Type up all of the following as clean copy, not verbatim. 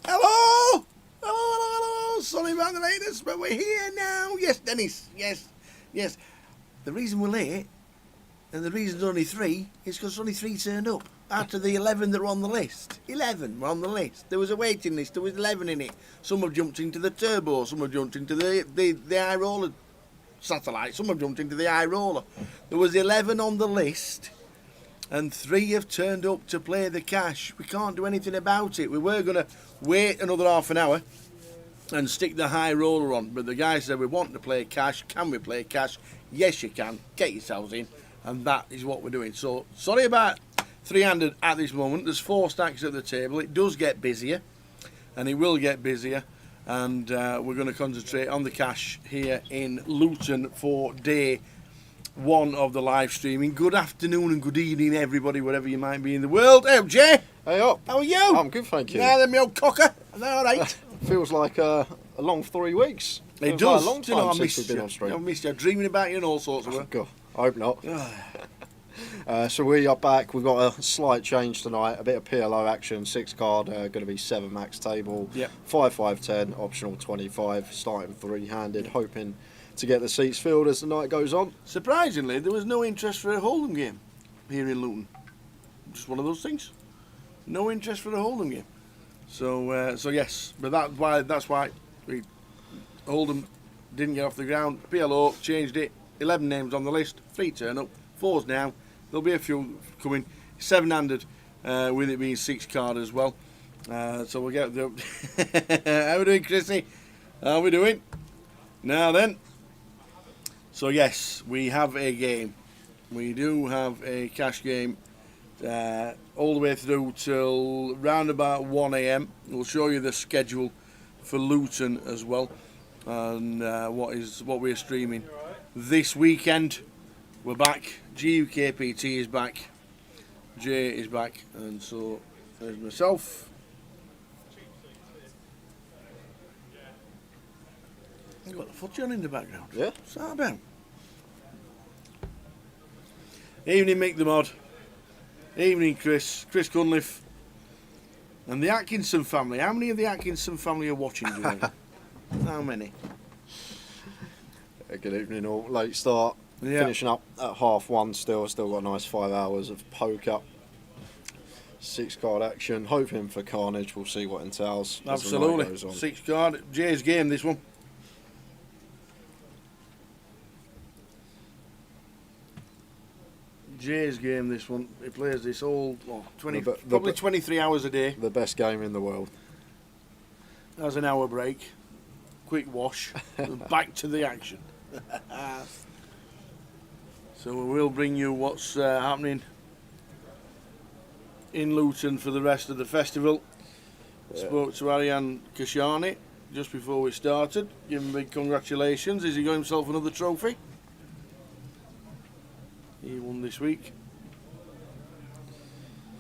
Hello! Hello! Sorry about the lateness, but we're here now. Yes, Dennis. Yes. The reason we're late, and the reason there's only 3, is because only 3 turned up. Out of the 11 that were on the list. 11 were on the list. There was a waiting list. There was 11 in it. Some have jumped into the turbo. Some have jumped into the high roller satellite. Some have jumped into the high roller. There was 11 on the list. And 3 have turned up to play the cash. We can't do anything about it. We were going to wait another half an hour and stick the high roller on. But the guy said, we want to play cash. Can we play cash? Yes, you can. Get yourselves in. And that is what we're doing. So, sorry about 300 at this moment. There's 4 stacks at the table. It does get busier. And it will get busier. And we're going to concentrate on the cash here in Luton for day 1 of the live streaming. Good afternoon and good evening, everybody, wherever you might be in the world. Hey, Jay. Hey up. How are you? I'm good, thank you. Yeah, then, me old cocker. Are they all right? Feels like a long 3 weeks. It Feels does. Like a long Do you know, time I since missed we've been you. on stream. I missed you. Dreaming about you and all sorts of work. God, I hope not. So we are back. We've got a slight change tonight. A bit of PLO action. 6 card. Going to be 7 max table. Yep. 5, 5, 10. Optional 25. Starting 3-handed. Hoping to get the seats filled as the night goes on. Surprisingly, there was no interest for a Hold'em game here in Luton. Just one of those things. No interest for a Hold'em game. So yes, but that's why we Hold'em didn't get off the ground. PLO changed it. 11 names on the list. 3 turn up. 4's now. There'll be a few coming. 7-handed, with it being 6 card as well. So we'll get the. How we doing, Chrissy? How we doing? Now then. So yes, we have a game. We do have a cash game all the way through till round about 1 AM. We'll show you the schedule for Luton as well, and what we're streaming this weekend. We're back. GUKPT is back. Jay is back, and so there's myself. You've got the footy on in the background. Yeah. What's that about? Evening, Mick the Mod. Evening, Chris Cunliffe. And the Atkinson family. How many of the Atkinson family are watching, do you think? How many? Good evening all. Late start. Yeah. Finishing up at 1:30 still. Still got a nice 5 hours of poker. 6 card action. Hoping for carnage. We'll see what entails. as the night goes Absolutely. on. 6 card. Jay's game, this one. Jay's game, this one. He plays this all 20, probably 23 hours a day. The best game in the world. Has an hour break. Quick wash. And back to the action. So we will bring you what's happening in Luton for the rest of the festival. Yeah. Spoke to Ariane Kashani just before we started. Give him big congratulations. Has he got himself another trophy? He won this week.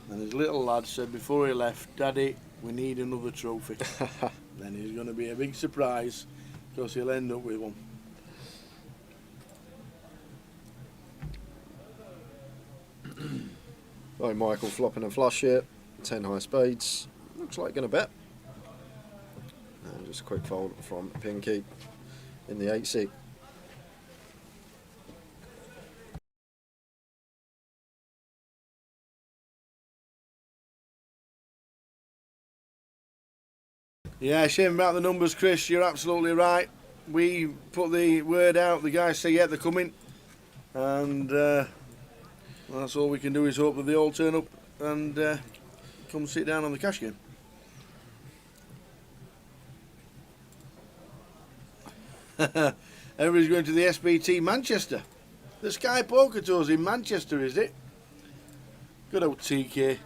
And his little lad said before he left, Daddy, we need another trophy. Then he's going to be a big surprise because he'll end up with one. Right, Michael flopping a flush here. 10 high spades. Looks like going to bet. And just a quick fold from Pinky in the 8-6. Yeah, shame about the numbers, Chris. You're absolutely right. We put the word out. The guys say, yeah, they're coming. And that's all we can do is hope that they all turn up and come sit down on the cash game. Everybody's going to the SBT Manchester. The Sky Poker Tour's in Manchester, is it? Good old TK.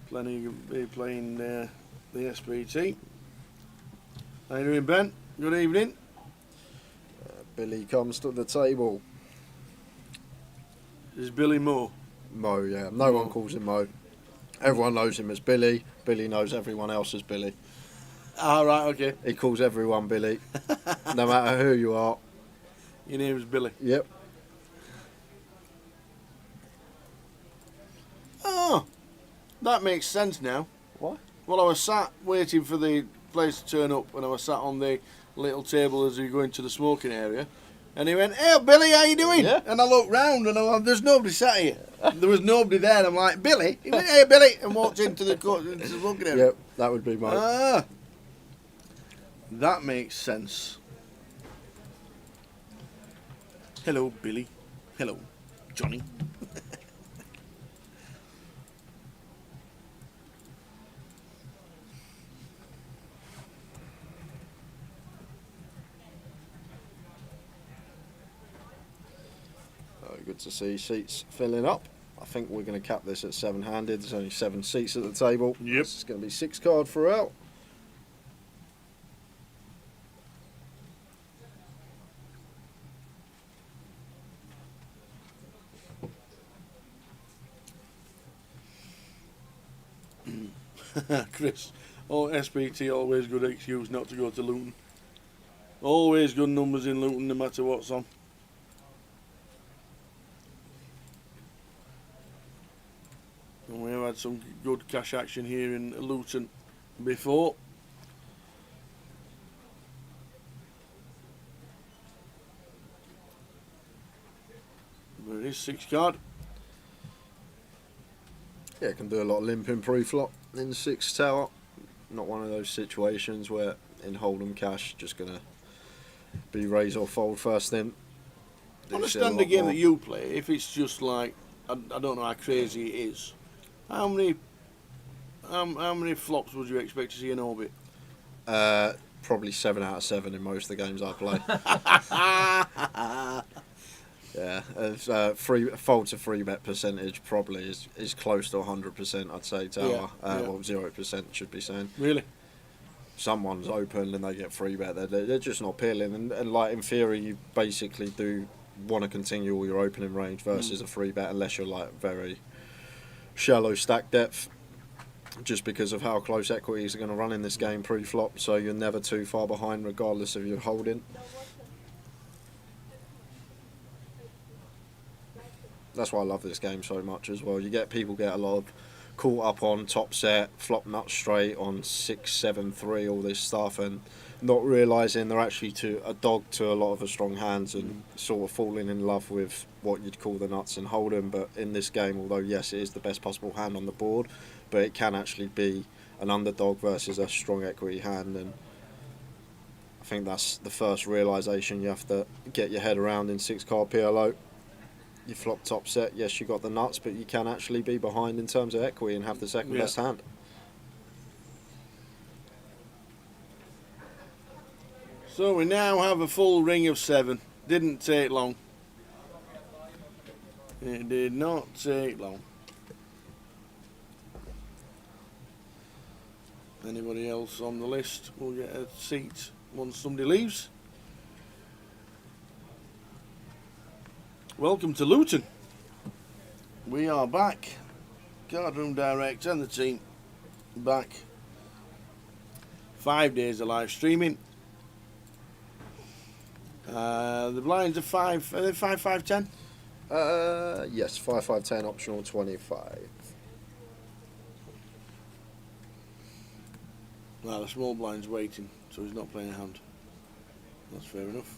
Plenty of be playing the SBT. How you doing, Ben? Good evening. Billy comes to the table. This is Billy Moore. Mo, yeah. No one calls him Mo. Everyone knows him as Billy. Billy knows everyone else as Billy. Ah, right, okay. He calls everyone Billy, no matter who you are. Your name's Billy. Yep. Oh, That makes sense now. Why? Well, I was sat waiting for the place to turn up, and I was sat on the little table as we go into the smoking area. And he went, "Hey, Billy, how you doing?" Yeah. And I looked round, and there's nobody sat here. There was nobody there. I'm like, "Billy?" He went, "Hey, Billy," and walked into the smoking area. Yep, that would be mine. Ah, that makes sense. Hello, Billy. Hello, Johnny. Good to see seats filling up. I think we're going to cap this at 7-handed. There's only 7 seats at the table. Yep. It's going to be 6 card throughout. Chris, SPT always good excuse not to go to Luton. Always good numbers in Luton no matter what's on. And we have had some good cash action here in Luton before. But it is 6 card. Yeah, it can do a lot of limping pre-flop in 6 tower. Not one of those situations where in hold'em cash just going to be raise or fold first in. Understand the game that you play. If it's just like, I don't know how crazy it is. How many flops would you expect to see in orbit? Probably 7 out of 7 in most of the games I play. Yeah, fold to free bet percentage probably is close to 100%. I'd say tower. Well, 0% should be saying. Really? Someone's open and they get free bet. They're just not peeling. And like in theory, you basically do want to continue all your opening range versus a free bet unless you're like very shallow stack depth. Just because of how close equities are going to run in this game pre-flop, so you're never too far behind regardless of your holding. That's why I love this game so much as well. People get a lot of caught up on top set, flop nut straight on 6-7-3, all this stuff, and not realising they're actually a dog to a lot of the strong hands and sort of falling in love with what you'd call the nuts and hold'em. But in this game, although yes, it is the best possible hand on the board, but it can actually be an underdog versus a strong equity hand, and I think that's the first realisation you have to get your head around in 6-card PLO. You flop top set, yes, you got the nuts, but you can actually be behind in terms of equity and have the second best hand. So we now have a full ring of 7. Didn't take long. It did not take long. Anybody else on the list will get a seat once somebody leaves. Welcome to Luton. We are back. Cardroom Direct and the team back. 5 days of live streaming. The blinds are 5. Are they 5-5-10? Yes, 5-5-10, optional 25. Well, the small blind's waiting, so he's not playing a hand. That's fair enough.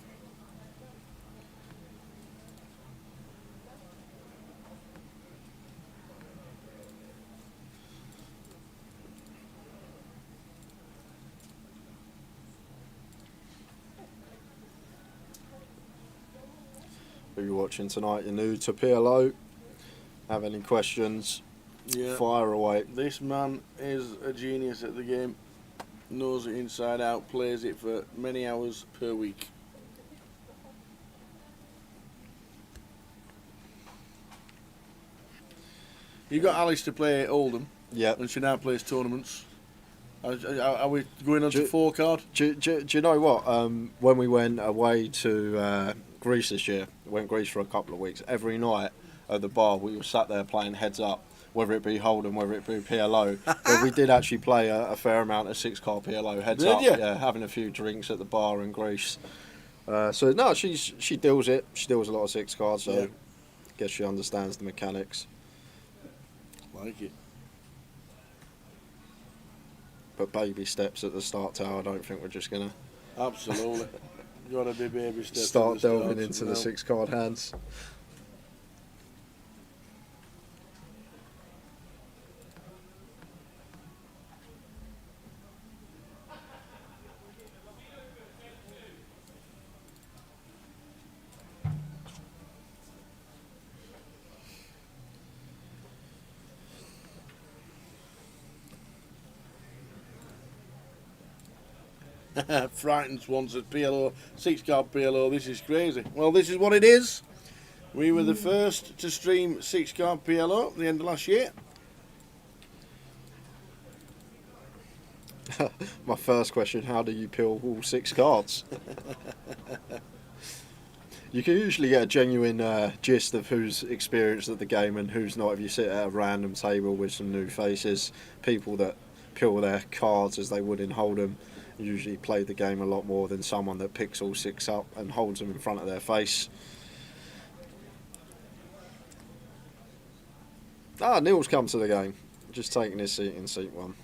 If you're watching tonight, you're new to PLO, have any questions, fire away. This man is a genius at the game. Knows it inside out, plays it for many hours per week. You got Alice to play Oldham, and she now plays tournaments. Are we going on to 4 card? Do you know what? When we went away to Greece this year, went Greece for a couple of weeks, every night at the bar we were sat there playing heads up, whether it be Hold'em, whether it be PLO. But we did actually play a fair amount of 6-card PLO heads up. Yeah, having a few drinks at the bar in Greece. So no, she deals it. She deals a lot of 6 cards, so I guess she understands the mechanics. Like it. but baby steps at the start tower. I don't think we're just going to Absolutely. Got to be baby steps. start at the delving start. into No. the 6 card hands. Frightened once at PLO, 6-card PLO, this is crazy. Well, this is what it is. We were the first to stream 6-card PLO at the end of last year. My first question, how do you peel all 6 cards? You can usually get a genuine gist of who's experienced at the game and who's not if you sit at a random table with some new faces. People that peel their cards as they would in Hold'em usually play the game a lot more than someone that picks all 6 up and holds them in front of their face. Neil's come to the game, just taking his seat in seat 1.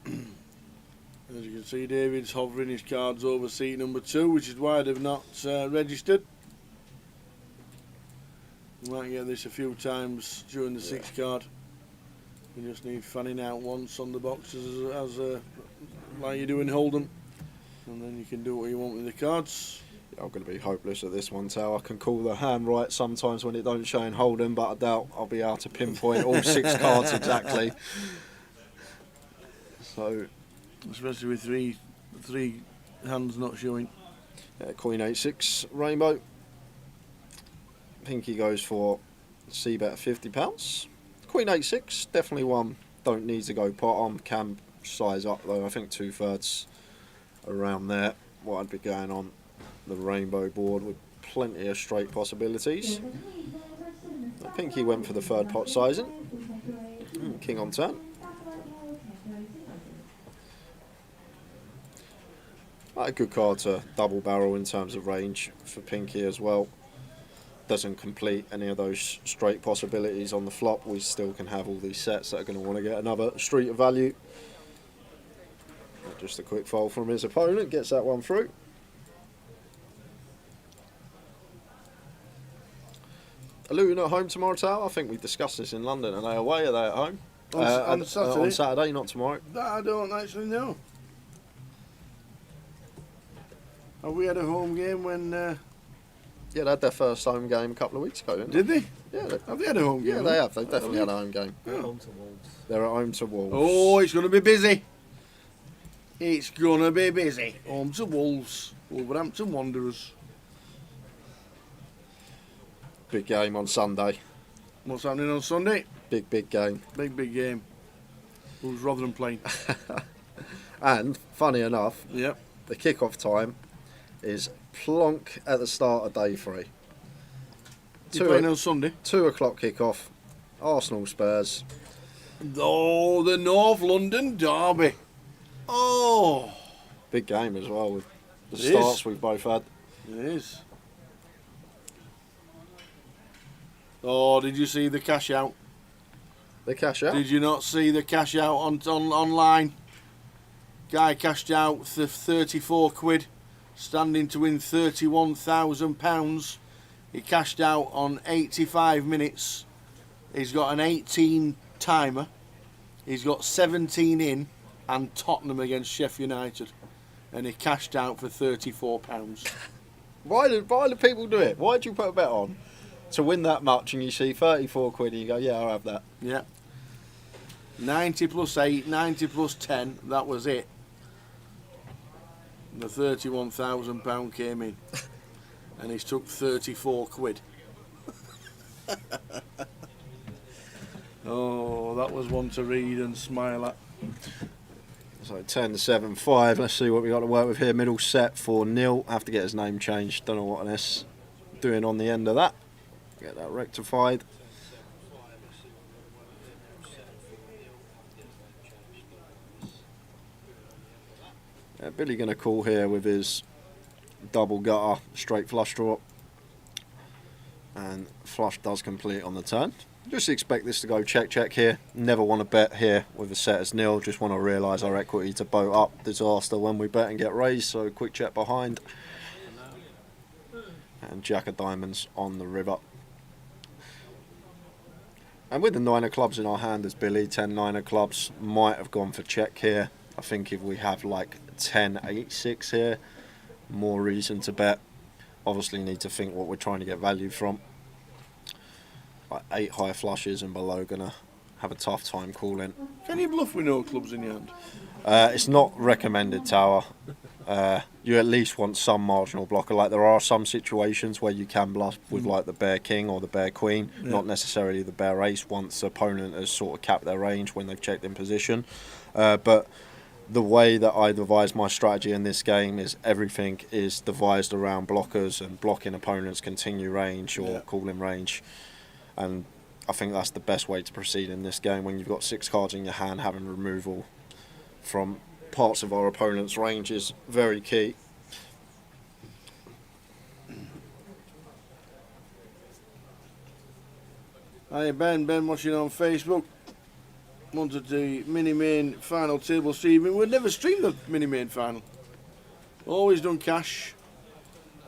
As you can see, David's hovering his cards over seat number 2, which is why they've not registered. You might get this a few times during the 6 card. You just need fanning out once on the boxes as like you do in Hold'em, and then you can do what you want with the cards. I'm going to be hopeless at this one, Tao. I can call the hand right sometimes when it don't show in Hold'em, but I doubt I'll be able to pinpoint all 6 cards exactly. So, especially with three hands not showing. Queen 8-6 rainbow. Pinky goes for C-bet £50. Queen 8-6, definitely one. Don't need to go pot on. Can size up though. I think 2/3 around there. What I'd be going on the rainbow board with plenty of straight possibilities. Pinky went for the 3rd pot sizing. King on turn. A good card to double barrel in terms of range for Pinky as well. Doesn't complete any of those straight possibilities on the flop. We still can have all these sets that are going to want to get another street of value. Just a quick fold from his opponent, gets that one through. Luton at home tomorrow, Tao? I think we discussed this in London. Are they away? Are they at home? On Saturday? On Saturday, not tomorrow. That I don't actually know. Have we had a home game when... Yeah, they had their first home game a couple of weeks ago, didn't they? Did they? Yeah, have they had a home game? Yeah, they have. They definitely had a home game. Yeah. Home to Wolves. They're at home to Wolves. Oh, it's going to be busy. It's going to be busy. Home to Wolves. Wolverhampton Wanderers. Big game on Sunday. What's happening on Sunday? Big game. Big game. Who's Rotherham playing? And, funny enough, Yep. the kick-off time is plonk at the start of day 3. You playing on Sunday? 2 o'clock kick-off. Arsenal Spurs. Oh, the North London derby. Oh, Big game as well with the It starts is. we've both had. it is. Oh, did you see the cash out? The cash out. Did you not see the cash out on online? Guy cashed out 34 quid, standing to win £31,000. He cashed out on 85 minutes. He's got an 18 timer. He's got 17 in, and Tottenham against Sheffield United, and he cashed out for £34. Why do people do it? Why do you put a bet on to win that much and you see 34 quid and you go, yeah, I'll have that? Yeah. 90 plus 8, 90 plus 10, that was it. The £31,000 came in, and he's took 34 quid. Oh, that was one to read and smile at. So 10-7-5. Let's see what we got to work with here. Middle set for Neil. Have to get his name changed. Don't know what an S doing on the end of that. Get that rectified. Yeah, Billy going to call here with his double gutter, straight flush draw. And flush does complete on the turn. Just expect this to go check here. Never want to bet here with a set as nil. Just want to realise our equity to boat up. Disaster when we bet and get raised. So quick check behind. And Jack of Diamonds on the river. And with the 9 of clubs in our hand as Billy, 10 9 of clubs, might have gone for check here. I think if we have like 10 8 6 here, more reason to bet. Obviously need to think what we're trying to get value from. Like 8 high flushes and below gonna have a tough time calling. Can you bluff with no clubs in your hand? It's not recommended, Tower. You at least want some marginal blocker. Like there are some situations where you can bluff with like the bear king or the bear queen, not necessarily the bear ace once the opponent has sort of capped their range when they've checked in position. But the way that I devise my strategy in this game is everything is devised around blockers and blocking opponents' continue range or calling range. And I think that's the best way to proceed in this game when you've got 6 cards in your hand. Having removal from parts of our opponent's range is very key. Hi Ben watching on Facebook. Wanted the mini main final table streaming. We've never streamed the mini main final. Always done cash.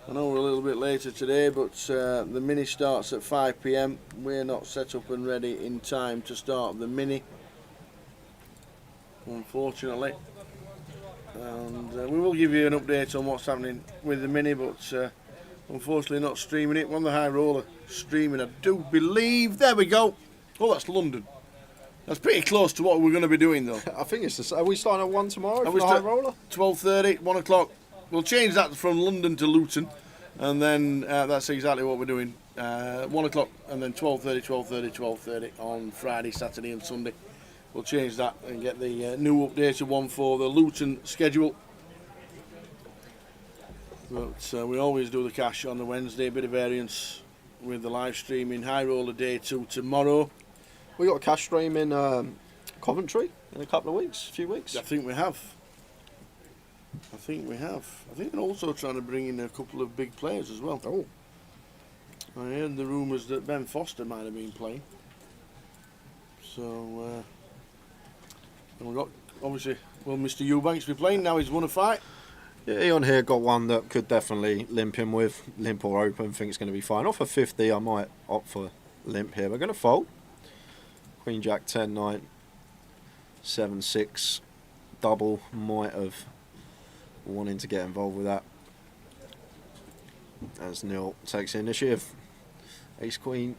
I know we're a little bit later today, but the mini starts at 5 PM. We're not set up and ready in time to start the mini, unfortunately. And we will give you an update on what's happening with the mini, but unfortunately not streaming it. We're on the high roller streaming, I do believe. There we go. Oh, that's London. That's pretty close to what we're going to be doing, though. I think it's are we starting at 1 tomorrow for we the high roller? 12:30, 1 o'clock. We'll change that from London to Luton, and then that's exactly what we're doing. 1 o'clock, and then 12:30 on Friday, Saturday and Sunday. We'll change that and get the new updated one for the Luton schedule. But we always do the cash on the Wednesday, a bit of variance with the live streaming. High roller day 2 tomorrow. We got a cash stream in Coventry in a couple of weeks, a few weeks. I think we have. I think they're also trying to bring in a couple of big players as well. Oh. I heard the rumours that Ben Foster might have been playing. So, and we've got, obviously, will Mr. Eubanks be playing? Now he's won a fight. Yeah, Eon here got one that could definitely limp him with. Limp or open, think it's going to be fine. Off of 50, I might opt for limp here. We're going to fold. Queen Jack 10 9 7 6 double. Might have wanting to get involved with that as Neil takes the initiative. Ace King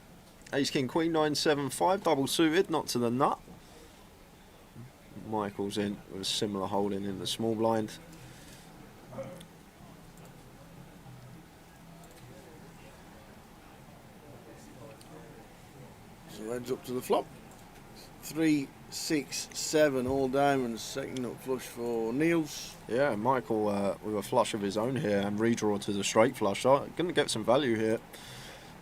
Queen 9 7 5 double suited, not to the nut. Michael's in with a similar holding in the small blind. So heads up to the flop. 3 6 7 all diamonds, second up flush for Niels. Yeah, Michael with a flush of his own here and redraw to the straight flush. So going to get some value here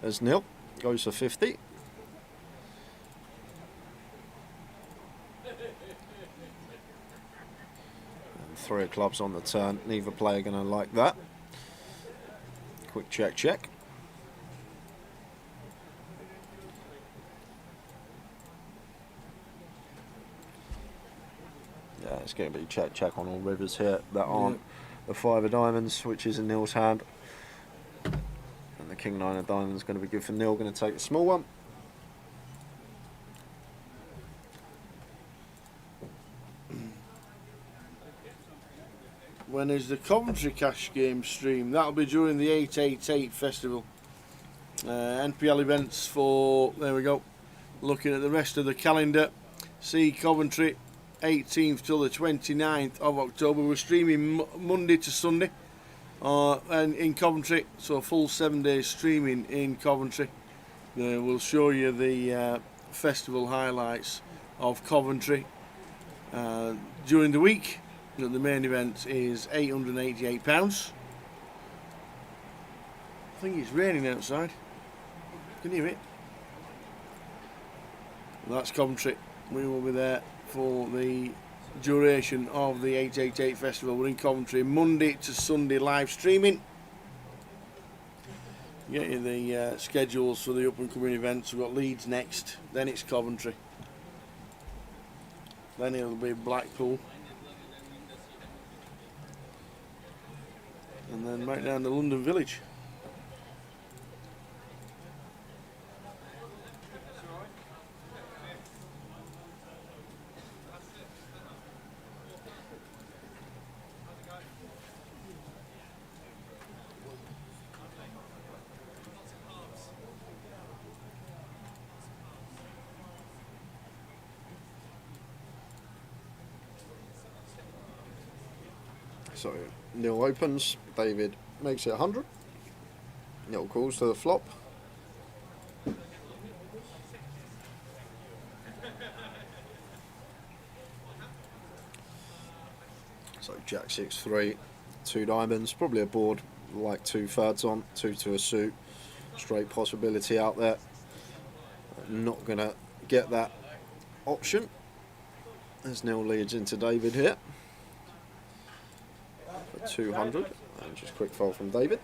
as Neil goes for 50. And 3 of clubs on the turn. Neither player going to like that. Quick check. Yeah, it's going to be check on all rivers here that aren't the 5 of diamonds, which is in Neil's hand. And the King 9 of diamonds is going to be good for Neil, going to take the small one. When is the Coventry cash game stream? That'll be during the 888 festival. NPL events for, there we go, looking at the rest of the calendar. See Coventry 18th till the 29th of October. We're streaming Monday to Sunday and in Coventry, so a full 7 days streaming in Coventry. We'll show you the festival highlights of Coventry during the week. The main event is £888. I think it's raining outside. Can you hear it? Well, that's Coventry. We will be there for the duration of the 888 festival. We're in Coventry Monday to Sunday live streaming. Get you the schedules for the up and coming events. We've got Leeds next, then it's Coventry, then it'll be Blackpool, and then back down to London Village. So Neil opens, David makes it 100. Neil calls to the flop. So Jack 6-3, 2 diamonds, probably a board like 2/3 on, 2 to a suit, straight possibility out there. Not gonna get that option as Neil leads into David here. 200, and just quick fold from David.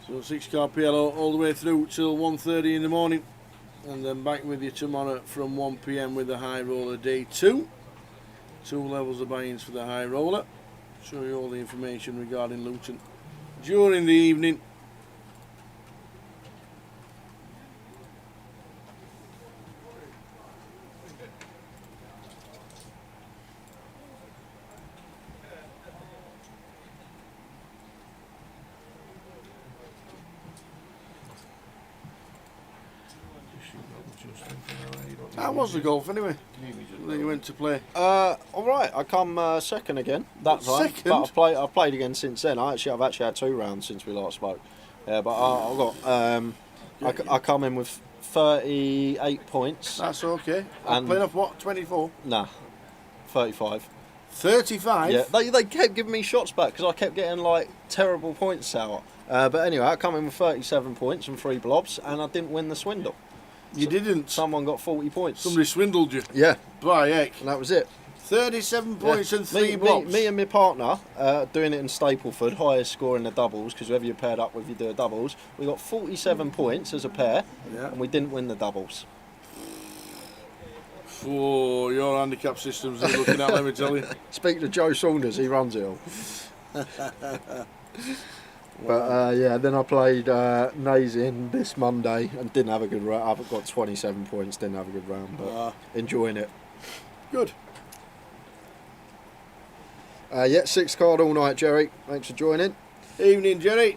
So 6-card PLO all the way through till 1:30 in the morning, and then back with you tomorrow from 1 PM with the high roller day 2. 2 levels of buy-ins for the high roller. Show you all the information regarding Luton during the evening. How was the golf anyway that you went to play? All right, I come second again that time. Second? But I've played again since then. I've actually had 2 rounds since we last spoke. Yeah, but I come in with 38 points. That's okay. I'm playing off what, 24? Nah, 35. 35? Yeah, they kept giving me shots back because I kept getting like terrible points out. But anyway, I come in with 37 points and 3 blobs, and I didn't win the swindle. You didn't? Someone got 40 points. Somebody swindled you? Yeah. By heck. And that was it. 37 points and 3 blobs. Me and my partner, doing it in Stapleford, highest score in the doubles, because whoever you paired up with, you do a doubles. We got 47 points as a pair, and we didn't win the doubles. Oh, your handicap systems are looking at, let me tell you. Speak to Joe Saunders, he runs it all. But yeah, then I played Nays in this Monday and didn't have a good round. I've got 27 points, didn't have a good round, but enjoying it. Good. Yeah, 6-card all night, Jerry. Thanks for joining. Evening, Jerry.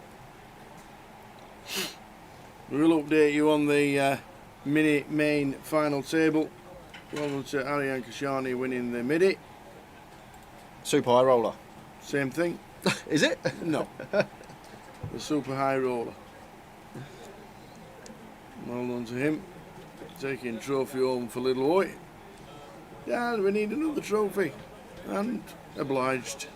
We'll update you on the mini main final table. Well done to Ariane Kashani winning the midi. Super high roller. Same thing. Is it? No. The super high roller. Well done to him. Taking trophy home for little boy. Dad, we need another trophy. And obliged.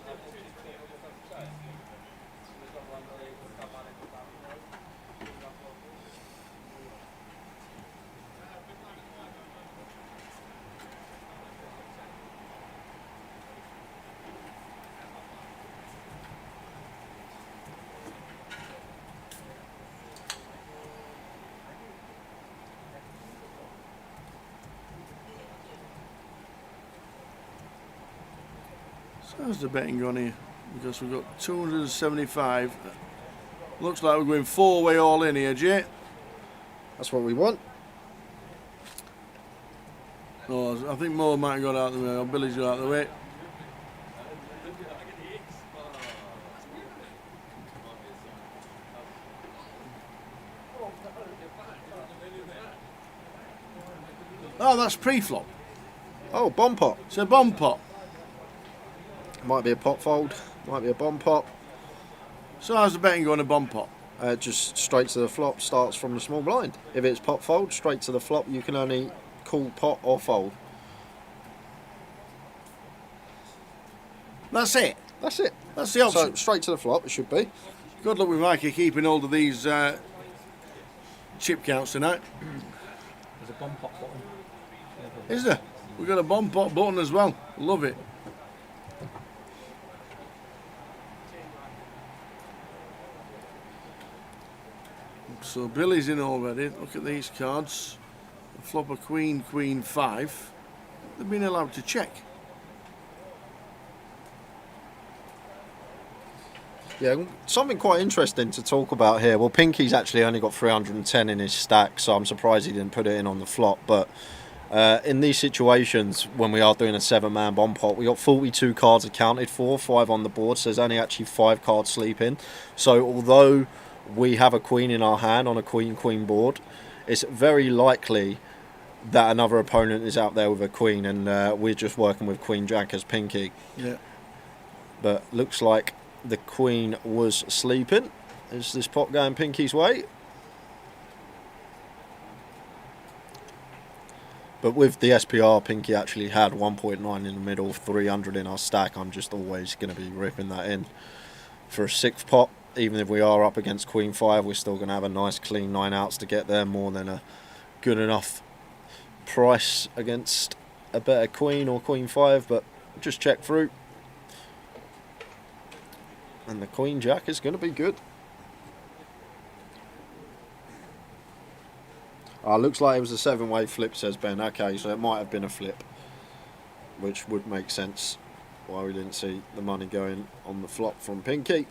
So how's the betting gone here? Because we've got 275. Looks like we're going 4-way all in here, Jay. That's what we want. Oh, I think Mo might have got out of the way, or Billy's got out of the way. Oh, that's pre-flop. Oh, bomb pot. It's a bomb pot. Might be a pot fold, might be a bomb pot. So how's the betting going to bomb pot? Just straight to the flop, starts from the small blind. If it's pot fold, straight to the flop, you can only call pot or fold. That's it. That's it. That's the option. So straight to the flop, it should be. Good luck with Mikey keeping hold of these chip counts tonight. There's a bomb pot button. Is there? We've got a bomb pot button as well. Love it. So Billy's in already. Look at these cards. A flop of Queen, Queen 5. They've been allowed to check. Yeah, something quite interesting to talk about here. Well, Pinky's actually only got 310 in his stack, so I'm surprised he didn't put it in on the flop. But in these situations, when we are doing a 7-man bomb pot, we got 42 cards accounted for, 5 on the board, so there's only actually 5 cards sleeping. So although we have a queen in our hand on a queen-queen board, it's very likely that another opponent is out there with a queen, and we're just working with queen-jack as Pinky. Yeah. But looks like the queen was sleeping. Is this pot going Pinky's way? But with the SPR, Pinky actually had 1.9 in the middle, 300 in our stack. I'm just always going to be ripping that in. For a 6th pot, even if we are up against Queen 5, we're still going to have a nice clean 9 outs to get there. More than a good enough price against a better Queen or Queen 5, but just check through. And the Queen Jack is going to be good. Looks like it was a 7-way flip, says Ben. Okay, so it might have been a flip, which would make sense why we didn't see the money going on the flop from Pinky.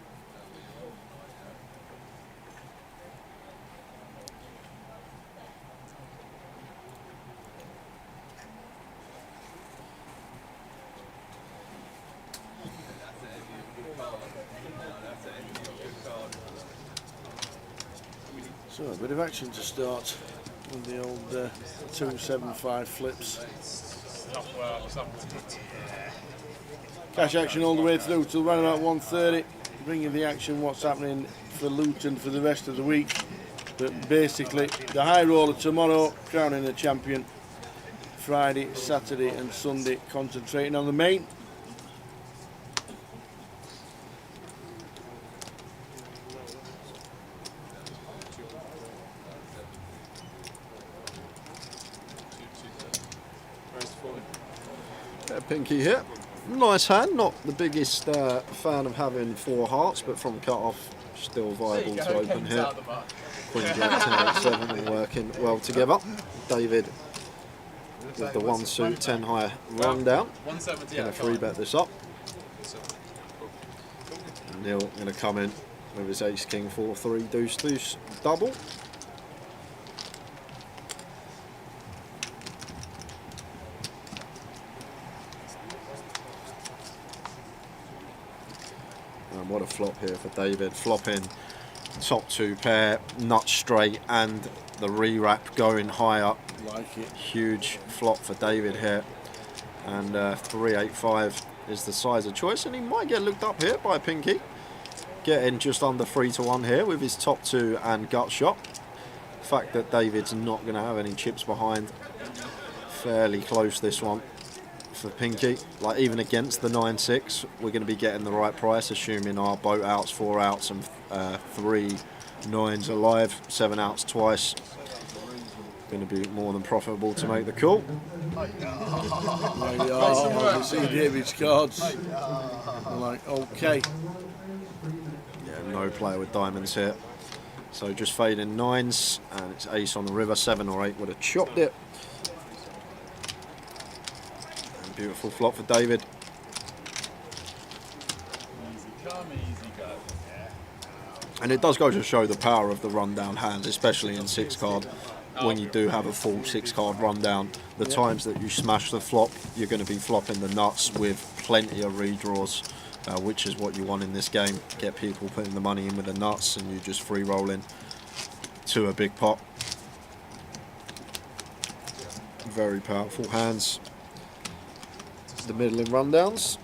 So a bit of action to start with the old 275 flips. Cash action all the way through till around about 1:30. Bringing the action, what's happening for Luton for the rest of the week. But basically, the high roller tomorrow, crowning a champion. Friday, Saturday and Sunday, concentrating on the main. Pinky here. Nice hand, not the biggest fan of having 4 hearts, but from cut off, still viable to open here. Queen Jack 10 8 7 all working well together. David with the 1 suit 10 high rundown. Going to 3-bet this up. And Neil going to come in with his ace king 4 3 deuce deuce double. And what a flop here for David. Flopping top 2 pair, nut straight, and the re-wrap going high up. Like it. Huge flop for David here. And 385 is the size of choice, and he might get looked up here by Pinky. Getting just under 3-1 here with his top 2 and gut shot. The fact that David's not going to have any chips behind, fairly close this one for Pinky. Like even against the 9-6, we're going to be getting the right price, assuming our boat outs, 4 outs, and 3 9s alive, 7 outs twice. Going to be more than profitable to make the call. You see David's cards. I'm like, okay. Yeah, no player with diamonds here. So just fading 9s, and it's ace on the river. 7 or 8 would have chopped it. And beautiful flop for David. And it does go to show the power of the rundown hands, especially in 6 card. When you do have a full 6 card rundown, the times that you smash the flop, you're going to be flopping the nuts with plenty of redraws, which is what you want in this game. Get people putting the money in with the nuts, and you just free rolling to a big pot. Very powerful hands. The middling rundowns.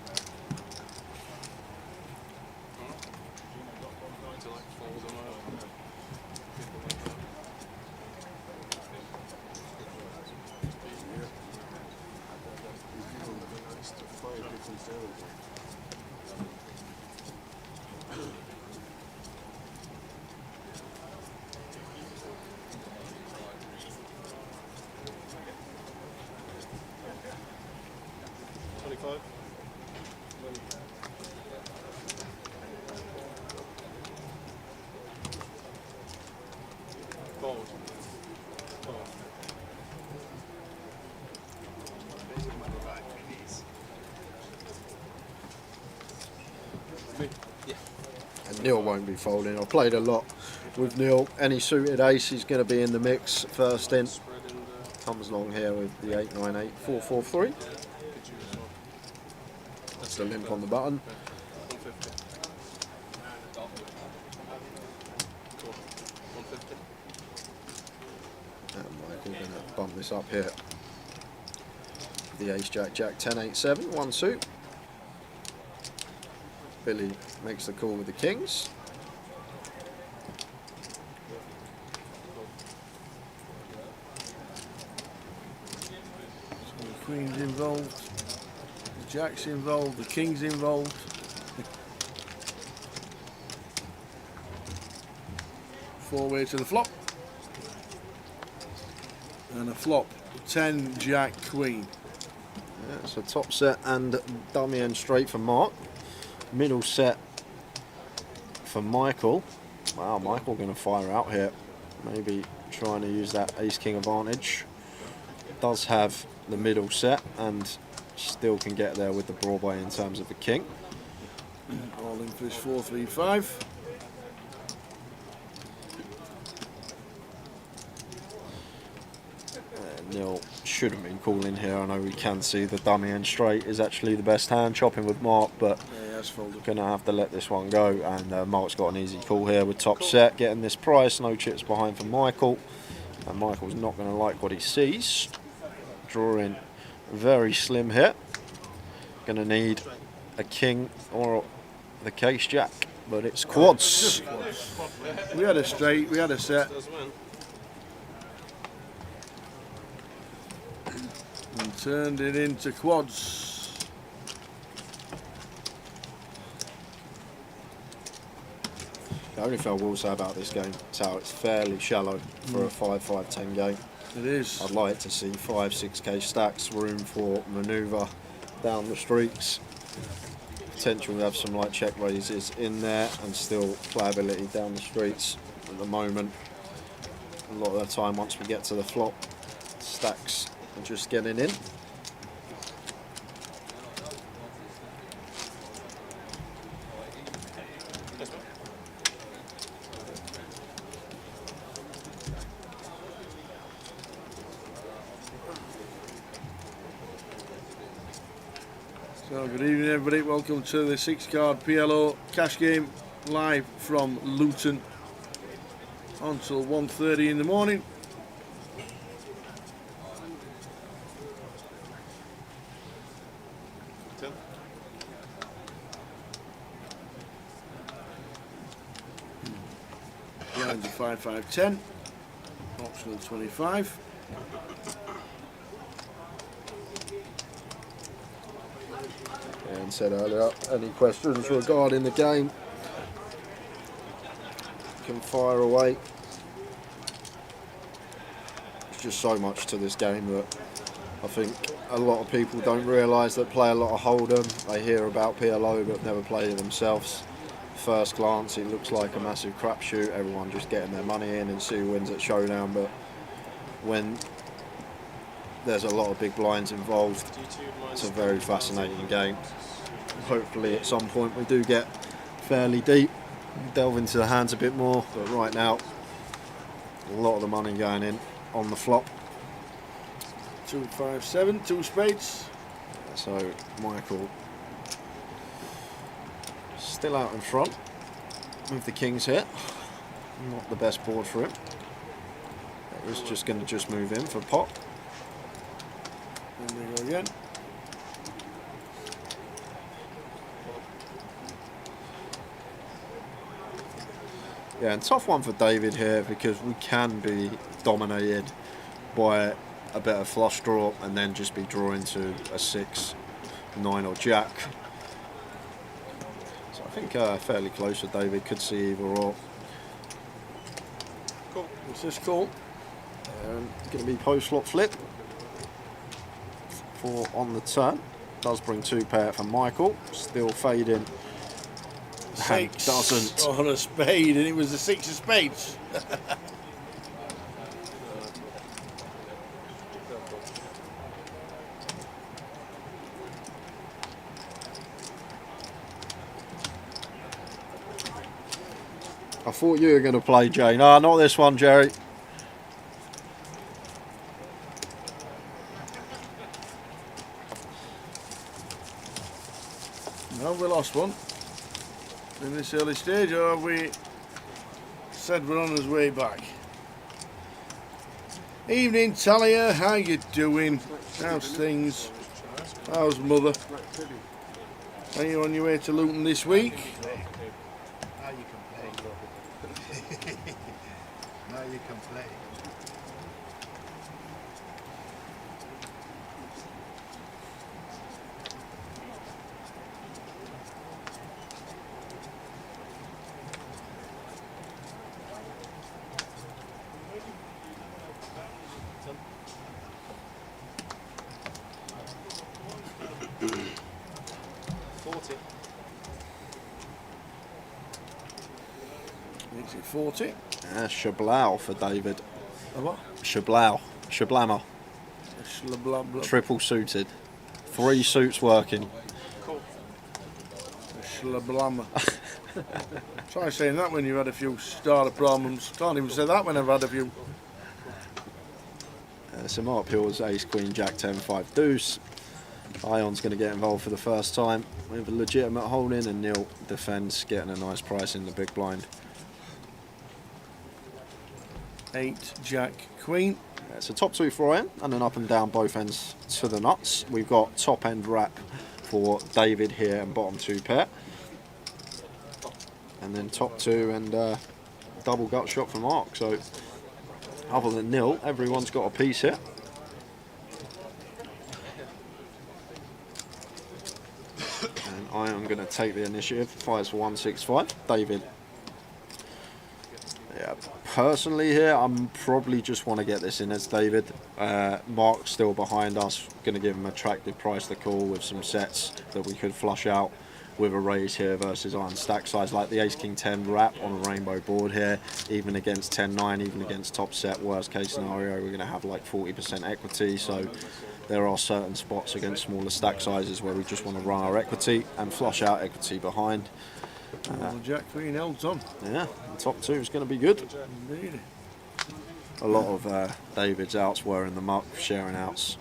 And Neil won't be folding. I've played a lot with Neil. Any suited ace is going to be in the mix first in. Comes along here with the 898 443. That's the limp on the button. And Michael going to bump this up here. The ace jack jack 1087 one suit. Billy makes the call with the kings. So the queen's involved, the jack's involved, the king's involved. Four-way to the flop. And a flop, 10, jack, queen. Yeah, so top set and dummy and straight for Mark. Middle set for Michael. Wow, Michael going to fire out here. Maybe trying to use that ace-king advantage. Does have the middle set and still can get there with the Broadway in terms of the king. All in for his 4-3-5. Neil shouldn't be calling here. I know we can see the dummy and straight is actually the best hand, chopping with Mark, but gonna have to let this one go. And Mark's got an easy call here with top set, getting this price. No chips behind for Michael, and Michael's not going to like what he sees. Drawing very slim here. Going to need a king or the case jack, but it's quads. We had a straight, we had a set. And turned it into quads. The only thing I will say about this game is how it's fairly shallow for a 5-5-10 game. It is. I'd like to see 5-6k stacks, room for manoeuvre down the streets. Potential to have some light check raises in there and still playability down the streets at the moment. A lot of the time once we get to the flop, stacks are just getting in. So good evening everybody, welcome to the 6-card PLO cash game live from Luton until 1:30 in the morning. Behind the 5-5-10, optional 25. And said earlier, any questions regarding the game can fire away. There's just so much to this game that I think a lot of people don't realise that play a lot of Hold'em. They hear about PLO but never played it themselves. First glance it looks like a massive crapshoot, everyone just getting their money in and see who wins at Showdown, but when there's a lot of big blinds involved, it's a very fascinating game. Hopefully at some point we do get fairly deep, delve into the hands a bit more, but right now a lot of the money going in on the flop. 2-5-7, 2 spades. So Michael still out in front with the kings here. Not the best board for him. It was just going to just move in for pot. And we go again. Yeah, and tough one for David here because we can be dominated by a better flush draw and then just be drawing to a 6, 9 or jack. So I think fairly close with David, could see either or. Cool. This is cool. Going to be post-flop flip for on the turn. Does bring 2 pair for Michael, still fading. Six Doesn't. on a spade, and it was the 6 of spades. I thought you were going to play, Jay. No, not this one, Jerry. No, we lost one in this early stage, or have we said we're on his way back? Evening, Talia. How you doing? How's things? How's mother? Are you on your way to Luton this week? Now you can play. Now you can play. Makes it 40. Shablau for David. A what? Shablau. Shablammer. Shlabla. Triple suited. 3 suits working. Shlablammer. Try saying that when you've had a few starter problems. Can't even say that when I've had a few. So Mark Peel's ace, queen, jack, 10, 5 deuce. Ion's going to get involved for the first time with a legitimate holding, and Neil defends, getting a nice price in the big blind. 8, jack, queen. It's a top 2 for Ion, and then up and down both ends to the nuts. We've got top end wrap for David here and bottom 2 pair. And then top 2 and double gut shot for Mark. So other than Neil, everyone's got a piece here. And I am going to take the initiative. Fires for 165. David. Yeah, personally here, I'm probably just want to get this in as David. Mark's still behind us. Going to give him an attractive price to call with some sets that we could flush out with a raise here versus Iron stack size, like the Ace King 10 wrap on a rainbow board here, even against 10-9, even against top set. Worst case scenario, we're going to have like 40% equity. So there are certain spots against smaller stack sizes where we just want to run our equity and flush out equity behind. Jack, queen, held on. Yeah, the top 2 is going to be good. Indeed. A lot of David's outs were in the muck, sharing outs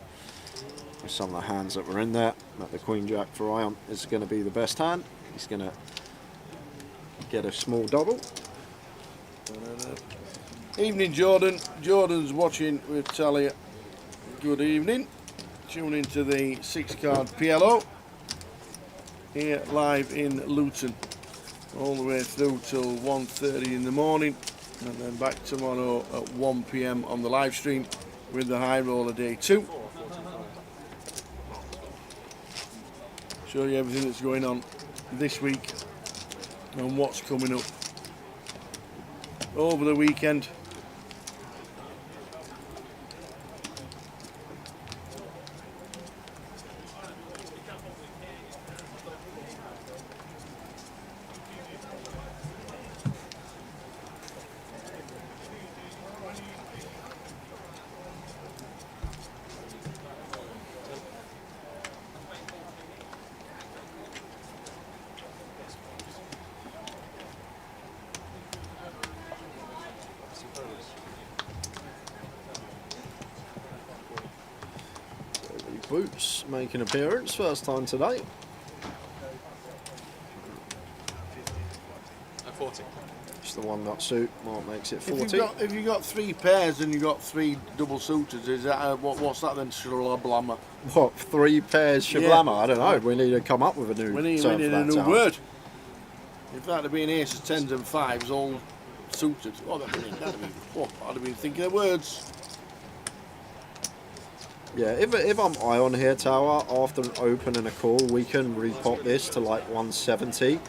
with some of the hands that were in there. But the Queen Jack for Ion is going to be the best hand. He's going to get a small double. Evening, Jordan. Jordan's watching with Talia. Good evening. Tune into the 6-card PLO here live in Luton, all the way through till 1:30 in the morning, and then back tomorrow at 1 PM on the live stream with the high roller day 2. Show you everything that's going on this week and what's coming up over the weekend. Boots make an appearance, first time today. 40. It's the one nut suit. Mark makes it 40. If you've got 3 pairs and you've got 3 double suitors, is that what's that then? Shlablammer. What, 3 pairs Shablammer? I don't know. We need to come up with a new We need term for a that new tower. word. If that had been aces, 10s and 5s all suited, that'd have been thinking of words. Yeah, if I'm Ion here, Tower, after an open and a call, we can repop this to like 170,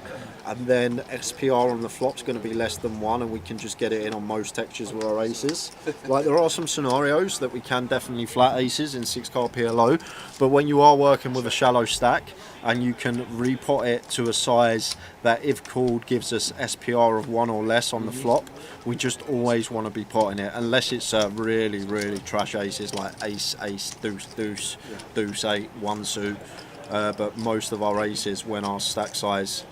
and then SPR on the flop's going to be less than 1, and we can just get it in on most textures with our aces. Like, there are some scenarios that we can definitely flat aces in 6-card PLO, but when you are working with a shallow stack, and you can repot it to a size that, if called, gives us SPR of 1 or less on the flop, we just always want to be potting it, unless it's really, really trash aces like ace, ace, deuce, deuce, deuce, 8, 1 suit. But most of our aces, when our stack size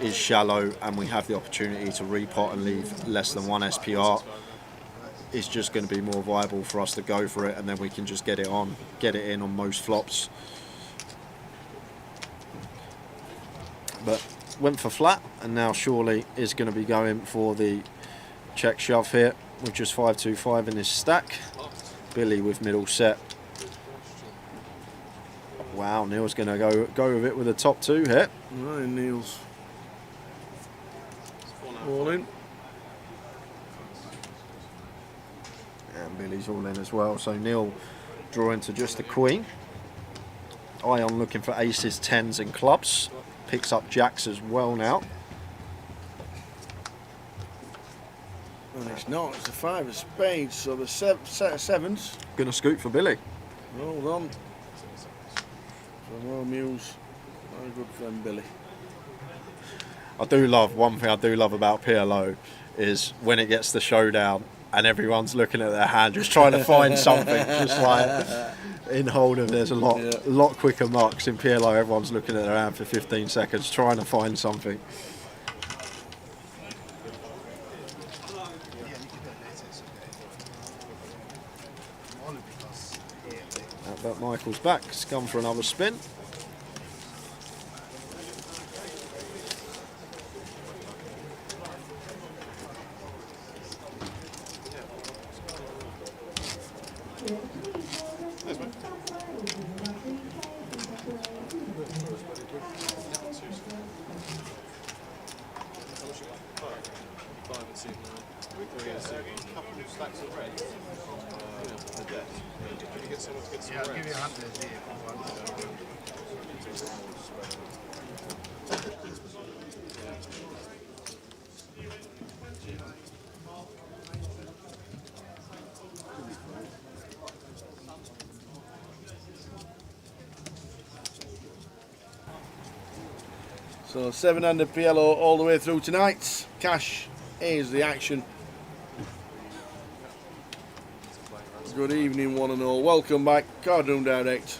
is shallow and we have the opportunity to repot and leave less than 1 SPR, it's just going to be more viable for us to go for it, and then we can just get it in on most flops. But went for flat, and now surely is going to be going for the check shove here with just 5-2-5 in his stack. Billy with middle set. Wow, Neil's going to go with it with a top 2 here. Right, Neil's all in. And Billy's all in as well. So Neil drawing to just the queen. Ion looking for aces, 10s and clubs. Picks up jacks as well now. And it's not, it's the 5 of spades, so the set of 7s. Gonna scoop for Billy. Hold on. So more Muse, my good friend Billy. One thing I do love about PLO is when it gets the showdown and everyone's looking at their hand, just trying to find something. Just like in Hold'em, there's a lot quicker marks. In PLO, everyone's looking at their hand for 15 seconds, trying to find something. But Michael's back. It's gone for another spin. Yeah, I'll give you 100 here if you want. So 700 PLO all the way through tonight. Cash is the action. Good evening, one and all. Welcome back. Card Room Direct.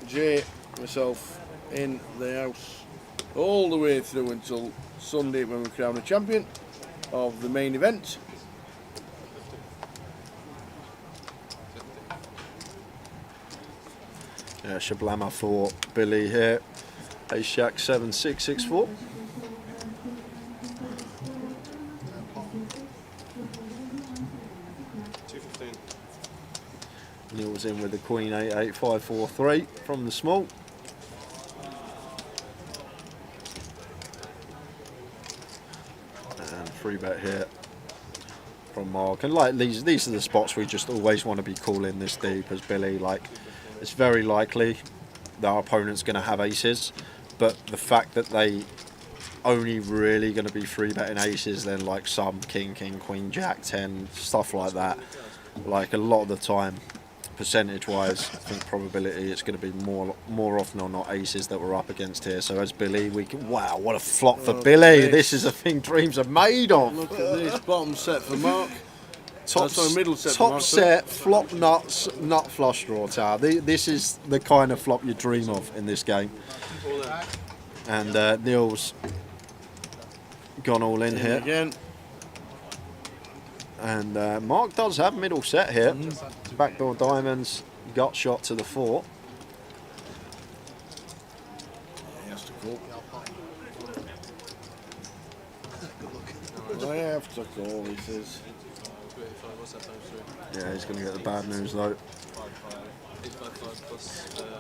Jay, myself, in the house all the way through until Sunday when we crown a champion of the main event. Yeah, Shablama for Billy here. Ace Jack 7-6-6-4. Neil's in with the Queen 8-8-5-4-3 from the small. And free bet here from Mark. And like these are the spots we just always want to be calling this deep as Billy. Like, it's very likely that our opponent's going to have aces, but the fact that they only really going to be free betting aces, then like some king, queen, jack, 10, stuff like that. Like a lot of the time, percentage wise, I think probability it's going to be more often or not aces that we're up against here. So as Billy, we can, wow, what a flop for Billy. This is a thing dreams are made of. Look at this bottom set for Mark. Middle set for top Mark. set, flop nuts, nut flush draw tower. This is the kind of flop you dream of in this game. And Neil's gone all in here. Again. And Mark does have middle set here. Backdoor diamonds, gut shot to the 4. He has to call. I have to call, he says. Yeah, he's going to get the bad news though.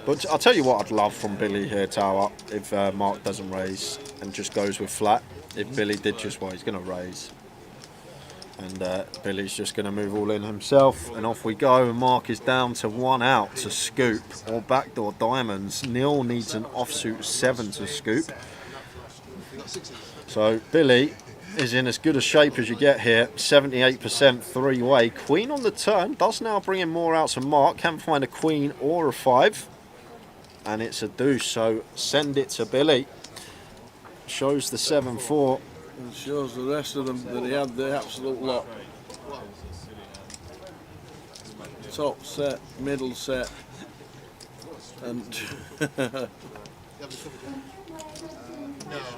But I'll tell you what I'd love from Billy here, Tower, if Mark doesn't raise and just goes with flat. If Billy did just, well, he's going to raise. And Billy's just going to move all in himself, and off we go. And Mark is down to 1 out to scoop, or backdoor diamonds. Neil needs an offsuit 7 to scoop. So Billy is in as good a shape as you get here. 78% three-way. Queen on the turn does now bring in more outs. And Mark can't find a queen or a 5, and it's a deuce. So send it to Billy. Shows the 7-4. And shows the rest of them that he had the absolute lot. Top set, middle set, and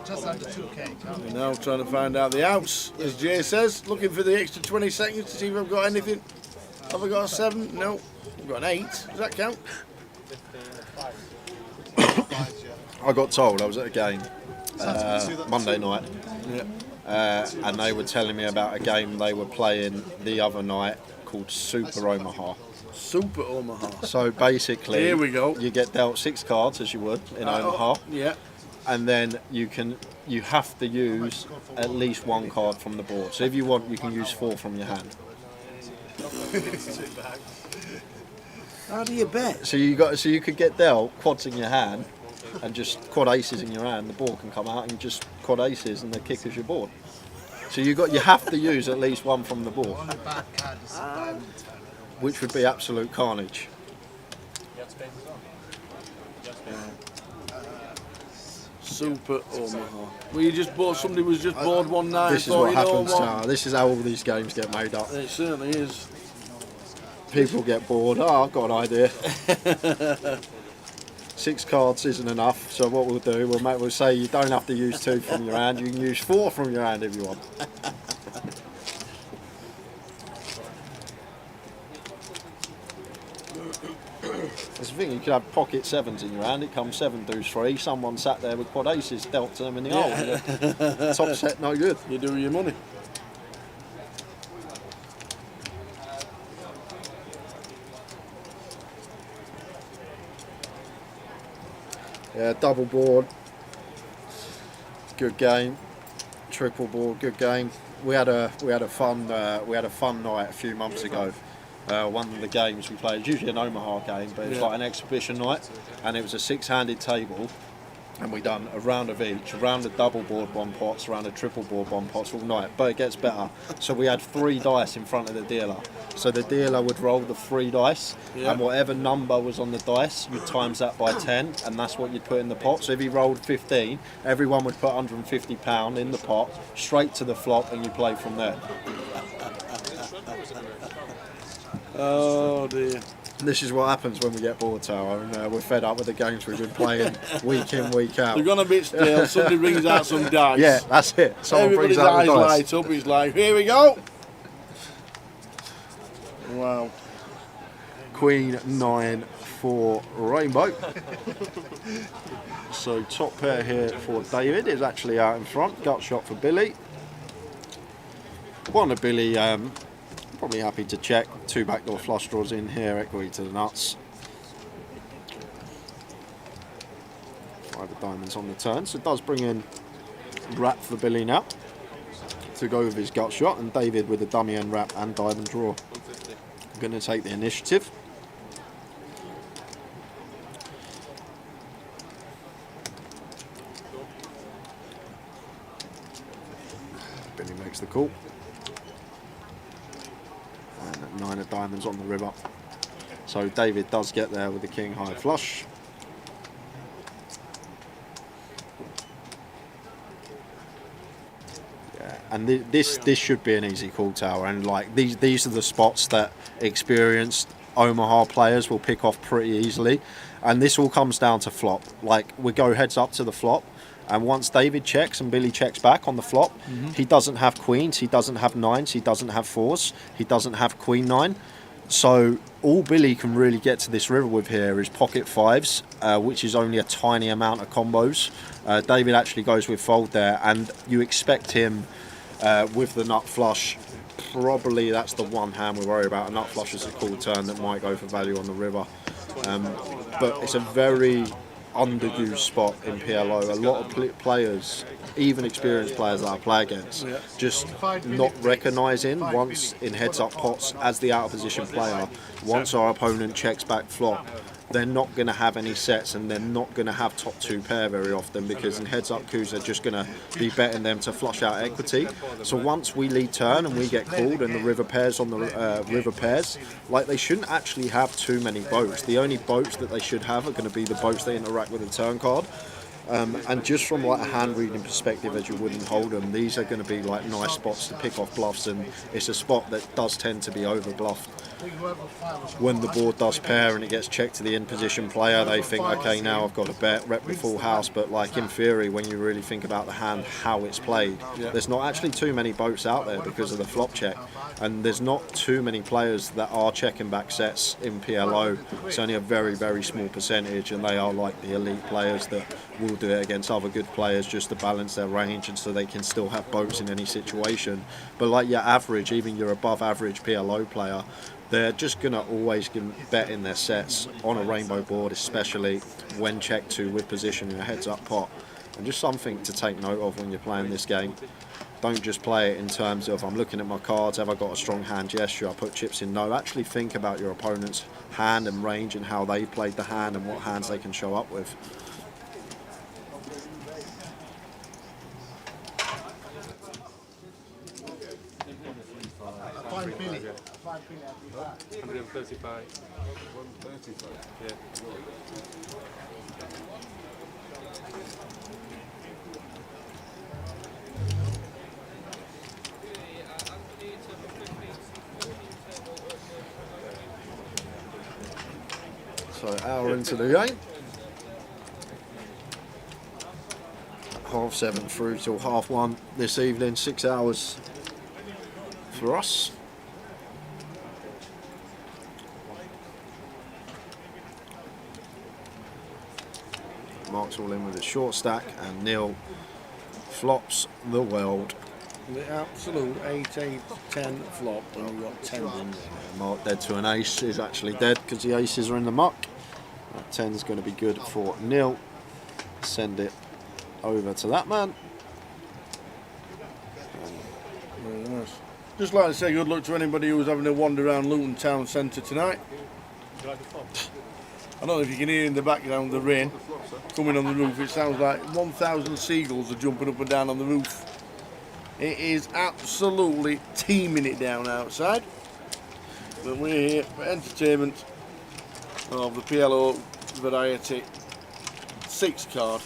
Just under 2K. We're now trying to find out the outs, as Jay says, looking for the extra 20 seconds to see if I've got anything. Have I got a 7? No. I've got an 8. Does that count? I got told I was at a game Monday night, and they were telling me about a game they were playing the other night called Super Omaha. Super Omaha. So basically, Here we go. you get dealt 6 cards as you would in Omaha, Yeah. and then you have to use at least 1 card from the board. So if you want, you can use 4 from your hand. How do you bet? So you could get dealt quads in your hand, and just quad aces in your hand. The board can come out and just quad aces, and the kickers your board. So you have to use at least 1 from the board, On the back card is a diamond turn. which would be absolute carnage. Super Omaha. Well, you just bought. Somebody was just bored one night. This is thought, what you know happens what? now. This is how all these games get made up. It certainly is. People get bored. Oh, I've got an idea. 6 cards isn't enough, so what we'll do, we'll say you don't have to use 2 from your hand, you can use 4 from your hand if you want. That's the thing, you could have pocket 7s in your hand, it comes 7 deuce 3, someone sat there with quad aces dealt to them in the hole. Top set, no good. You do your money. Yeah, double board, good game. Triple board, good game. We had a fun night a few months ago. One of the games we played, it's usually an Omaha game, but it's like an exhibition night, and it was a 6-handed table, and we done a round of each, a round of double board bomb pots, a round of triple board bomb pots all night. But it gets better. So we had 3 dice in front of the dealer. So the dealer would roll the 3 dice, and whatever number was on the dice, you'd times that by 10, and that's what you'd put in the pot. So if he rolled 15, everyone would put £150 in the pot, straight to the flop, and you play from there. Oh dear. This is what happens when we get bored, Tower, and we're fed up with the games we've been playing week in, week out. They've gone a bit stale. Somebody brings out some dice. Yeah, that's it. Someone Everybody's brings out eyes the dice. light up. He's like, here we go. Wow. Queen 9 for Rainbow. So top pair here for David is actually out in front. Gut shot for Billy. One of Billy, probably happy to check. 2 backdoor flush draws in here, equity to the nuts. 5 of diamonds on the turn, so it does bring in wrap for Billy now to go with his gut shot, and David with a dummy end wrap and diamond draw. Going to take the initiative. Billy makes the call. And 9 of diamonds on the river. So David does get there with the king high flush. Yeah, and this should be an easy call, Tower, and like these are the spots that experienced Omaha players will pick off pretty easily, and this all comes down to flop. Like, we go heads up to the flop, and once David checks and Billy checks back on the flop, he doesn't have queens, he doesn't have 9s, he doesn't have 4s, he doesn't have queen 9. So all Billy can really get to this river with here is pocket 5s, which is only a tiny amount of combos. David actually goes with fold there, and you expect him with the nut flush. Probably that's the one hand we worry about. A nut flush is a cool turn that might go for value on the river. But it's a very underused spot in PLO. A lot of players, even experienced players that I play against, just not recognising once in heads up pots as the out of position player, once our opponent checks back flop, they're not going to have any sets, and they're not going to have top 2 pair very often, because in heads up coups they're just going to be betting them to flush out equity. So once we lead turn and we get called and the river pairs on the river pairs, like, they shouldn't actually have too many boats. The only boats that they should have are going to be the boats that interact with the turn card. And just from like a hand reading perspective, as you wouldn't hold them, these are going to be like nice spots to pick off bluffs, and it's a spot that does tend to be over bluffed. when the board does pair and it gets checked to the in position player, they think, okay, now I've got to bet, rep the full house. But like in theory, when you really think about the hand, how it's played, there's not actually too many boats out there because of the flop check, and there's not too many players that are checking back sets in PLO. It's only a very, very small percentage, and they are like the elite players that will do it against other good players just to balance their range and so they can still have boats in any situation. But like your average, even your above average PLO player, they're just going to always bet in their sets on a rainbow board, especially when checked to with position in a heads up pot. And just something to take note of when you're playing this game. Don't just play it in terms of, I'm looking at my cards, have I got a strong hand gesture, I put chips in. No, actually think about your opponent's hand and range and how they've played the hand and what hands they can show up with. Fine penny. 135. 135. Yeah. So hour into the game. 7:30 through till 1:30 this evening, 6 hours for us. Mark's all in with a short stack and Neil flops the world. The absolute 8-8-10 flop, and we've got 10 in there. Mark dead to an ace is actually dead because the aces are in the muck. That 10's going to be good for Neil. Send it over to that man. Very nice. Just like to say good luck to anybody who's having a wander around Luton town centre tonight. You like the flop? I don't know if you can hear in the background the rain coming on the roof. It sounds like 1,000 seagulls are jumping up and down on the roof. It is absolutely teeming it down outside. But we're here for entertainment of the PLO Variety 6 card.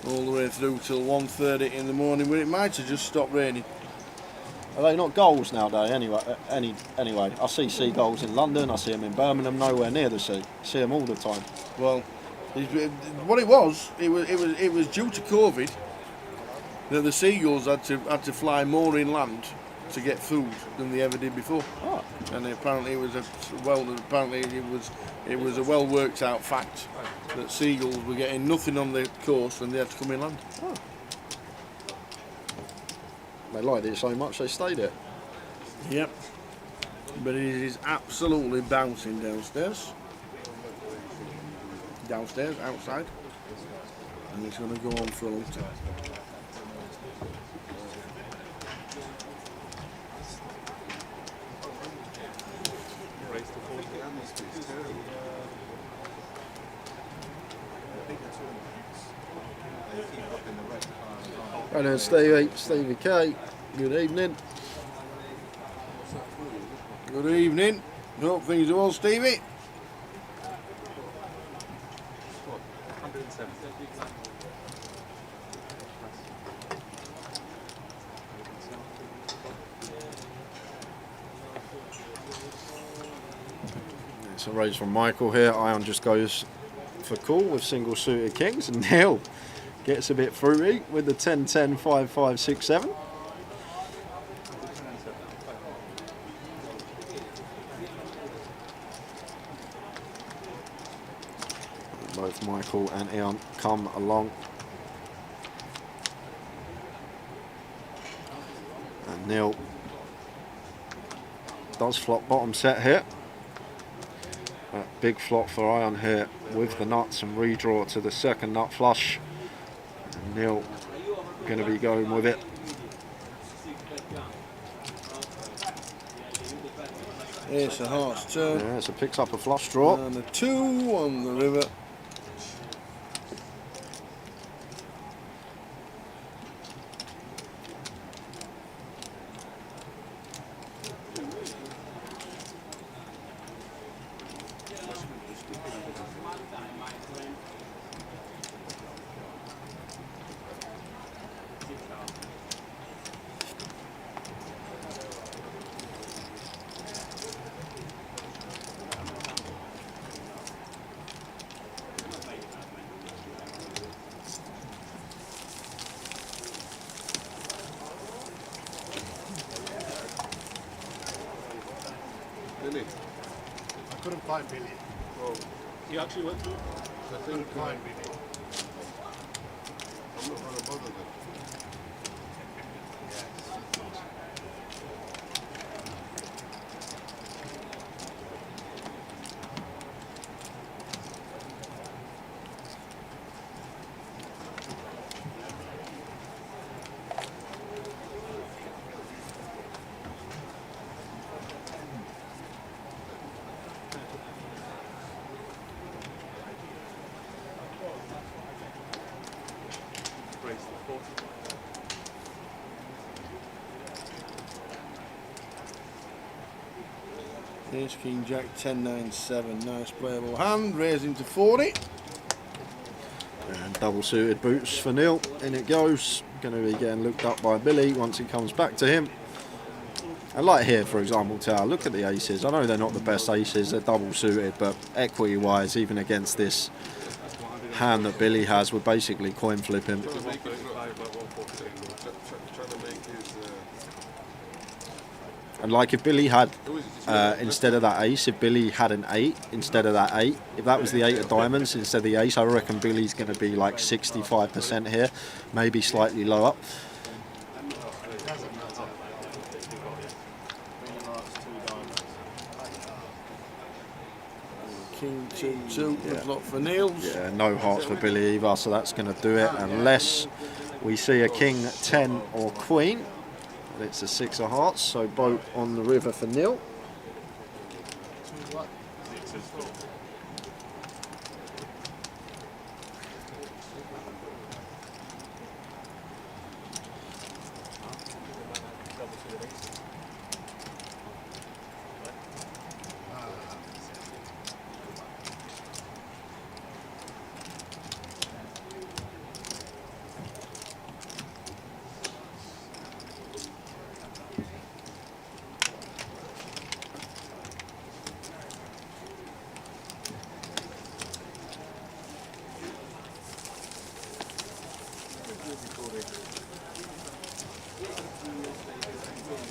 All the way through till 1:30 in the morning, where it might have just stopped raining. Are they not goals nowadays? Anyway, I see seagulls in London. I see them in Birmingham. Nowhere near the sea. I see them all the time. Well, what it was due to COVID that the seagulls had to fly more inland to get food than they ever did before. Oh. And apparently it was a well worked out fact that seagulls were getting nothing on the coast and they had to come inland. Oh. They liked it so much they stayed it. Yep. But it is absolutely bouncing downstairs. Outside. And it's going to go on for a long time. And then Stevie K, good evening. Good evening. Hope things are well, Stevie. 107. It's a raise from Michael here. Ion just goes for call with single suited kings, and Neil gets a bit fruity with the 10-10, 5-5, 6-7. Both Michael and Ion come along. And Neil does flop bottom set here. Big flop for Ion here with the nuts and redraw to the second nut flush. And Neil going to be going with it. Ace of hearts turn. Yeah, so picks up a flush draw. And a 2 on the river. Billy? I couldn't find Billy. Well, you actually went through? I couldn't find Billy. I'm not going to bother them. Ace, King, Jack, 10, 9, 7. Nice playable hand. Raising to 40. And double suited boots for Neil. In it goes. Going to be getting looked up by Billy once it comes back to him. And like here, for example, Tower, look at the aces. I know they're not the best aces, they're double suited, but equity-wise, even against this hand that Billy has, we're basically coin flipping. And like if Billy had, instead of that ace, if Billy had an 8 instead of that 8, if that was the 8 of diamonds instead of the ace, I reckon Billy's going to be like 65% here, maybe slightly lower. King, 2, 2. Good luck for Niels. Yeah, no hearts for Billy either, so that's going to do it, unless we see a king, 10 or queen. It's a 6 of hearts, so boat on the river for Neil.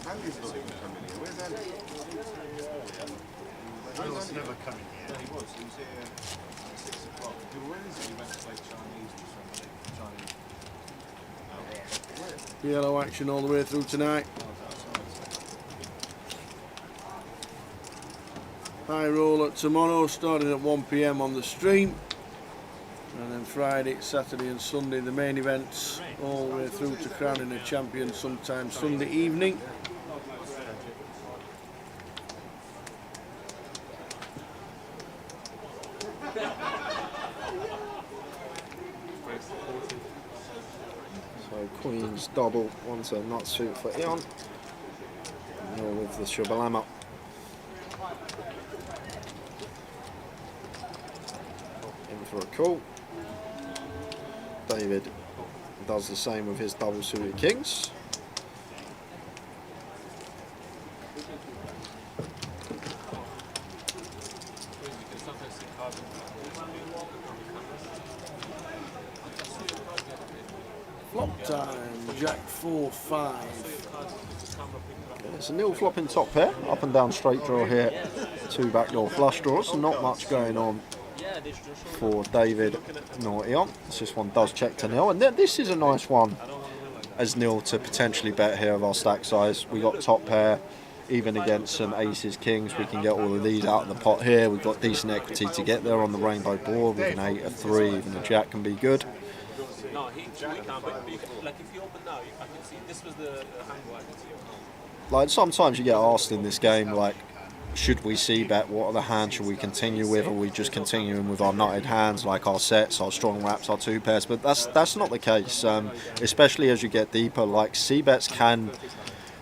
Andy's not even coming here. Where's Andy? Andy's never coming here. He was here at 6 o'clock. When is it? He went to play Chinese or something. Chinese. PLO action all the way through tonight. High roller tomorrow, starting at 1 PM on the stream. And then Friday, Saturday and Sunday, the main events, all the way through to crowning a champion sometime Sunday evening. So Queen's double, once a nut suit for Eon. Neil with the Shubalama. In for a call. David does the same with his double suited kings. Flop time, Jack 4, 5. It's a nil flopping top pair, up and down straight draw here, 2 backdoor flush draws, not much going on for David nor Eon. This one does check to nil, and then this is a nice one as nil to potentially bet here of our stack size. We got top pair, even against some aces, kings, we can get all of these out of the pot here. We've got decent equity to get there on the rainbow board with an 8, a 3, even a jack can be good. No, he can't, but like if you open now, I can see this was the hand I can see. Like sometimes you get asked in this game, like, should we see bet? What are the hands should we continue with? Or are we just continuing with our nutted hands, like our sets, our strong wraps, our 2 pairs? But that's not the case, especially as you get deeper. Like c-bets can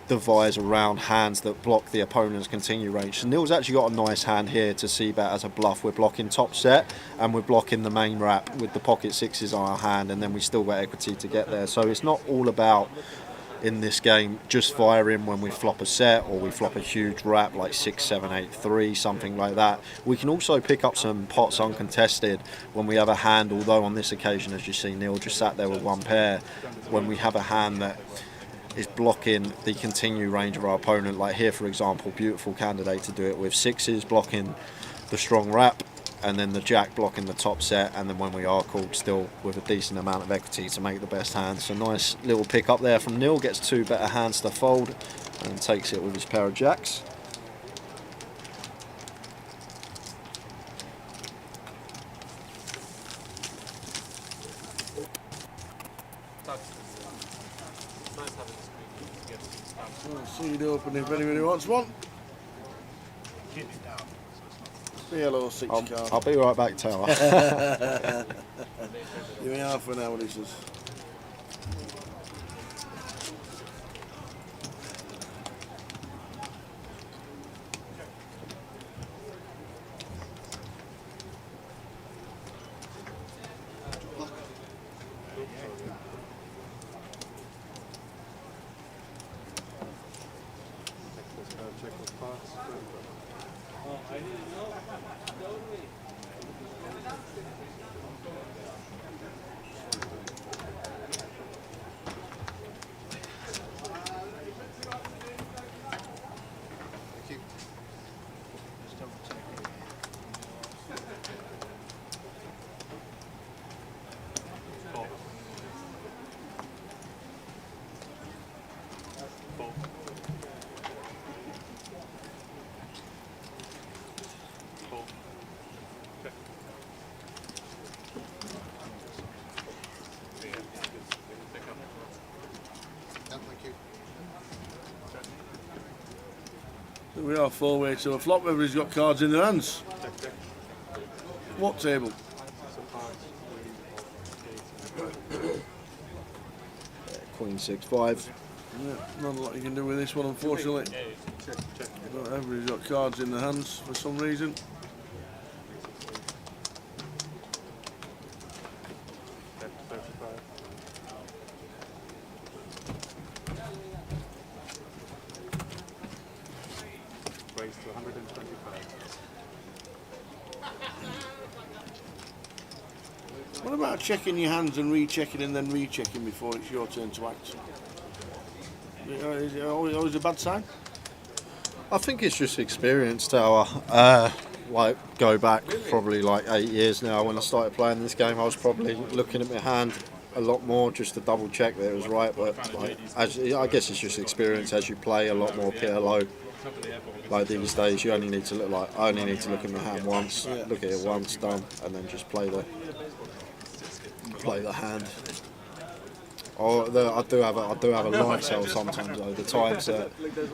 devise around hands that block the opponent's continue range. So Neil's actually got a nice hand here to c-bet as a bluff. We're blocking top set and we're blocking the main wrap with the pocket 6s on our hand, and then we still got equity to get there. So it's not all about, in this game, just firing when we flop a set or we flop a huge wrap like 6, 7, 8, 3, something like that. We can also pick up some pots uncontested when we have a hand, although on this occasion, as you see, Neil just sat there with 1 pair. When we have a hand that is blocking the continue range of our opponent. Like here, for example, beautiful candidate to do it with. Sixes blocking the strong wrap, and then the jack blocking the top set, and then when we are called, still with a decent amount of equity to make the best hand. So nice little pick up there from Neil, gets 2 better hands to fold and takes it with his pair of jacks. Seed open if anybody wants one. PLO 6 card. I'll be right back, Tower. Give me half an hour, he says. We are 4-way to a flop. Everybody's got cards in their hands. What table? Queen 6-5. Yeah, not a lot you can do with this one, unfortunately. But everybody's got cards in their hands for some reason. Raised to 125. What about checking your hands and rechecking and then rechecking before it's your turn to act? Is it always a bad sign? I think it's just experience, Tower. Like, go back probably like 8 years now. When I started playing this game, I was probably looking at my hand a lot more just to double check that it was right. But like, I guess it's just experience as you play a lot more PLO. Like these days, you only need to look like I only need to look at my hand once, look at it once, done, and then just play the hand. Oh, I do have a live cell sometimes though. The times that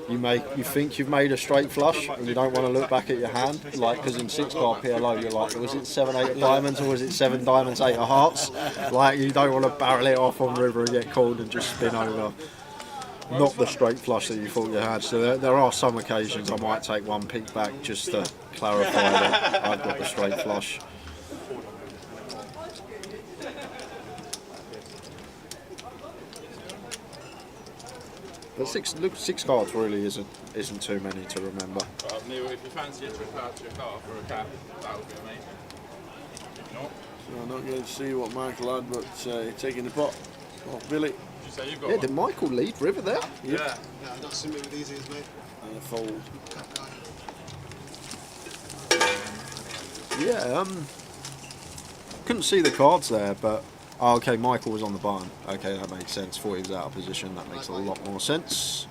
you think you've made a straight flush and you don't want to look back at your hand, like because in 6-card PLO you're like, was it 7-8 of diamonds or was it 7 diamonds 8 of hearts? Like you don't want to barrel it off on river and get called and just spin over. Not the straight flush that you thought you had. So there are some occasions I might take one peek back just to clarify that I've got the straight flush. But six cards really isn't too many to remember. Neil, if you fancy a trip out to your car for a cap, that would be amazing. If not, So I'm not going to see what Michael had, but he's taking the pot. Oh, Billy. did you say you've got Yeah, one? did Michael lead river there? Yeah. Yeah, that's something with easy as mate. And a fold. Yeah, couldn't see the cards there, but oh, okay, Michael was on the barn. Okay, that makes sense. Thought he was out of position. That makes a lot more sense.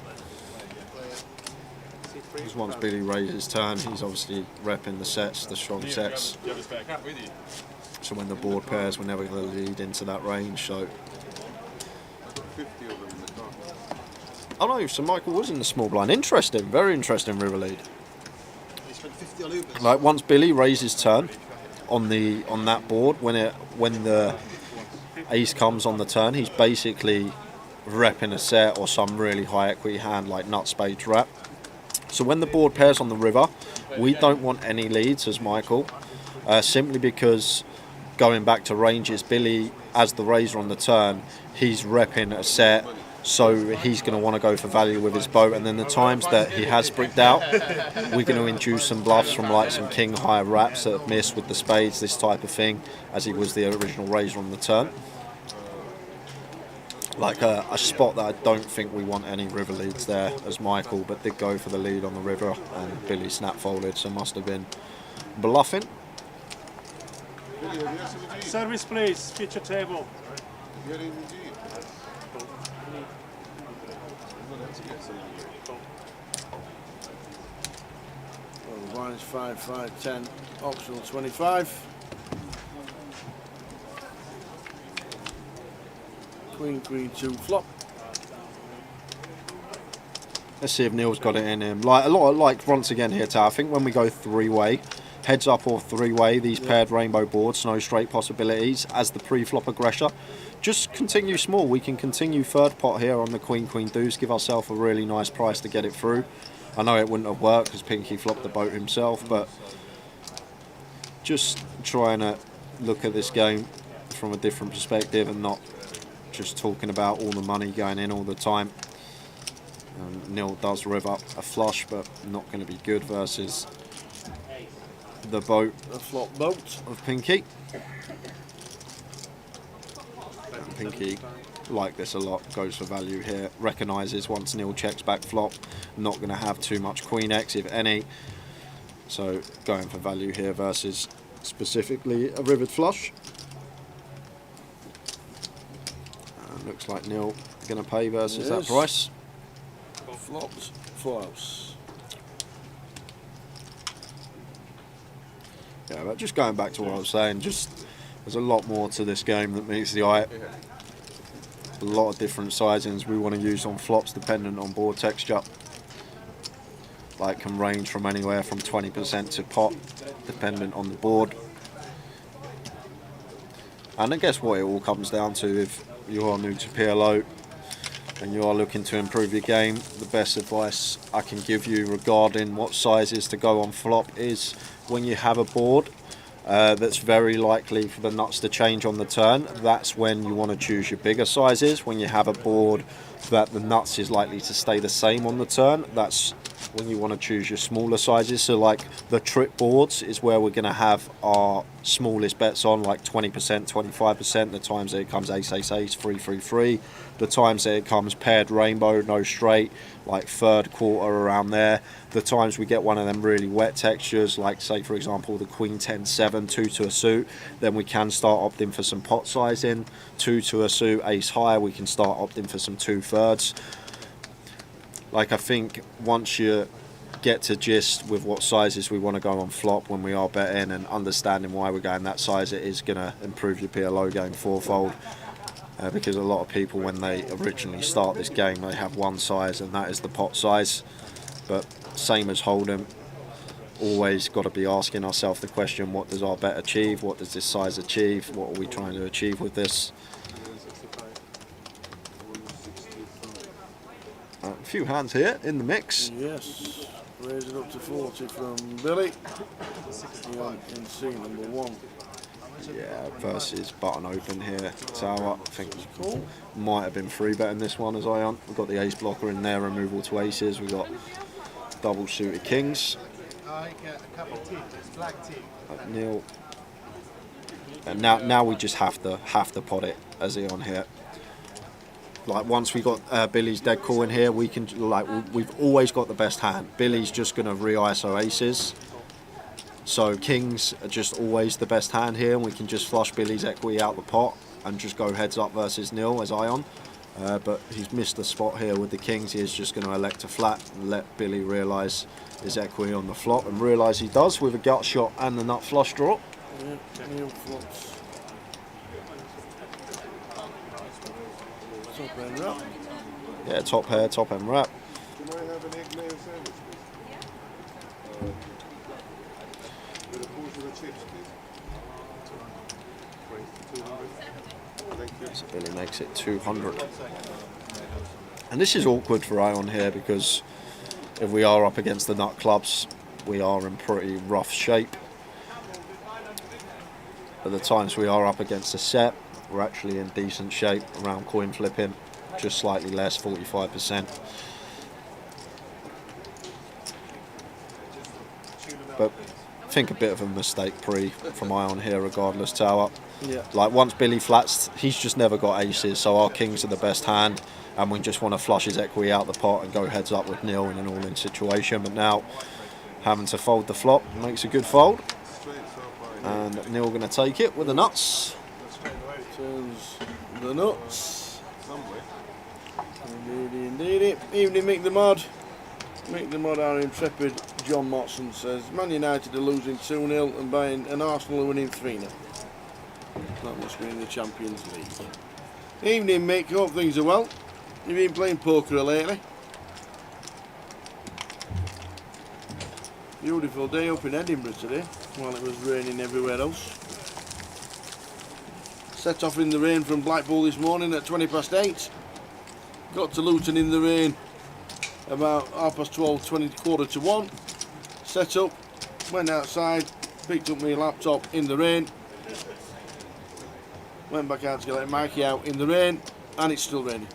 Because once Billy raised his turn, he's obviously repping the sets, the strong sets. You have a spare cap with you. So when the board pairs, we're never going to lead into that range. So, I've got 50 of them in the car. oh no, so Michael was in the small blind. Interesting, very interesting river lead. He spent 50 on Ubers. Like once Billy raised his turn on that board, when the ace comes on the turn, he's basically repping a set or some really high equity hand like nut spades wrap. So when the board pairs on the river, we don't want any leads as Michael, simply because going back to ranges, Billy as the raiser on the turn, he's repping a set, so he's going to want to go for value with his boat, and then the times that he has bricked out, we're going to induce some bluffs from like some king high wraps that have missed with the spades, this type of thing, as he was the original raiser on the turn. like a spot that I don't think we want any river leads there as Michael, but did go for the lead on the river, and Billy snap folded, so must have been bluffing. Service, please. Feature table. Well, the blind is 5, 5, 10, optional 25. Queen, queen, 2, flop. Let's see if Neil's got it in him. Like a lot of, like once again here, Tao, I think when we go three-way, heads up or three-way, these paired rainbow boards, no straight possibilities as the pre-flop aggressor. Just continue small. We can continue third pot here on the queen, queen deuce, give ourselves a really nice price to get it through. I know it wouldn't have worked because Pinky flopped the boat himself, but just trying to look at this game from a different perspective and not just talking about all the money going in all the time. Neil does rev up a flush, but not going to be good versus the boat, The flop boat. of Pinky. And Pinky, like this a lot, goes for value here. Recognises once Neil checks back flop, not going to have too much queen X, if any. So going for value here versus specifically a rivered flush. Looks like Neil going to pay versus that Yes. price. Flops, flops. Yeah, but just going back to what I was saying, just there's a lot more to this game that meets the eye. A lot of different sizings we want to use on flops dependent on board texture. Like can range from anywhere from 20% to pot, dependent on the board. And I guess what it all comes down to, if you are new to PLO and you are looking to improve your game, the best advice I can give you regarding what sizes to go on flop is when you have a board that's very likely for the nuts to change on the turn, that's when you want to choose your bigger sizes. When you have a board that the nuts is likely to stay the same on the turn, that's when you want to choose your smaller sizes. So like the trip boards is where we're going to have our smallest bets on, like 20%, 25%, the times that it comes ace, ace, ace, 3, 3, 3. The times that it comes paired rainbow, no straight, like third quarter around there. The times we get one of them really wet textures, like say for example the queen 10, 7, 2 to a suit, then we can start opting for some pot sizing. 2 to a suit, ace high, we can start opting for some 2/3. Like I think once you get to gist with what sizes we want to go on flop when we are betting and understanding why we're going that size, it is going to improve your PLO game fourfold. Because a lot of people, when they originally start this game, they have one size and that is the pot size. But same as Hold'em, always got to be asking ourselves the question, what does our bet achieve? What does this size achieve? What are we trying to achieve with this? A few hands here in the mix. Yes. Raise it up to 40 from Billy. 61 in C number 1. Yeah, versus button open here. Tower, I think Cool. might have been free betting this one as Ion. We've got the ace blocker in there, removal to aces. We've got double suited kings. I get a cup of tea. It's black tea. Neil. And now we just have to pot it as Ion here. Like once we got Billy's dead call in here, we can we've always got the best hand. Billy's just gonna re-ISO aces. So kings are just always the best hand here, and we can just flush Billy's equity out the pot and just go heads up versus Neil as Ion. But he's missed the spot here with the kings. He is just going to elect a flat and let Billy realise his equity on the flop, and realise he does with a gut shot and the nut flush draw. Yeah, Neil flops. Top end wrap. Yeah, top pair, top end wrap. Can I have an egg mayo sandwich, please? With a portion of chips, please. Thank you. So Billy makes it 200. And this is awkward for Ion here, because if we are up against the nut clubs, we are in pretty rough shape. At the times we are up against a set, we're actually in decent shape around coin flipping, just slightly less, 45%. But think a bit of a mistake from Ion here regardless, Tower. Yeah. Like once Billy flats, he's just never got aces, so our kings are the best hand, and we just want to flush his equity out the pot and go heads up with Neil in an all-in situation. But now having to fold the flop makes a good fold, and Neil going to take it with the nuts. Turns the nuts. Indeed. Evening, Mick the Mod. Mick the Mod, our intrepid John Motson says Man United are losing 2-0 and buying an Arsenal are winning 3-0. That must be in the Champions League. Evening, Mick. Hope things are well. You've been playing poker lately. Beautiful day up in Edinburgh today, while it was raining everywhere else. Set off in the rain from Blackpool this morning at 8:20. Got to Luton in the rain about 12:30, 1:45. Set up, went outside, picked up my laptop in the rain. Went back out to get Mikey out in the rain, and it's still raining.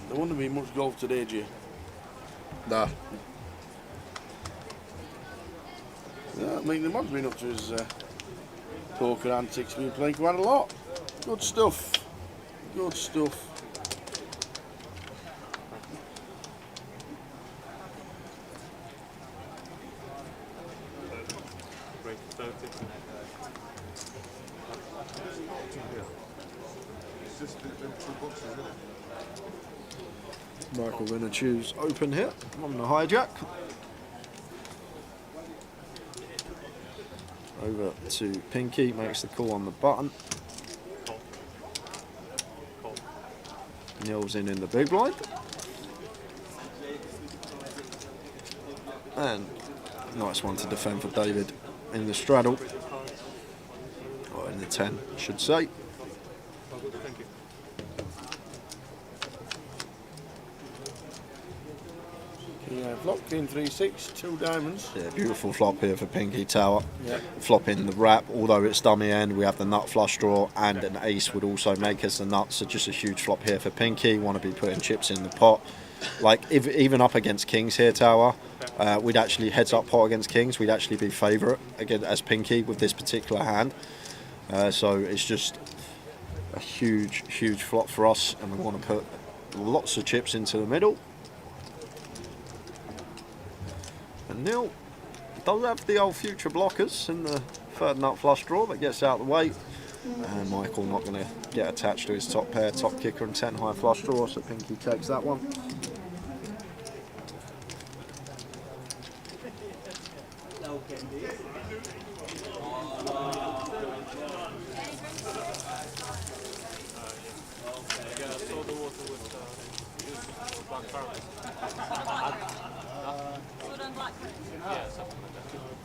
There wouldn't be much golf today, Jay. Nah. Yeah, I mean, the mod's been up to his poker antics, been playing quite a lot. Good stuff. Good stuff. Break 30. It's just them 2 boxes, isn't it? Michael going to choose open here on the hijack. Over to Pinky, makes the call on the button. Neil's in the big blind. And nice one to defend for David in the straddle. Or in the 10, I should say. Yeah, flop, king 3-6, 2 diamonds. Yeah, beautiful flop here for Pinky Tower. Yeah. Flopping the wrap, although it's dummy end, we have the nut flush draw, and an ace would also make us the nuts. So just a huge flop here for Pinky. Want to be putting chips in the pot. Like even up against kings here, Tower, we'd actually heads up pot against kings. We'd actually be favourite again as Pinky with this particular hand. So it's just a huge flop for us, and we want to put lots of chips into the middle. And Neil does have the old future blockers in the third nut flush draw that gets out of the way. And Michael not going to get attached to his top pair, top kicker and 10 high flush draw, so Pinky takes that one.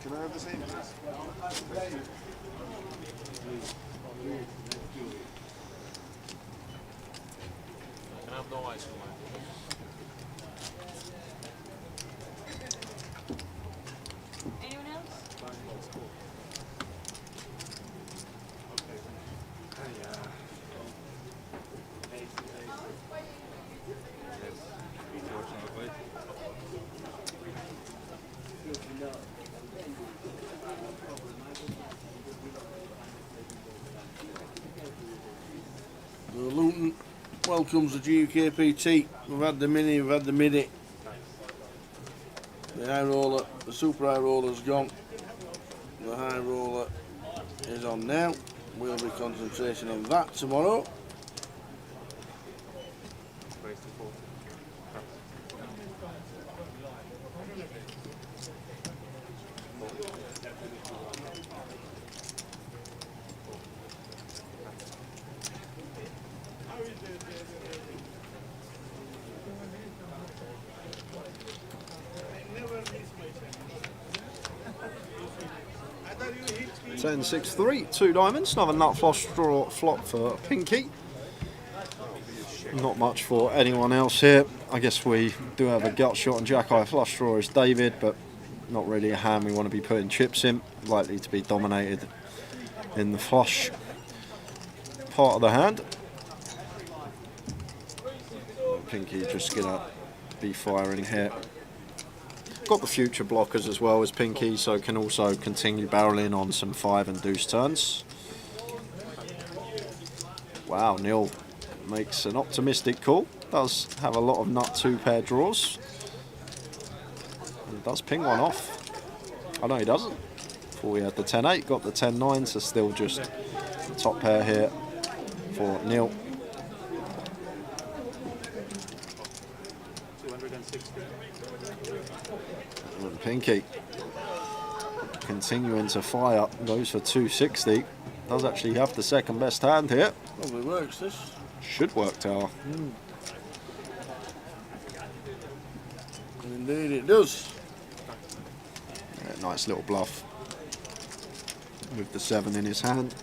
Can I have the same, please? Can I have no ice cream? Anyone else? Luton welcomes the GUKPT. We've had the mini, we've had the midi. The high roller, the super high roller's gone. The high roller is on now. We'll be concentrating on that tomorrow. Raise to 40. Ten, 6, 3, 2 diamonds. Another nut flush draw flop for Pinky. Not much for anyone else here. I guess we do have a gut shot and jack eye flush draw as David, but not really a hand we want to be putting chips in. Likely to be dominated in the flush part of the hand. Pinky just gonna be firing here Got the future blockers as well as Pinky, so can also continue barreling on some 5 and deuce turns. Wow, Neil makes an optimistic call. Does have a lot of nut 2-pair draws. And does ping one off. Oh no, he doesn't. Before we had the 10-8, got the 10-9, so still just the top pair here for Neil. 260. And Pinky continuing to fire, goes for 260. Does actually have the second best hand here. Probably works this. Should work, Tower. Indeed it does. Yeah, nice little bluff with the 7 in his hand.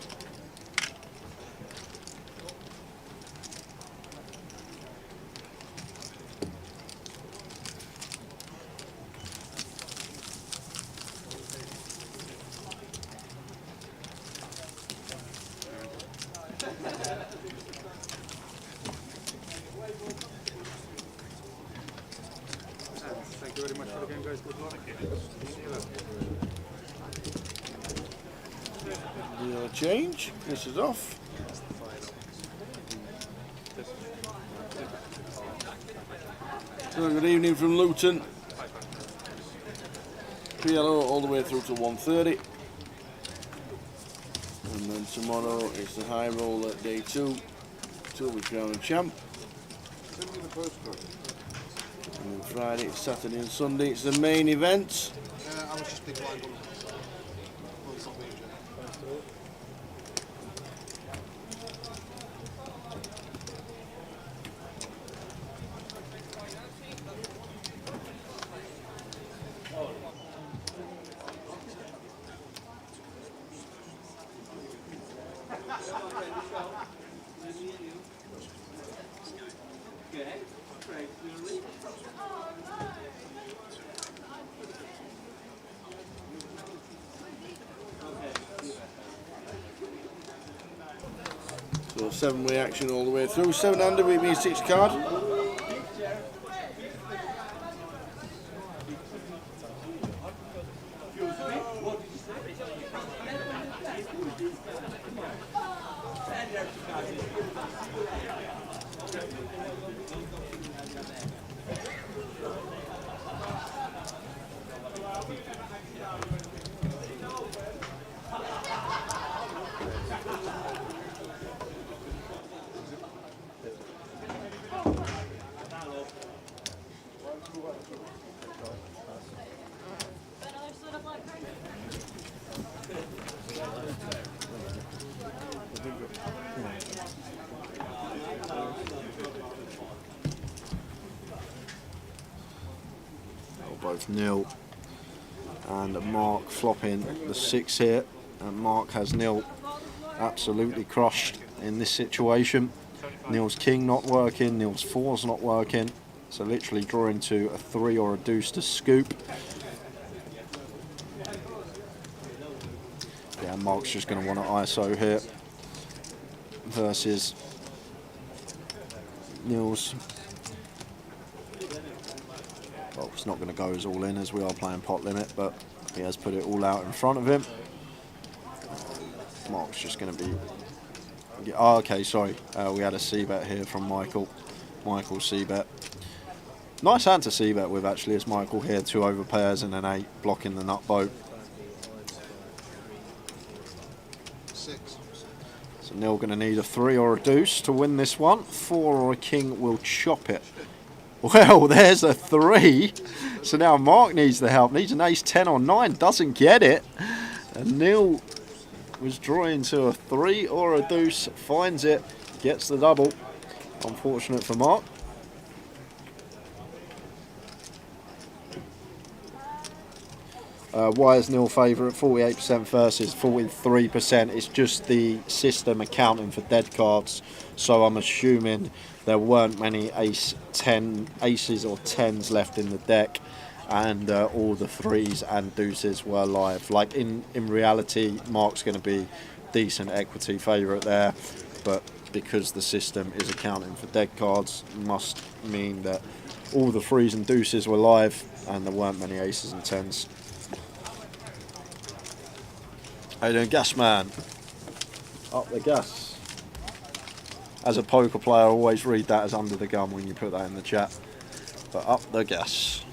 Thank you very much for the game, guys. Good luck. Deal change. This is off. So good evening from Luton. PLO all the way through to 1:30. And then tomorrow is the high roll at day 2. Till we crown a champ. Send me the postcode. And then Friday, Saturday and Sunday, it's the main event. I was just being blind on something. So 7-way action all the way through. 7-hander with me 6 card. Another sort of like card. Both Neil and Mark flopping the 6 here, and Mark has Neil absolutely crushed in this situation. Neil's king not working, Neil's 4's not working, so literally drawing to a 3 or a deuce to scoop. Yeah, Mark's just going to want an ISO here versus Neil's. Well, it's not going to go as all in as we are playing pot limit, but he has put it all out in front of him. Mark's just going to be... Oh, okay, sorry. We had a C-bet here from Michael. Michael C-bet. Nice hand to C-bet with, actually, as Michael here. 2 over pairs and an 8 blocking the nut boat. 6. So Neil going to need a 3 or a deuce to win this one. 4 or a king will chop it. Well, there's a 3. So now Mark needs the help. Needs an ace 10 or 9. Doesn't get it. And Neil was drawing to a 3 or a deuce. Finds it. Gets the double. Unfortunate for Mark. Why is Neil favourite? 48% versus 43%. It's just the system accounting for dead cards. So I'm assuming there weren't many aces or 10s left in the deck, and all the 3s and deuces were live. Like in reality, Mark's going to be decent equity favourite there, but because the system is accounting for dead cards, must mean that all the threes and deuces were live and there weren't many aces and tens. How you doing, gas man? Up the gas. As a poker player, I always read that as under the gun when you put that in the chat. But up the gas.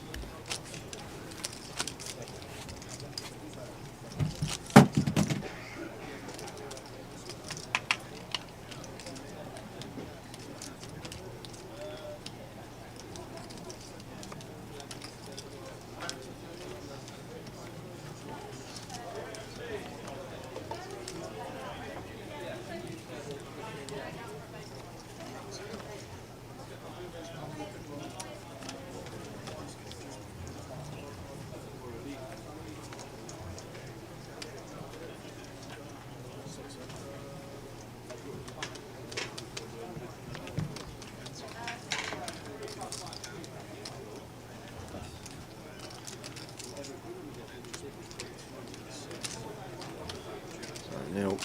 Nil,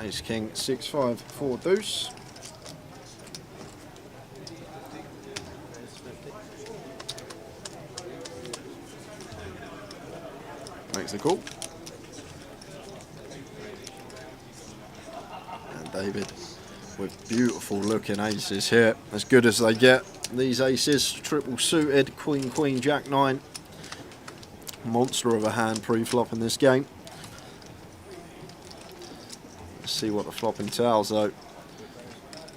ace king, 6-5, 4 deuce. Makes the call. And David with beautiful looking aces here, as good as they get. These aces, triple suited, queen, queen, jack 9. Monster of a hand pre-flop in this game. See what the flop entails though.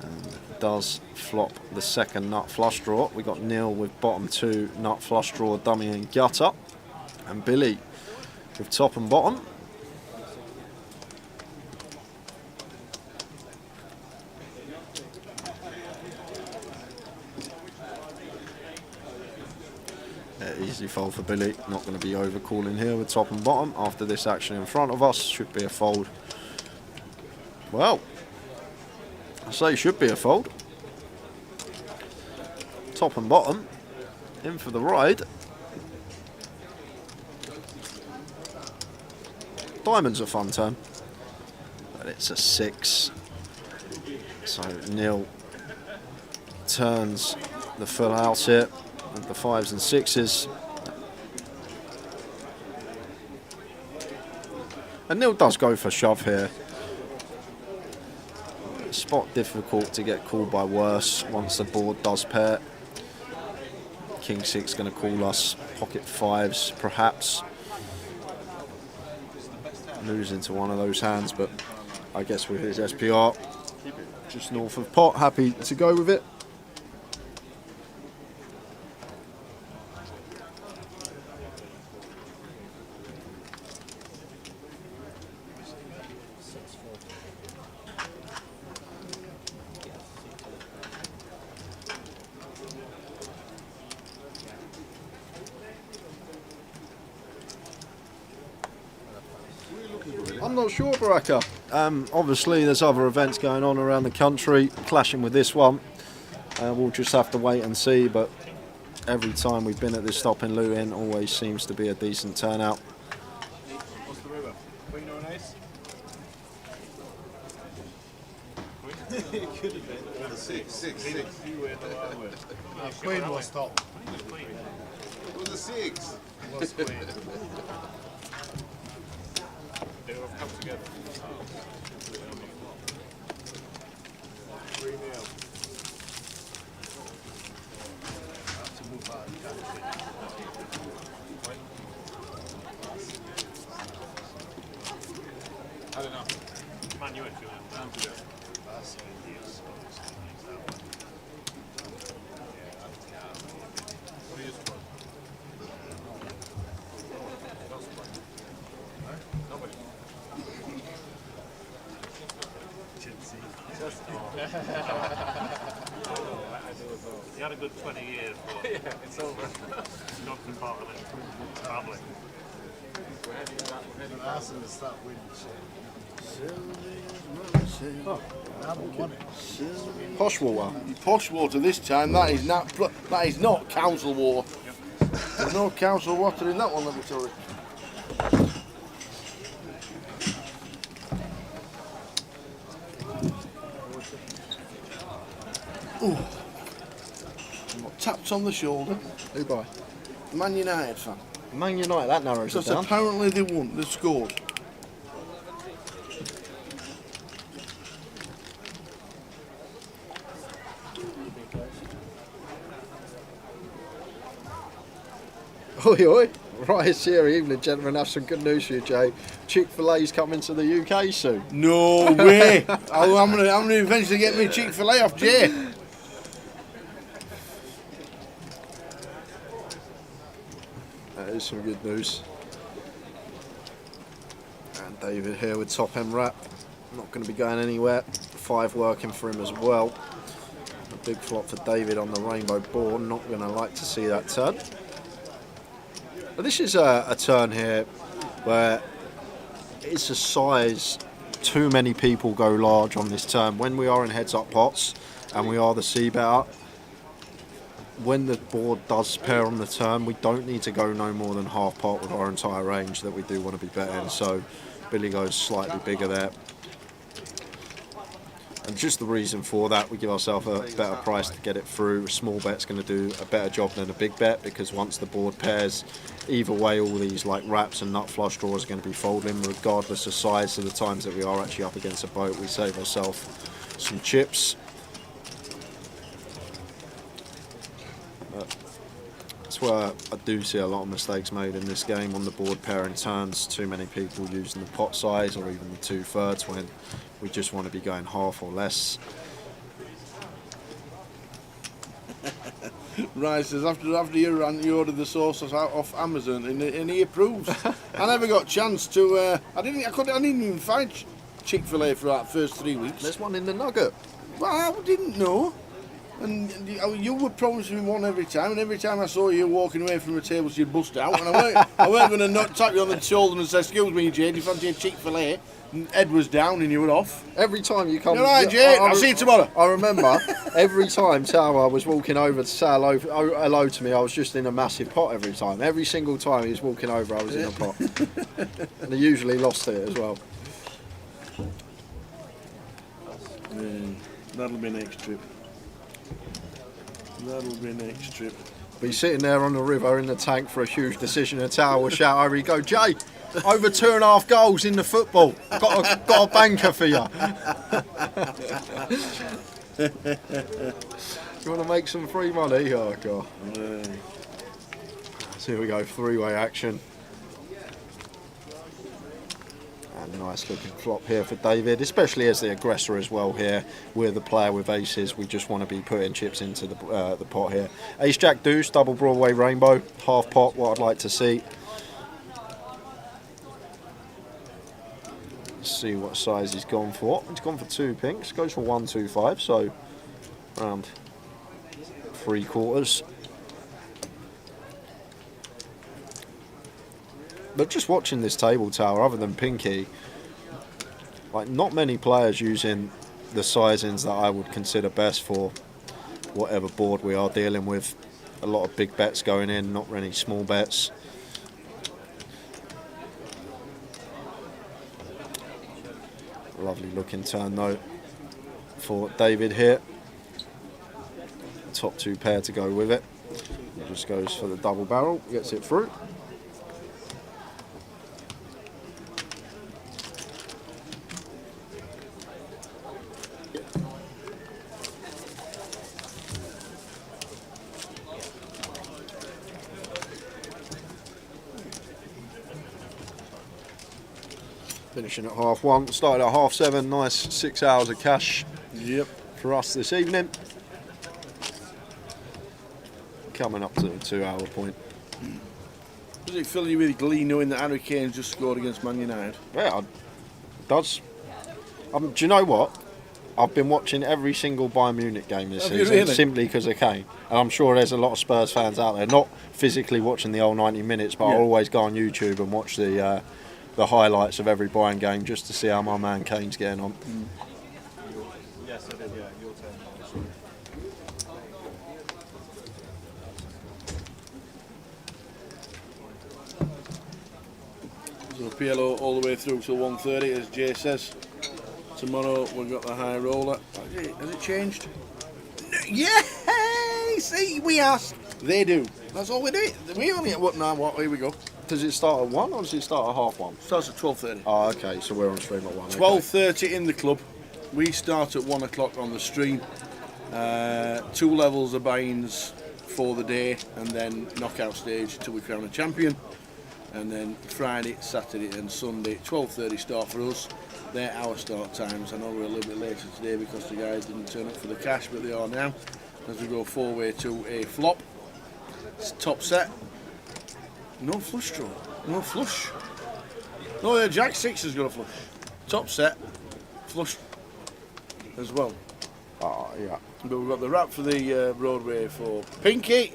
And it does flop the second nut flush draw. We got Neil with bottom 2 nut flush draw, dummy and gutter, and Billy with top and bottom. Easy fold for Billy. Not going to be over calling here with top and bottom. After this action in front of us, should be a fold. Well, I say should be a fold. Top and bottom, in for the ride. Diamond's a fun turn, but it's a 6. So Neil turns the full house here with the 5s and 6s. And Neil does go for shove here. Spot difficult to get called by worse once the board does pair. King 6 going to call us, pocket 5s perhaps. Moves into one of those hands, but I guess with his SPR just north of pot, happy to go with it. I'm not sure, Baraka. Obviously, there's other events going on around the country, clashing with this one. We'll just have to wait and see, but every time we've been at this stop in Luton, always seems to be a decent turnout. What's the river? Queen or an ace? It could have been. With a 6. You were the one with. No, Queen was top. It was a 6. It was Queen. They will have come together. 3-0. Have to move out of the country. I don't know. Man, you went to down to that. That's India's. What do you suppose? Nobody. You had a good 20 years, but yeah, it's over. Not the Parliament. Travelling. Arsenal start winning. I haven't won it. Posh water. Posh water this time. That is not council water. There's no council water in that one, let me tell you. Got tapped on the shoulder. Who by? Man United fan. Man United, that narrows it Because down. apparently they won, they scored. Oi, oi. Right, here, evening, gentlemen. Have some good news for you, Jay. Chick-fil-A's coming to the UK soon. No way! I'm gonna eventually get me Chick-fil-A off Jay. That is some good news. And David here with top end wrap. Not going to be going anywhere. 5 working for him as well. A big flop for David on the rainbow board. Not going to like to see that turn. But this is a turn here where it's a size too many people go large on this turn. When we are in heads up pots and we are the C-better, when the board does pair on the turn, we don't need to go no more than half pot with our entire range that we do want to be betting. So Billy goes slightly bigger there. And just the reason for that, we give ourselves a better price to get it through. A small bet's going to do a better job than a big bet, because once the board pairs, either way, all these like wraps and nut flush draws are going to be folding, regardless of size. So the times that we are actually up against a boat, we save ourselves some chips. That's where I do see a lot of mistakes made in this game on the board pairing turns. Too many people using the pot size or even the 2/3 when we just want to be going half or less. Right, says after you ran, you ordered the sauce off Amazon and he approves. I never got a chance to. I didn't even find Chick-fil-A for that first 3 weeks. There's one in the nugget. Well, I didn't know. And you would promise me one every time, and every time I saw you walking away from the table, you'd bust out. And I weren't going to tap you on the shoulder and say, "Excuse me, Jay, do you fancy a Chick-fil-A?" And Ed was down and you were off. Every time you come... You're right, Jay, I'll see you tomorrow. I remember every time Tower was walking over to say hello to me, I was just in a massive pot every time. Every single time he was walking over, I was in a pot. And he usually lost it as well. That'll be next trip. That'll be next trip. Be sitting there on the river in the tank for a huge decision, and Tower will shout over, he'd go, "Jay, over 2.5 goals in the football. Got a banker for you." You want to make some free money? Oh, God. So here we go, 3-way action. And nice looking flop here for David, especially as the aggressor as well here. We're the player with aces. We just want to be putting chips into the pot here. Ace, Jack, deuce, double Broadway rainbow, half pot, what I'd like to see. Let's see what size he's gone for. He's gone for 2 pinks, goes for 125, so around 3/4. But just watching this table, Tower, other than Pinky, like not many players using the sizings that I would consider best for whatever board we are dealing with. A lot of big bets going in, not many small bets. Lovely looking turn though for David here. Top 2 pair to go with it. He just goes for the double barrel, gets it through. Finishing at 1:30, started at 7:30, nice 6 hours of cash. Yep. For us this evening. Coming up to the 2-hour point. Does it fill you with glee knowing that Harry Kane's just scored against Man United? Yeah, it does. Do you know what? I've been watching every single Bayern Munich game this season, really? simply because of Kane. And I'm sure there's a lot of Spurs fans out there, not physically watching the whole 90 minutes, but I'll always go on YouTube and watch the highlights of every Bayern game just to see how my man Kane's getting on. Yes, I did, yeah, your turn. So PLO all the way through till 1:30, as Jay says. Tomorrow we've got the high roller. Has it changed? Yay! See, we ask, they do. That's all we do. We only at what now? What? Here we go. Does it start at 1 or does it start at half 1? Starts at 12:30. Oh, okay, so we're on stream at 1. Okay. 12:30 in the club. We start at 1 o'clock on the stream. 2 levels of buy-ins for the day, and then knockout stage till we crown a champion. And then Friday, Saturday, and Sunday, 12:30 start for us. They're our start times. I know we're a little bit later today because the guys didn't turn up for the cash, but they are now. As we go 4-way to a flop. It's top set. No flush draw. No flush. No, the Jack 6 has got a flush. Top set. Flush as well. Oh, yeah. But we've got the wrap for the roadway for Pinky.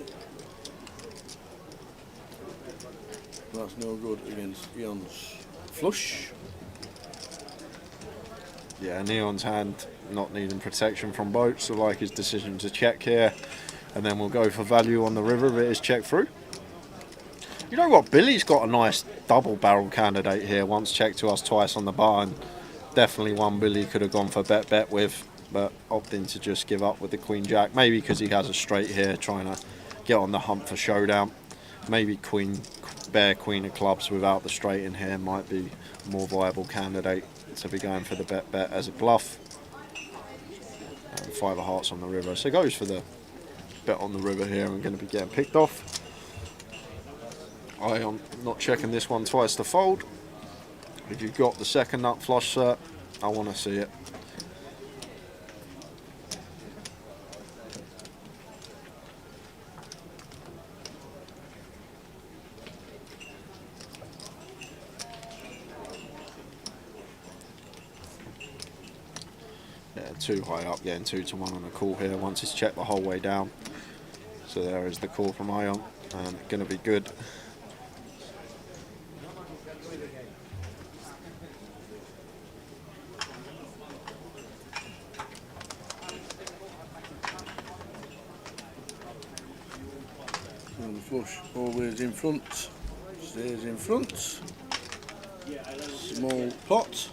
That's no good against Eon's flush. Yeah, Neon's hand not needing protection from boats, so like his decision to check here, and then we'll go for value on the river if it is checked through. You know what, Billy's got a nice double barrel candidate here, once checked to us, twice on the bar, and definitely one Billy could have gone for bet with, but opting to just give up with the Queen Jack, maybe because he has a straight here trying to get on the hump for showdown. Maybe Queen of clubs without the straight in here might be a more viable candidate to be going for the bet as a bluff. And 5 of hearts on the river, so goes for the bet on the river here and going to be getting picked off. I am not checking this one twice to fold. If you've got the second nut flush set, I want to see it. Yeah, too high up, getting 2-1 on a call here once it's checked the whole way down. So there is the call from Ion, and going to be good. And the flush always in front, stays in front. Small pot.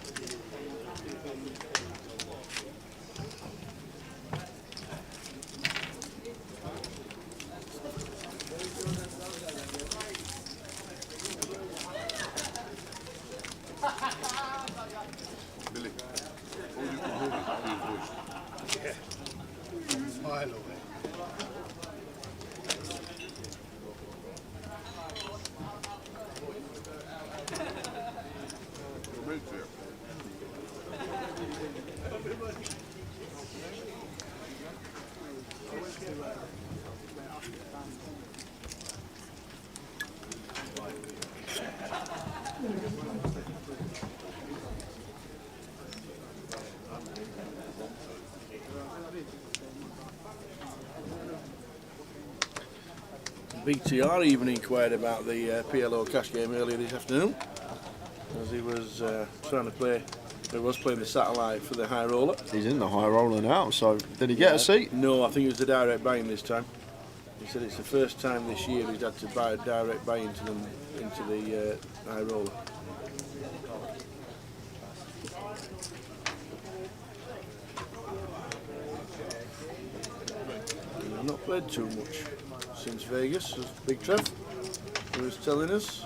Billy, all you can hold is your voice. Mile away. You're meant to. BTR even inquired about the PLO cash game earlier this afternoon, as he was trying to play. He was playing the satellite for the high roller. He's in the high roller now, so did he get a seat? No, I think it was the direct buying this time. He said it's the first time this year he's had to buy a direct buy into the high roller. And I've not played too much since Vegas, as Big Trev was telling us.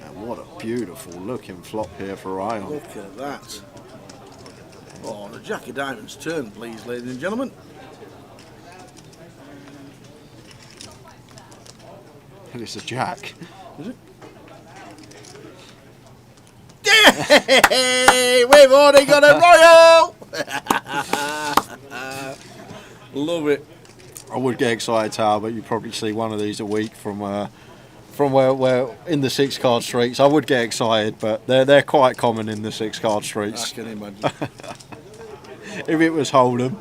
And what a beautiful looking flop here for Ion. Look at that. Oh, the Jack of Diamonds turn, please, ladies and gentlemen. It's a jack. Is it? Hey, we've already got a royal! Love it. I would get excited, Tal, but you probably see one of these a week from where we're in the 6-card streets. I would get excited, but they're quite common in the 6-card I streets. can imagine. If it was Hold'em.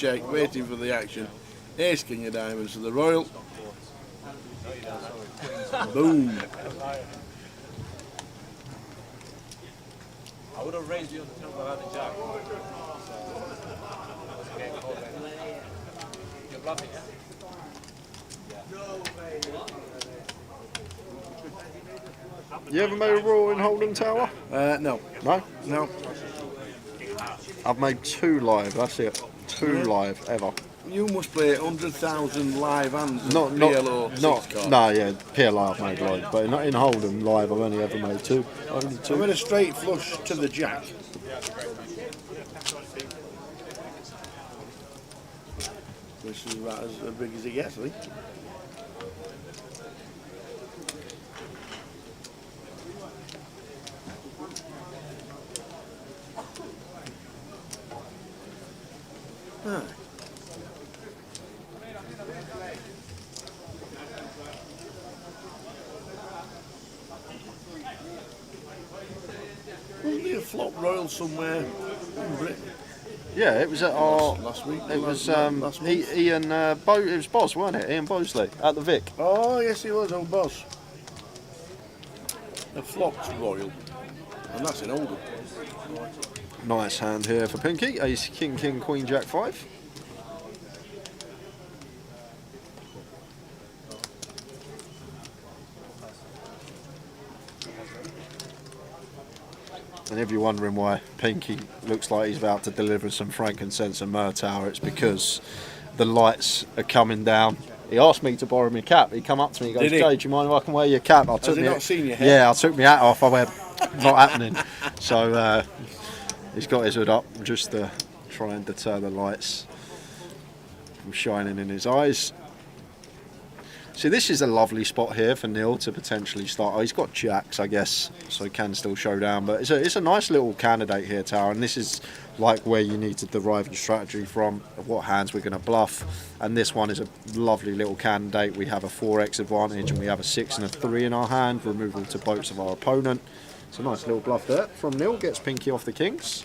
check, waiting for the action. Ace King of Diamonds to the royal. Boom. I would have raised you on the turn without the jack. So, I was getting called right. You're bluffing, yeah? You ever made a roaring Hold'em tower? No. No? No. I've made 2 live, that's it. 2 live, ever. You must play 100,000 live hands. Not, PLO not, 6 cards. no, yeah, PLO I've made live, but in Hold'em live I've only ever made 2. Only I 2. went a straight flush to the jack. Which is about as big as it gets, I think. Ah. Wasn't there a flop royal somewhere in Britain Yeah, it was at our... last week? It was last month? Ian, it was Boz, wasn't it? Ian Bosley at the Vic. Oh, yes, he was, old boss. A flopped royal. And that's in Oldham. Nice hand here for Pinky. Ace, King, King, Queen, Jack 5. And if you're wondering why Pinky looks like he's about to deliver some frankincense and myrrh tower, it's because the lights are coming down. He asked me to borrow my cap. He come up to me, he goes, Did he? Jay, do you mind if I can wear your cap? I Has he not seen your hair? Yeah, I took my hat off. I went, not happening. So he's got his hood up just to try and deter the lights from shining in his eyes. See, this is a lovely spot here for Neil to potentially start. Oh, he's got jacks, I guess, so he can still show down. But it's a nice little candidate here, Tower, and this is like where you need to derive your strategy from, of what hands we're going to bluff. And this one is a lovely little candidate. We have a 4x advantage, and we have a 6 and a 3 in our hand, removal to boats of our opponent. It's a nice little bluff there from Neil, gets Pinky off the kings.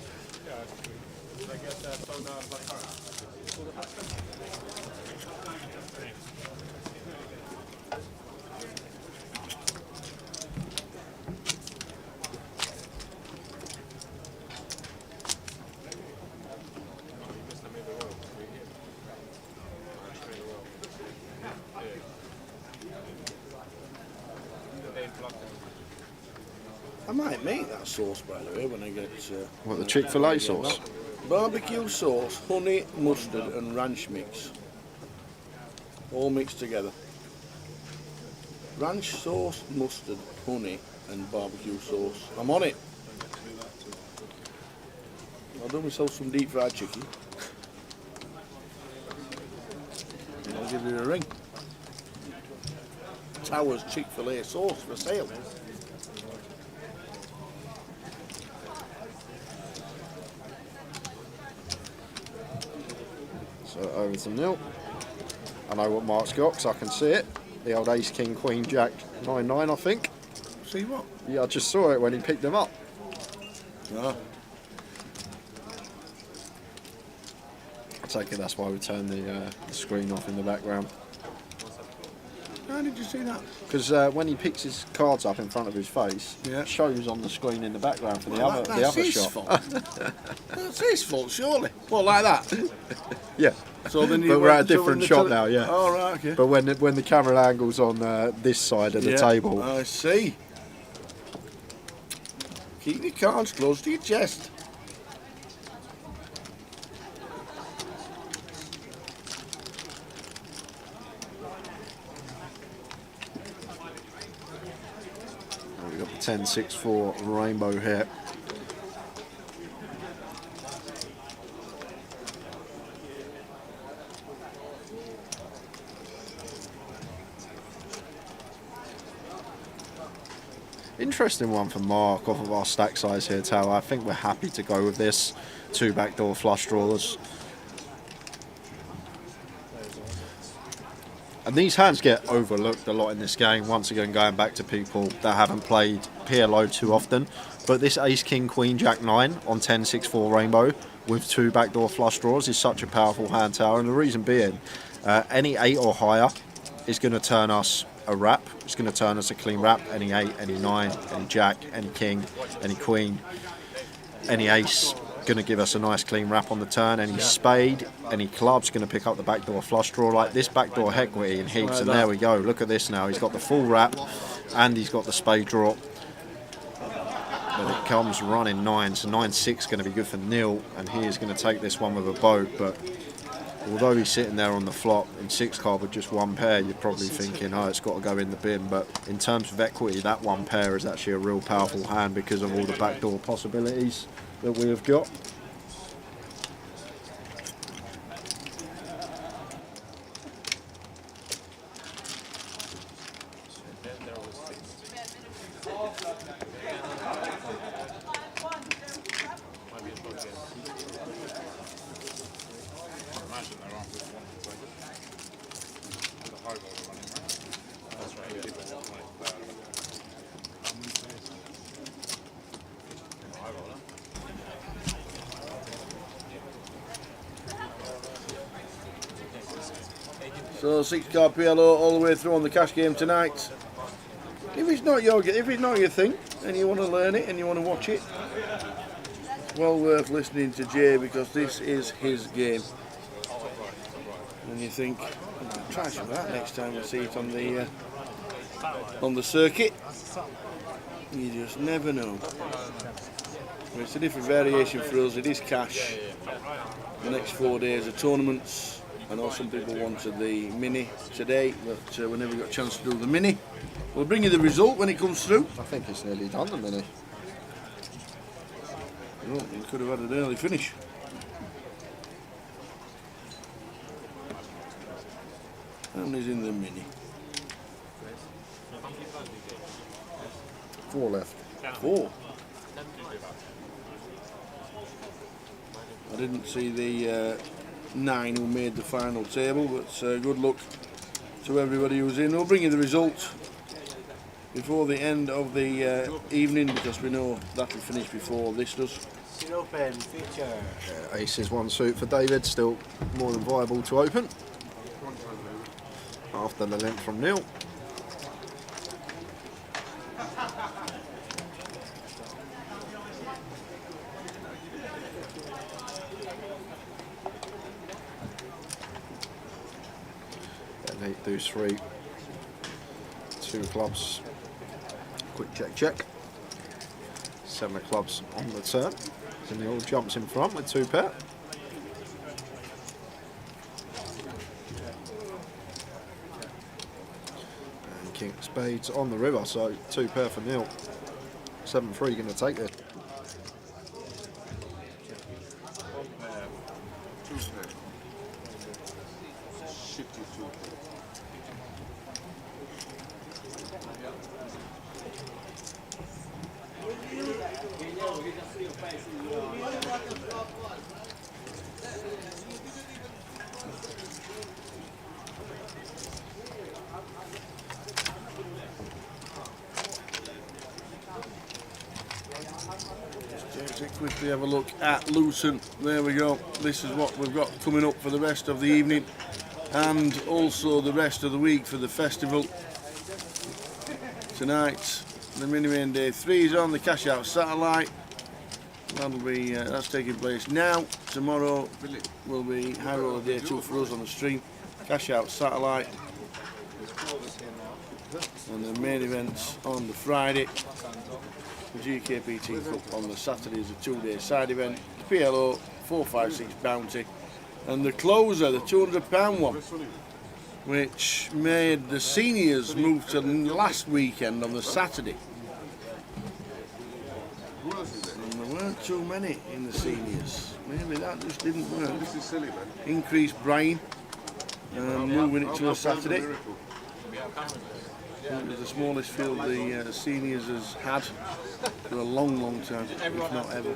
I might make that sauce, by the way, when I get... What, the Chick-fil-A sauce? Barbecue sauce, honey, mustard and ranch mix. All mixed together. Ranch sauce, mustard, honey and barbecue sauce. I'm on it. I'll do myself some deep fried chicken. And I'll give you a ring. Towers Chick-fil-A sauce for sale. So over to Neil. I know what Mark's got because I can see it. The old Ace, King, Queen, Jack 9-9, I think. See what? Yeah, I just saw it when he picked them up. Ah. I take it that's why we turned the screen off in the background. How did you see that? Because when he picks his cards up in front of his face, Yeah. it shows on the screen in the background for the Well, other that's his shot. fault. That's his fault, surely. Well, like that. Yeah. So then you But we're at a went to different the shot tele- now, yeah. Oh, right, okay. But when the camera angle's on this side of the Yeah, table, I see. Keep your cards close to your chest. we've got the 10-6-4 rainbow here. Interesting one for Mark off of our stack size here, Tower. I think we're happy to go with this. 2 backdoor flush draws. And these hands get overlooked a lot in this game. Once again, going back to people that haven't played PLO too often. But this Ace, King, Queen, Jack 9 on 10-6-4 rainbow with 2 backdoor flush draws is such a powerful hand, Tower. And the reason being, any 8 or higher is going to turn us a wrap. It's going to turn us a clean wrap. Any 8, any 9, any Jack, any King, any Queen. any ace going to give us a nice clean wrap on the turn. Any spade, any clubs going to pick up the backdoor flush draw like this. Backdoor equity in heaps, and there we go. Look at this now. He's got the full wrap and he's got the spade draw. But it comes running 9, so 9-6 going to be good for Neil, and he is going to take this one with a boat. But although he's sitting there on the flop in 6 card with just 1 pair, you're probably thinking, oh, it's got to go in the bin. But in terms of equity, that 1 pair is actually a real powerful hand because of all the backdoor possibilities that we have got. So 6 card PLO all the way through on the cash game tonight. If it's not your thing and you want to learn it and you want to watch it, it's well worth listening to Jay because this is his game. And you think, I'll try some of that next time I see it on the circuit. You just never know. Well, it's a different variation for us. It is cash. The next 4 days are tournaments. I know some people wanted the mini today, but we never got a chance to do the mini. We'll bring you the result when it comes through. I think it's nearly done, the mini. Oh, we could have had an early finish. How many's in the mini? 4 left. 4. I didn't see the 9 who made the final table, but good luck to everybody who's in. We'll bring you the result before the end of the evening because we know that'll finish before this does. Open feature. Aces 1 suit for David, still more than viable to open after the length from Neil. And 8 deuce 3, 2 clubs, quick check. 7 of clubs on the turn. So Neil jumps in front with 2 pair. And king of spades on the river, so 2 pair for Neil. 7-3 going to take this. Quickly have a look at Luton. There we go. This is what we've got coming up for the rest of the evening and also the rest of the week for the festival. Tonight the mini main day 3 is on, the cash out satellite. That'll be that's taking place now. Tomorrow will be high roller day 2 for us on the stream. Cash out satellite. And the main events on the Friday. The GUKPT Cup on the Saturday is a 2-day side event. The PLO 456 bounty, and the closer, the £200 one, which made the seniors move to last weekend on the Saturday. And there weren't too many in the seniors. Maybe that just didn't work. Increased Brian, moving it to a Saturday. It was the smallest field the seniors has had for a long time, if not ever.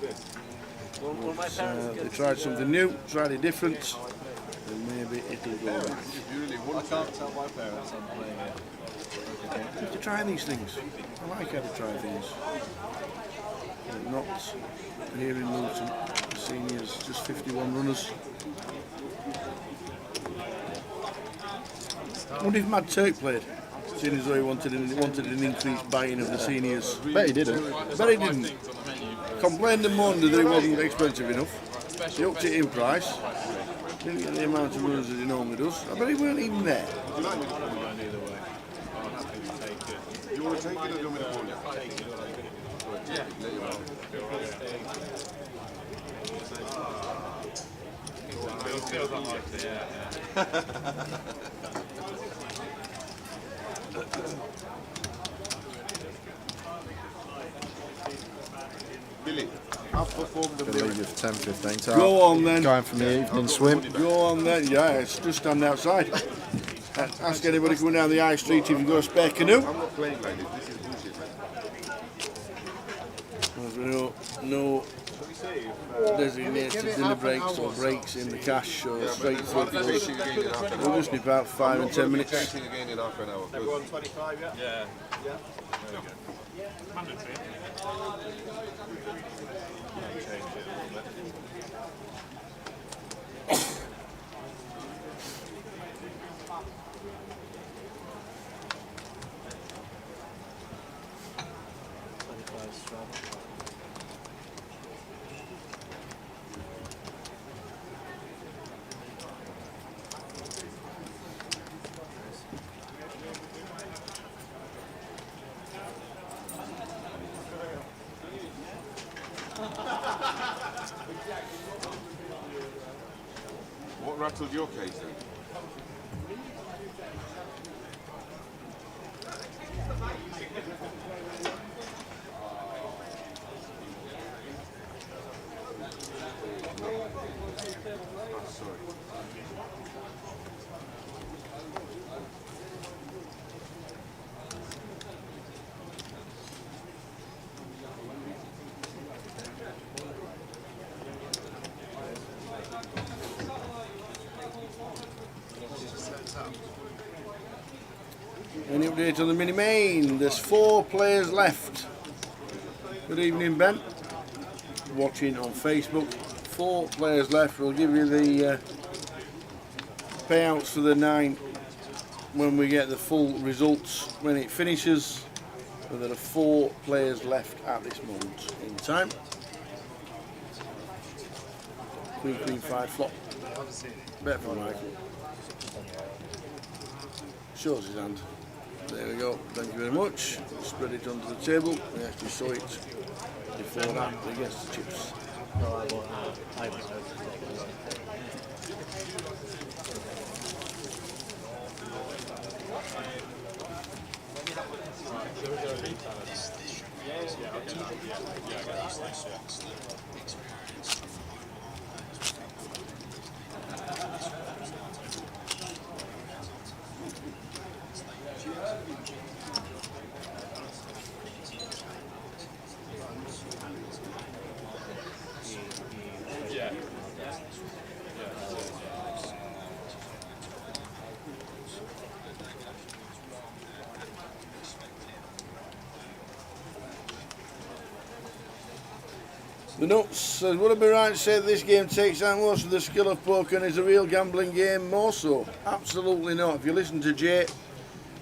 But, they tried something new, tried it different, and maybe it'll go right. I can't tell my parents I'm playing it. You have to try these things. I like how to try things. But not here in Luton. The seniors, just 51 runners. I wonder if Mad Turk played. Seeing as though he wanted an increased buy-in of the seniors. Bet he didn't. But he didn't. complained and moaned that it wasn't expensive enough. He upped it in price. Didn't get the amount of runners that he normally does. I bet he weren't even there. Would you like me to call Mine either way. I'm happy to take it. you? You want to take it or do you want me to call you? Take it, or take it. Yeah. Let you know. Feels like it, yeah. Billy, I've performed the Believe bill. you for 10, 15. So Go on then. Going for the evening swim. Go on then. Yeah, it's just stand outside. Ask anybody going down the high street if you've got a spare canoe. I'm not playing like this. This is bullshit, man. There's no designated dinner breaks or breaks in the cash or straight through. I'll be chasing again in half an hour. We'll just nip out 5 and 10 minutes. Chasing again in half an hour. Good. 25, yeah? Yeah. Mandatory. Change it a little bit. What rattled your case then? Oh, sorry. Any update on the mini main? There's 4 players left. Good evening, Ben. Watching on Facebook. 4 players left. We'll give you the payouts for the 9 when we get the full results when it finishes. But there are 4 players left at this moment in time. Queen, queen, 5 flop. Bet for Michael. Shows his hand. There we go. Thank you very much. Spread it onto the table. We actually saw it before that against the chips. The Nuts says, would it be right to say that this game takes out most of the skill of poker and is a real gambling game more so? Absolutely not. If you listen to Jay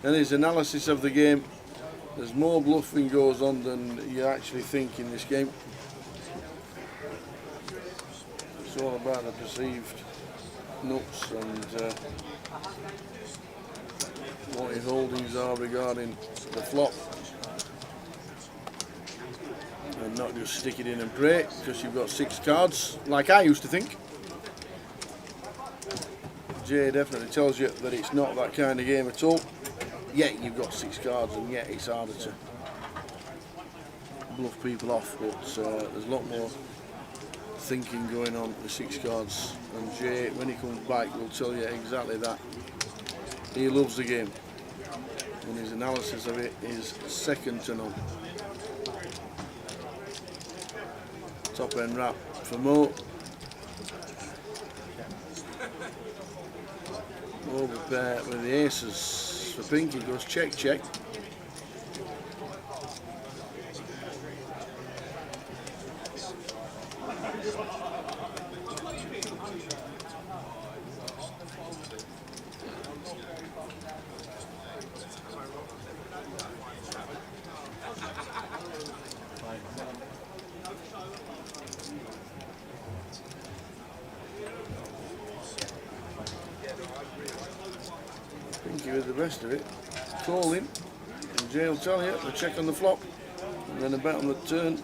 and his analysis of the game, there's more bluffing goes on than you actually think in this game. It's all about the perceived nuts and what his holdings are regarding the flop. And not just stick it in and pray because you've got 6 cards, like I used to think. Jay definitely tells you that it's not that kind of game at all. Yet you've got 6 cards and yet it's harder to bluff people off, but there's a lot more thinking going on with 6 cards, and Jay, when he comes back, will tell you exactly that. He loves the game and his analysis of it is second to none. Top end wrap for Mo. Over pair with the aces for Pinky, goes check check. Pinky with the rest of it. Calling. And Jay will tell you, the check on the flop. And then a bet on the turn.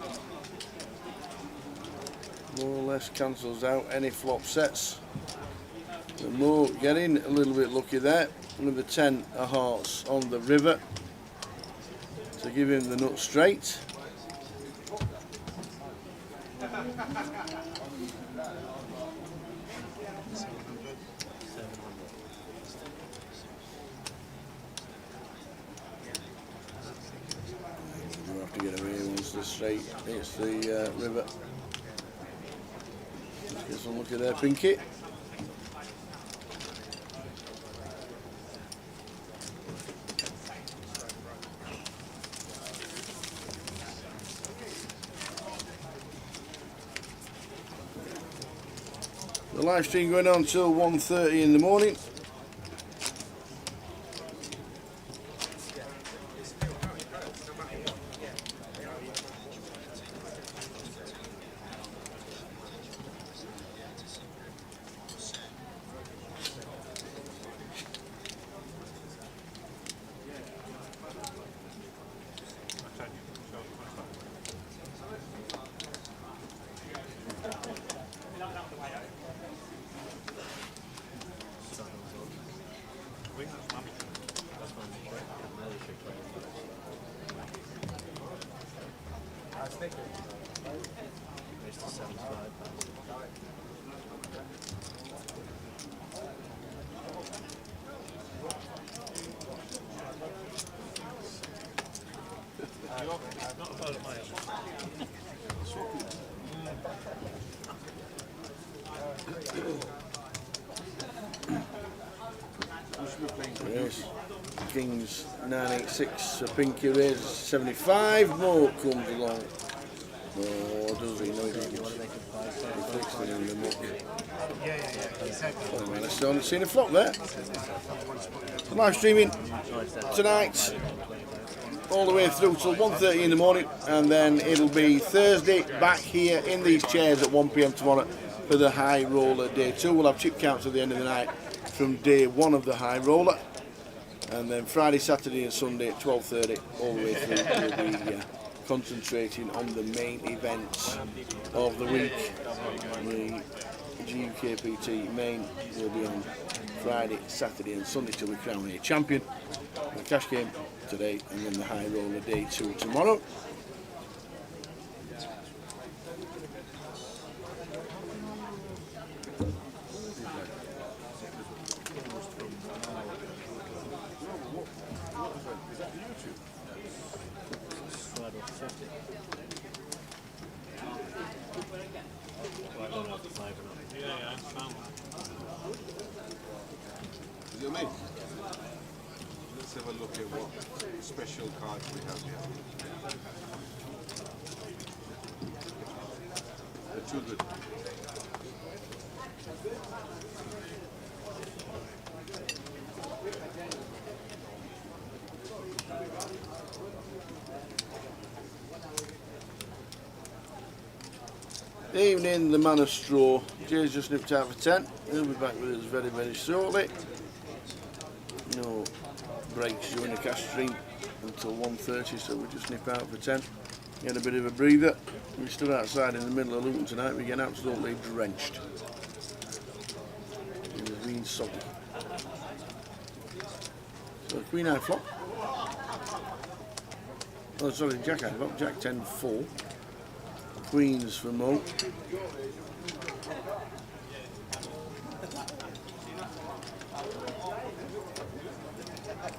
More or less cancels out any flop sets. And Mo getting a little bit lucky there with the 10 of hearts on the river to give him the nut straight. You have to get away once the straight hits the river. Let's get some look at there, Pinky. The live stream going on till 1:30 in the morning. Yes. Kings 986, so Pinky raises 75, Mo comes along. Oh, does he? No, he doesn't. He flicks it in the muck. Oh man, I still haven't seen a flop there. Live streaming tonight, all the way through till 1:30 in the morning, and then it'll be Thursday back here in these chairs at 1 PM tomorrow for the high roller day 2. We'll have chip counts at the end of the night from day 1 of the high roller, and then Friday, Saturday and Sunday at 12:30 all the way through. We'll be concentrating on the main events of the week. The GUKPT main will be on Friday, Saturday and Sunday till we crown a champion. The cash game today, and then the high roller day 2 tomorrow. Is it me? Let's have a look at what special cards we have here. They're too good. Evening, the man of straw. Jay's just nipped out for 10. He'll be back with us very, very shortly. No breaks during the cash stream until 1:30, so we just nip out for 10. Get a bit of a breather. We stood outside in the middle of Luton tonight. We're getting absolutely drenched. It was been soggy. So Queen Eye flop. Oh, sorry, Jack Eye flop. Jack 10-4. Queens for Mo.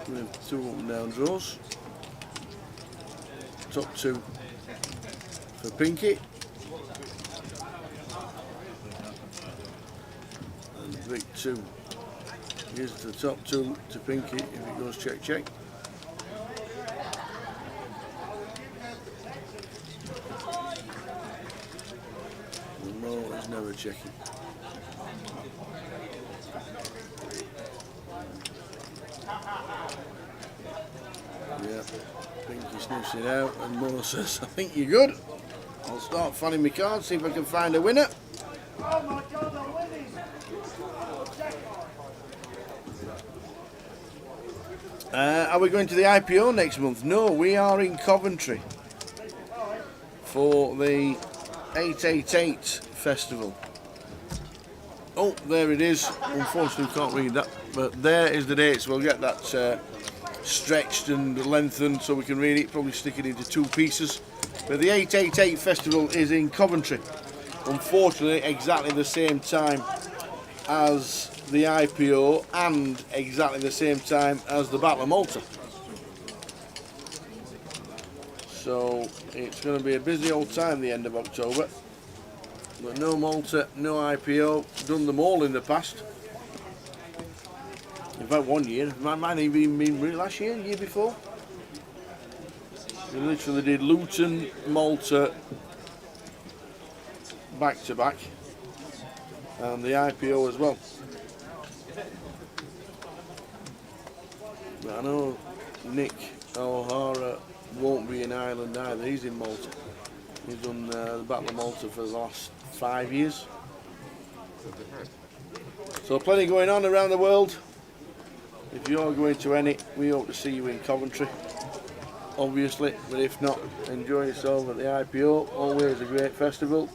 With 2 up and down draws. Top 2 for Pinky. And the big 2 is the top 2 to Pinky if it goes check check. And Mo is never checking. Yeah, Pinky sniffs it out and Mo says, I think you're good. I'll start fanning my cards, see if I can find a winner. Are we going to the IPO next month? No, we are in Coventry for the 888 festival. Oh, there it is. Unfortunately, can't read that, but there is the dates. We'll get that stretched and lengthened so we can read it. Probably stick it into 2 pieces. But the 888 festival is in Coventry. Unfortunately, exactly the same time as the IPO and exactly the same time as the Battle of Malta. So it's going to be a busy old time the end of October. But no Malta, no IPO, done them all in the past. In fact, one year, might even been last year, year before. We literally did Luton, Malta, back to back, and the IPO as well. But I know Nick O'Hara won't be in Ireland either, he's in Malta. He's done the Battle of Malta for the last 5 years. So plenty going on around the world. If you're going to any, we hope to see you in Coventry, obviously, but if not, enjoy yourself at the IPO, always a great festival.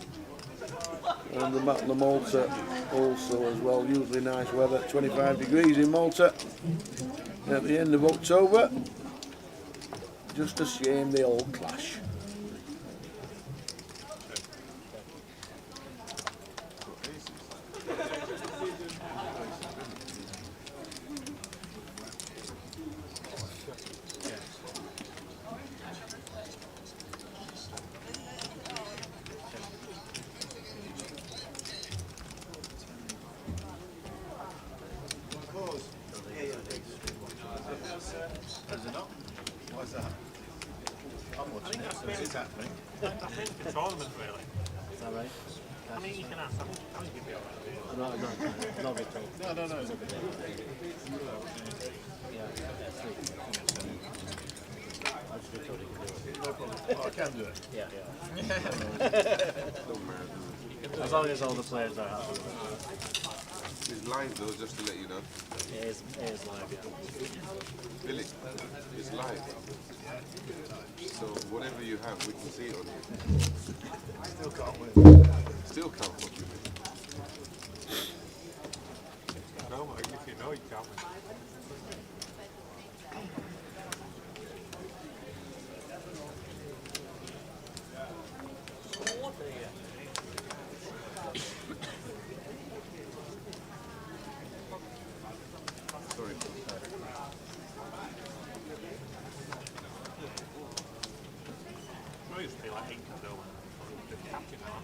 And the Battle of Malta also as well, usually nice weather, 25 degrees in Malta at the end of October. Just a shame they all clash. I think the tournament really. Is that right? I mean, you can ask. I think you'd be alright. Not Victor. No, no, no. Yeah, 3. I just be told he can do it. No problem. Oh, I can do it. Yeah. As long as all the players are happy with it. It's live though, just to let you know. It is live, yeah. Billy, it's live. So whatever you have, we can see it on you. Still can't win. Still can't win. No, mate, if you know, you can't win. Sorry. I used to be like England, though, the captain on.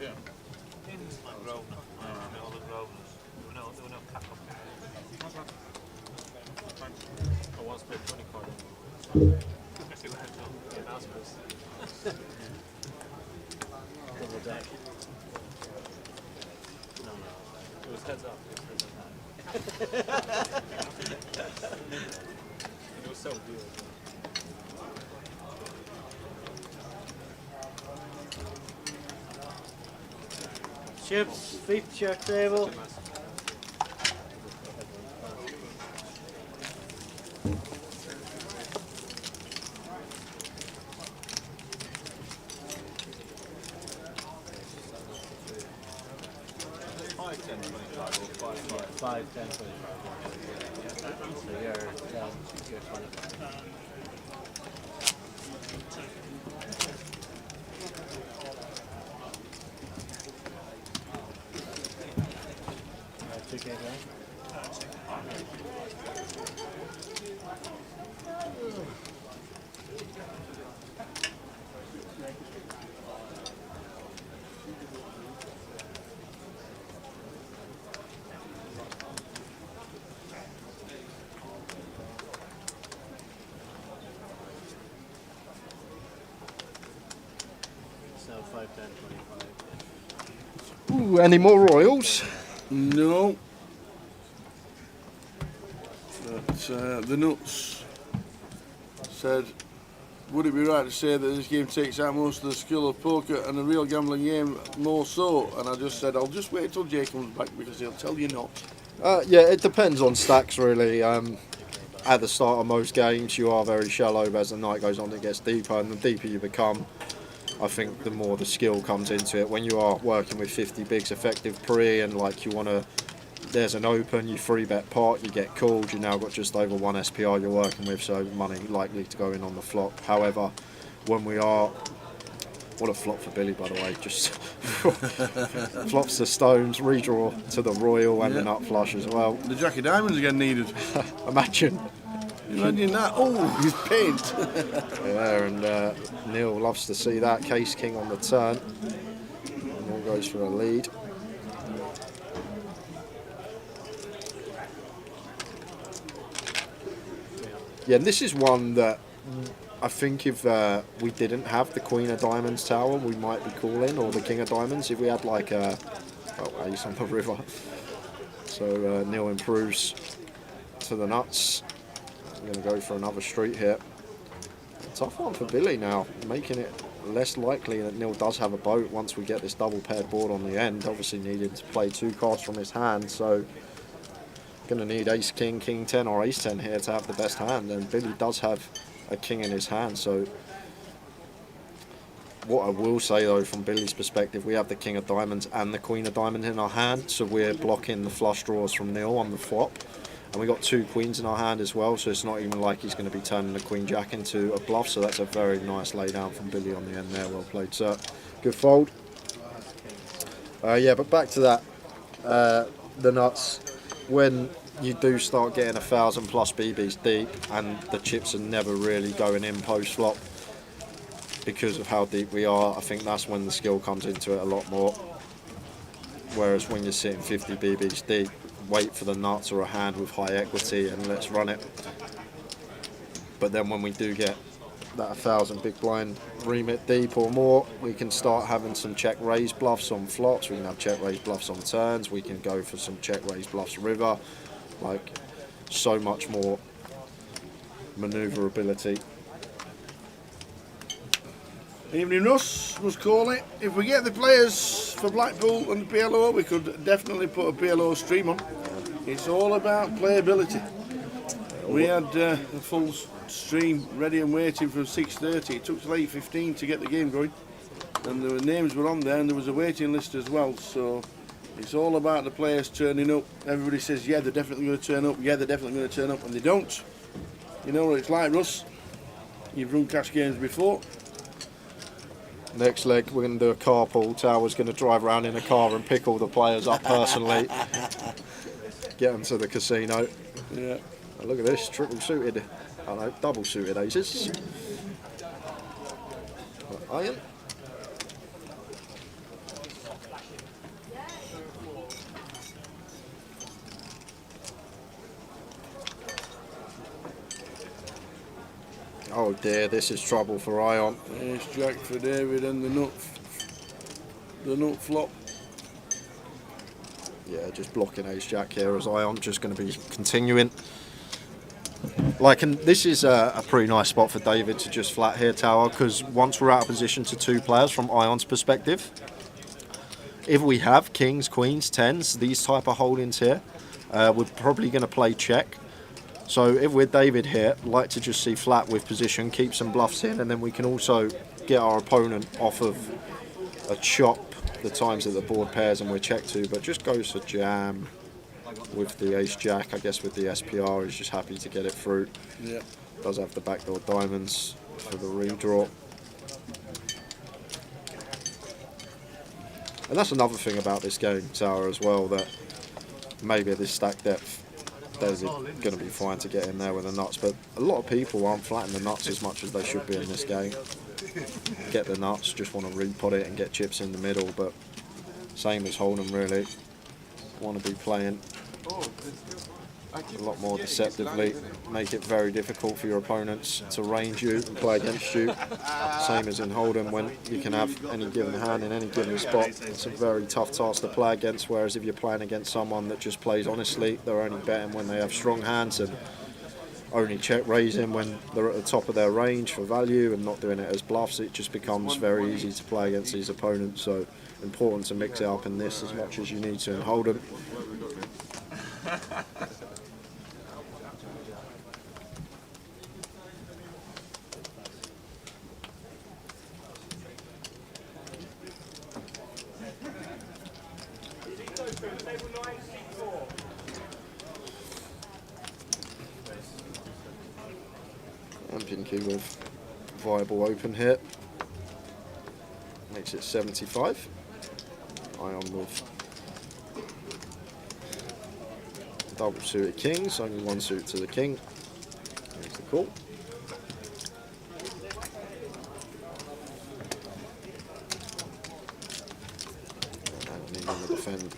Yeah. Like Rona, all the Ronas. There were no cap up there. I once played 20 card. Especially when it's on. Yeah, that's good. Double deck. No. It was heads up. It was so weird. Chips, feature table. Five, 10, 25. So you're 25. Two So 5, 10, 25. Ooh, any more Royals? No. But the nuts said would it be right to say that this game takes out most of the skill of poker and a real gambling game more so? And I just said, I'll just wait till Jay comes back because he'll tell you not. Yeah, it depends on stacks really. At the start of most games, you are very shallow, but as the night goes on, it gets deeper, and the deeper you become, I think the more the skill comes into it. When you are working with 50 bigs effective pre, and like you want to, there's an open, you 3-bet pot, you get called, you now got just over 1 SPR you're working with, so money likely to go in on the flop. However, when we are, what a flop for Billy by the way, just flops the stones, redraw to the royal and the nut flush as well. The Jack of Diamonds again needed. Imagine that. Oh, he's paint. Yeah, and Neil loves to see that. Case king on the turn. Neil goes for a lead. Yeah, and this is one that I think if we didn't have the Queen of Diamonds tower, we might be calling, or the King of Diamonds, if we had like a ace on the river. So Neil improves to the nuts. I'm going to go for another street here. A tough one for Billy now, making it less likely that Neil does have a boat once we get this double paired board on the end. Obviously needing to play 2 cards from his hand, so going to need ace king, king 10 or ace 10 here to have the best hand, and Billy does have a king in his hand. So what I will say though, from Billy's perspective, we have the King of Diamonds and the Queen of Diamonds in our hand, so we're blocking the flush draws from Neil on the flop, and we got 2 queens in our hand as well, so it's not even like he's going to be turning the Queen Jack into a bluff. So that's a very nice lay down from Billy on the end there. Well played, sir. Good fold. Yeah, but back to that, the nuts. When you do start getting 1,000 plus BBs deep and the chips are never really going in post flop because of how deep we are, I think that's when the skill comes into it a lot more. Whereas when you're sitting 50 BBs deep, wait for the nuts or a hand with high equity and let's run it. But then when we do get that 1,000 big blind remit deep or more, we can start having some check raise bluffs on flops, we can have check raise bluffs on turns, we can go for some check raise bluffs river, like so much more manoeuvrability. Evening Russ was calling. If we get the players for Blackpool and the PLO, we could definitely put a PLO stream on. It's all about playability. We had a full stream ready and waiting from 6:30. It took till 8:15 to get the game going, and the names were on there, and there was a waiting list as well. So it's all about the players turning up. Everybody says, yeah, they're definitely going to turn up. Yeah, they're definitely going to turn up, and they don't. You know what it's like, Russ. You've run cash games before. Next leg, we're going to do a carpool. Tower's going to drive around in a car and pick all the players up personally. Get them to the casino. Yeah. Oh, look at this, triple suited. I know, double suited aces. Iron. Oh dear, this is trouble for Ion. Ace Jack for David and the nut flop. Yeah, just blocking ace jack here as Ion just going to be continuing. Like, and this is a pretty nice spot for David to just flat here tower, because once we're out of position to 2 players from Ion's perspective, if we have kings, queens, tens, these type of holdings here, we're probably going to play check. So if we're David here, like to just see flat with position, keep some bluffs in, and then we can also get our opponent off of a chop the times that the board pairs and we're check to, but just goes for jam with the ace jack. I guess with the SPR, he's just happy to get it through. Yeah. Does have the backdoor diamonds for the redraw. And that's another thing about this game, Tower, as well, that maybe at this stack depth, David going to be fine to get in there with the nuts, but a lot of people aren't flatting the nuts as much as they should be in this game. Get the nuts, just want to repot it and get chips in the middle, but same as Hold'em really. Want to be playing a lot more deceptively, make it very difficult for your opponents to range you and play against you. Same as in Hold'em, when you can have any given hand in any given spot. It's a very tough task to play against, whereas if you're playing against someone that just plays honestly, they're only betting when they have strong hands, and only check raising when they're at the top of their range for value and not doing it as bluffs, it just becomes very easy to play against these opponents. So important to mix it up in this as much as you need to in Hold'em. Champion key with viable open here. Makes it 75. Ion with double suited kings, only one suit to the king. Makes the call. And needing to defend.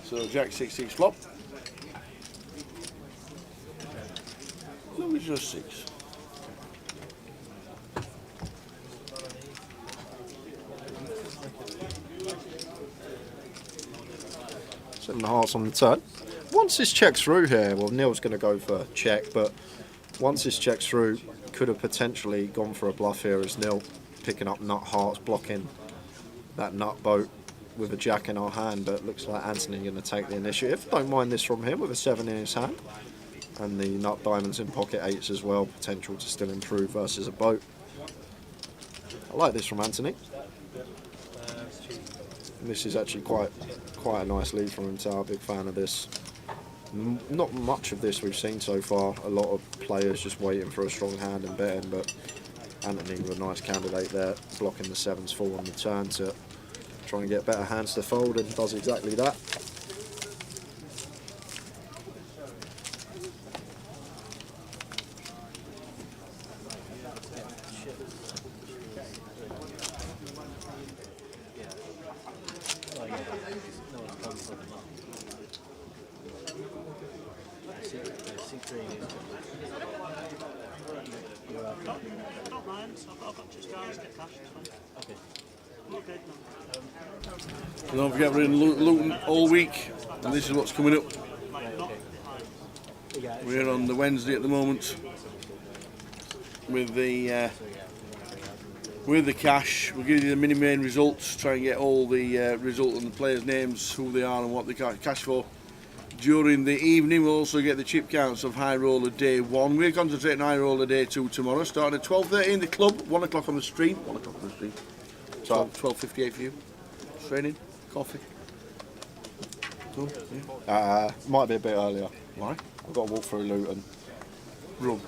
So Jack 6-6 flop. No, it's just 6. Seven and a half on the turn. Once this checks through here, well, Neil's going to go for a check, but once this checks through, could have potentially gone for a bluff here as Neil picking up nut hearts, blocking that nut boat with a jack in our hand, but looks like Anthony going to take the initiative. Don't mind this from him with a 7 in his hand. And the nut diamonds in pocket 8s as well, potential to still improve versus a boat. I like this from Anthony. And this is actually quite a nice lead from him, so I'm a big fan of this. Not much of this we've seen so far. A lot of players just waiting for a strong hand and betting, but Anthony with a nice candidate there, blocking the 7s full on the turn to try and get better hands to fold, and does exactly that. I don't mind. I've got 2 stars, get cash. Okay. Okay. So don't forget we're in Luton all week, and this is what's coming up. We're on the Wednesday at the moment with the cash. We'll give you the mini main results, try and get all the result and the players' names, who they are and what they got cash for. During the evening we'll also get the chip counts of High Roller Day 1. We're concentrating on High Roller Day 2 tomorrow, starting at 12:30 in the club, 1 o'clock on the stream. 1 o'clock on the stream. So 12:58 for you. Training, coffee. So, yeah. Might be a bit earlier. Why? I've got to walk through Luton. Rum.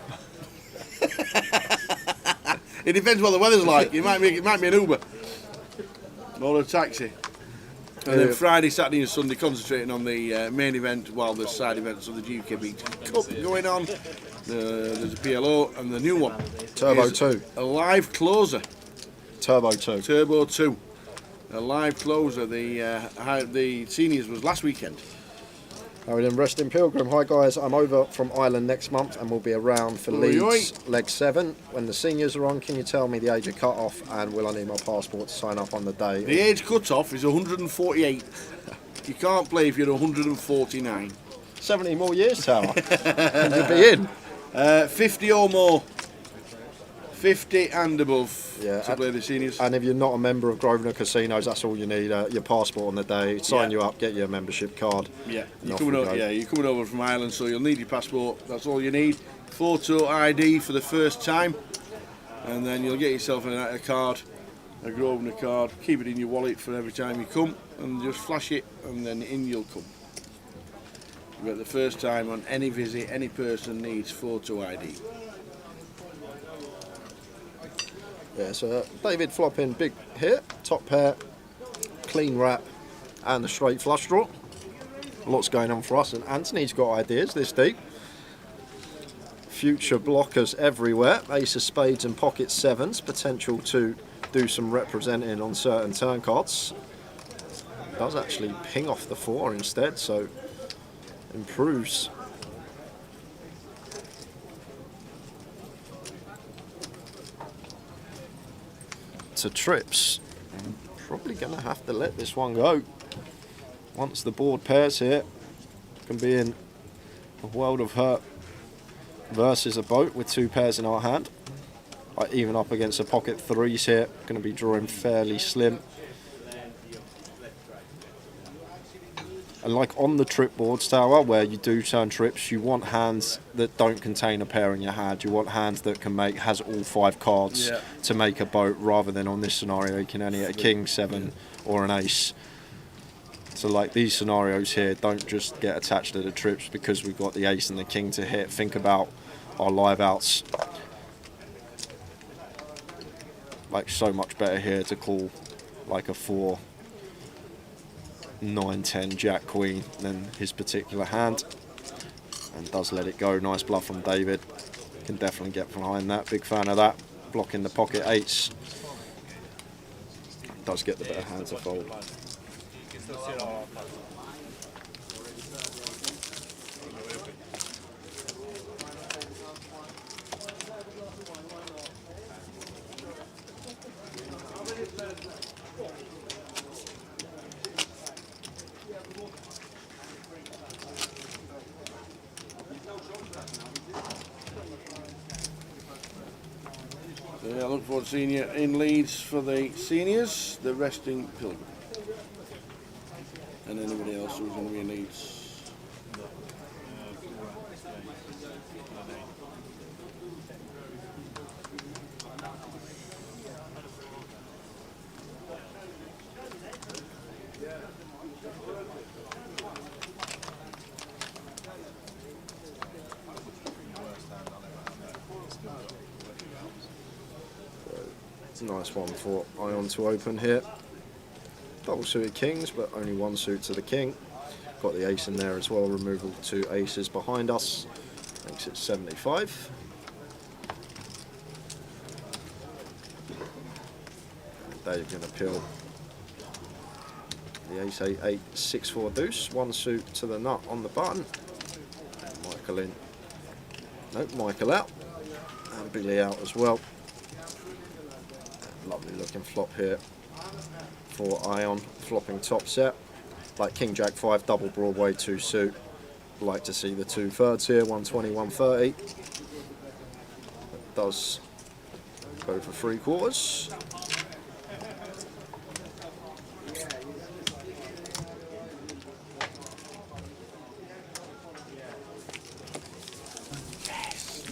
It depends what the weather's like. It might be an Uber or a taxi. And then Friday, Saturday and Sunday concentrating on the main event, while there's side events of the GUKPT Cup going on. There's a PLO and the new one. Turbo 2. A live closer. Turbo 2. Turbo 2. A live closer. The seniors was last weekend. Now we're in Resting Pilgrim. Hi guys, I'm over from Ireland next month and will be around for Leeds leg 7. When the seniors are on, can you tell me the age of cut-off, and will I need my passport to sign up on the day? The age cut-off is 148. You can't play if you're 149. 70 more years, Tower. And you'll be in. 50 or more. 50 and above Yeah, to play the seniors. And if you're not a member of Grosvenor Casinos, that's all you need, your passport on the day, sign you up, get your membership card. Yeah, and you're off coming we over, go. yeah, you're coming over from Ireland, so you'll need your passport. That's all you need. Photo ID for the first time, and then you'll get yourself a card, a Grosvenor card. Keep it in your wallet for every time you come, and just flash it, and then in you'll come. But the first time on any visit, any person needs photo ID. Yeah, so David flopping big here, top pair, clean wrap, and the straight flush draw. Lots going on for us, and Anthony's got ideas this deep. Future blockers everywhere, ace of spades and pocket 7s, potential to do some representing on certain turn cards. Does actually ping off the 4 instead, so improves. to trips. Probably going to have to let this one go. Once the board pairs here, can be in a world of hurt versus a boat with 2 pairs in our hand. Like even up against the pocket 3s here, going to be drawing fairly slim. And like on the trip boards tower, where you do turn trips, you want hands that don't contain a pair in your hand. You want hands that has all 5 cards to make a boat, rather than on this scenario you can only get a king, 7 or an ace. So like these scenarios here don't just get attached to the trips because we've got the ace and the king to hit. Think about our live outs. Like so much better here to call like a 4, 9, 10, jack, queen than his particular hand. And does let it go. Nice bluff from David. Can definitely get behind that. Big fan of that. Blocking the pocket 8s. Does get the better hand to fold. So yeah, I look forward to seeing you in Leeds for the seniors, the resting pilgrim, and anybody else who's going to be in Leeds. It's a nice one for Ion to open here. Double suited kings, but only 1 suit to the king. Got the ace in there as well. Removal 2 aces behind us. Makes it 75. They're going to peel the ace 8, 8, 6, 4 deuce. 1 suit to the nut on the button. Michael in. Nope, Michael out. And Billy out as well. Lovely looking flop here for Ion, flopping top set. Like King Jack 5, double Broadway 2 suit. Like to see the 2 thirds here, 120, 130. Does go for 3/4.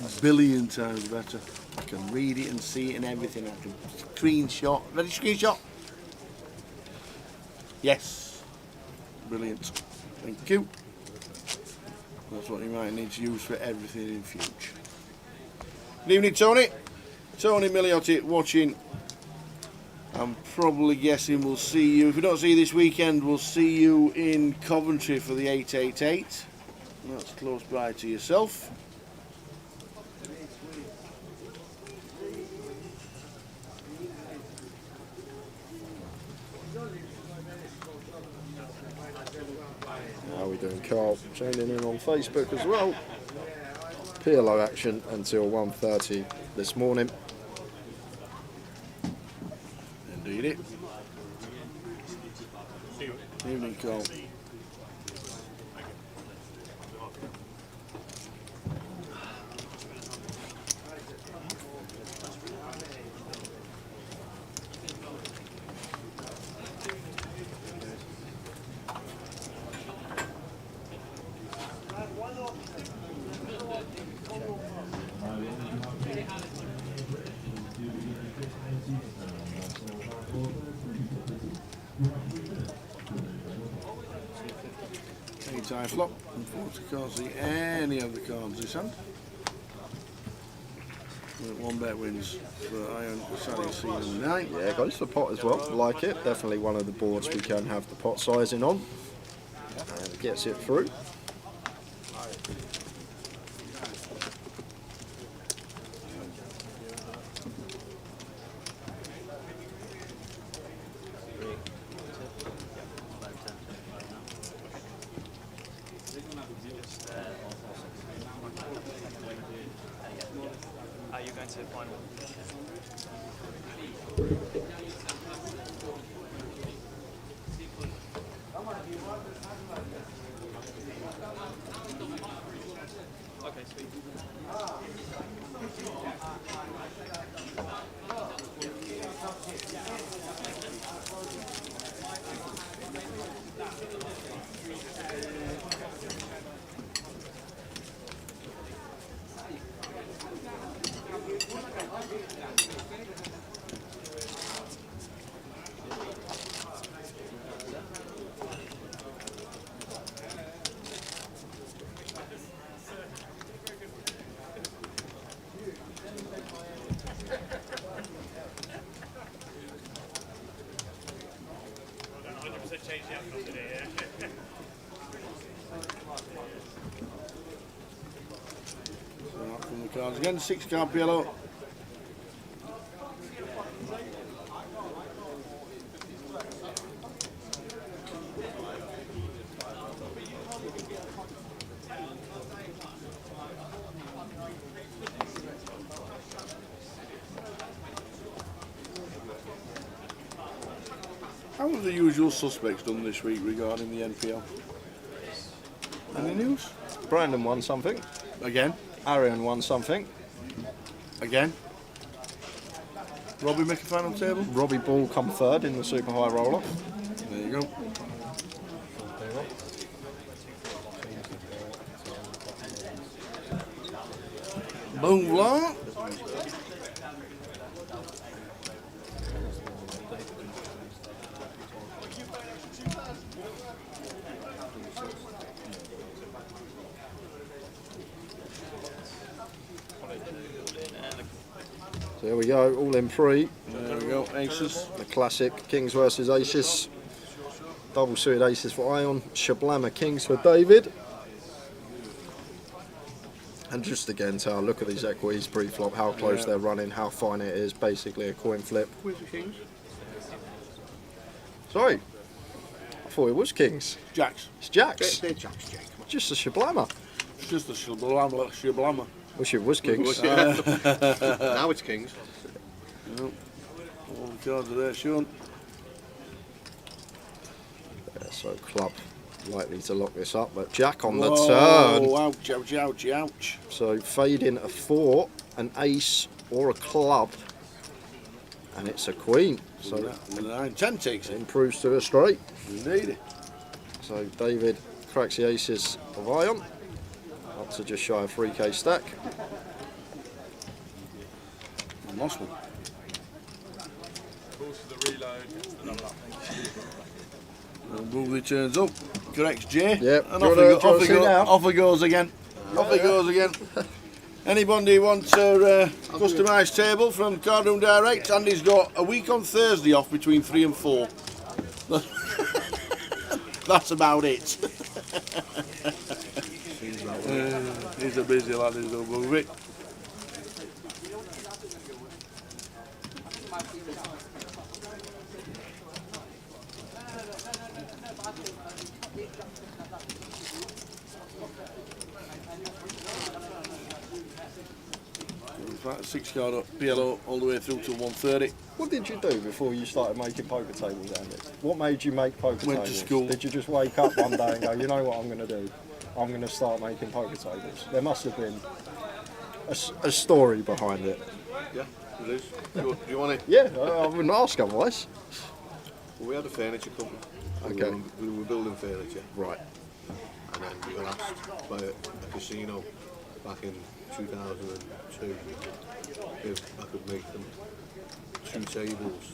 A billion times better. I can read it and see it and everything. I can screenshot. Ready, screenshot? Yes. Brilliant. Thank you. That's what you might need to use for everything in future. Good evening, Tony. Tony Milliotti watching. I'm probably guessing we'll see you. If we don't see you this weekend, we'll see you in Coventry for the 888. That's close by to yourself. How are we doing, Carl? Joining in on Facebook as well. PLO action until 1:30 this morning. Indeed it. Evening, Carl. Tie flop, unfortunately can't see any of the cards this hand. 1 bet wins for Iron Sally season 9. Yeah, goes for pot as well. Like it. Definitely one of the boards we can have the pot sizing on. And gets it through. Are you going to the final? From the cards again, 6 card PLO. How have the usual suspects done this week regarding the NPL? Any news? Brandon won something. Again? Arian won something. Again? Robbie make a final table? Robbie Ball come third in the super high roller. There you go. Boom, blah. So there we go, all in three. There we go, aces. The classic Kings versus Aces. Double suited Aces for Ion. Shablama Kings for David. And just again, to look at these equities pre-flop, how close they're running, how fine it is. Basically a coin flip. Where's the kings? Sorry, I thought it was Kings. Jacks. It's Jacks. They're Jacks, Jake. Just a Shablama. It's just a shablama. Wish it was Kings. Now it's Kings. All the cards are there shown. Yeah, so club likely to lock this up, but Jack on the Whoa, turn. ouch, ouch, ouch, ouch. So fading a 4, an ace or a club, and it's a queen. So The 9-10 takes it. improves to a straight. Indeed. So David cracks the aces of Ion, up to just shy of 3k stack. And lost one. Goes for the reload. And Booley turns up, corrects Jay, Yep. and Do you wanna see now? off he goes again. Off he goes again. Anybody wants a customised table from Cardroom Direct? Andy's got a week on Thursday off between 3 and 4. That's about it. He's a busy lad, he's a movie. Right, 6 card up, PLO all the way through to 130. What did you do before you started making poker tables, Andy? What made you make poker Went tables? to school. Did you just wake up one day and go, you know what I'm going to do? I'm going to start making poker tables. There must have been a story behind it. Yeah, it is. Do you want it? Yeah, I wouldn't ask otherwise. Well, we had a furniture company. Okay. We were building furniture, Right. and then we were asked by a casino back in 2002 if I could make them 2 tables,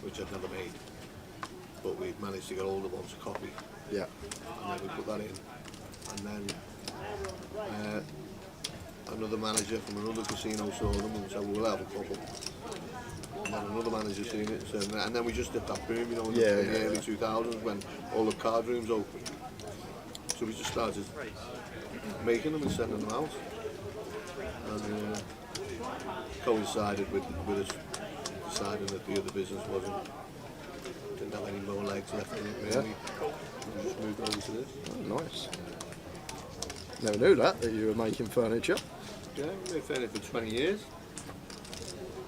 which I'd never made. But we managed to get hold of one to copy, Yeah. and then we put that in. And then another manager from another casino saw them and said, well, we'll have a couple. And then another manager seen it and said, and then we just did that boom, you know, in Yeah, the yeah, early 2000s when all the card rooms opened. So we just started making them and sending them out. And coincided with us deciding that the other business didn't have any more legs left in it really. We just moved over to this. Oh, nice. Never knew that you were making furniture. Yeah, we made furniture for 20 years.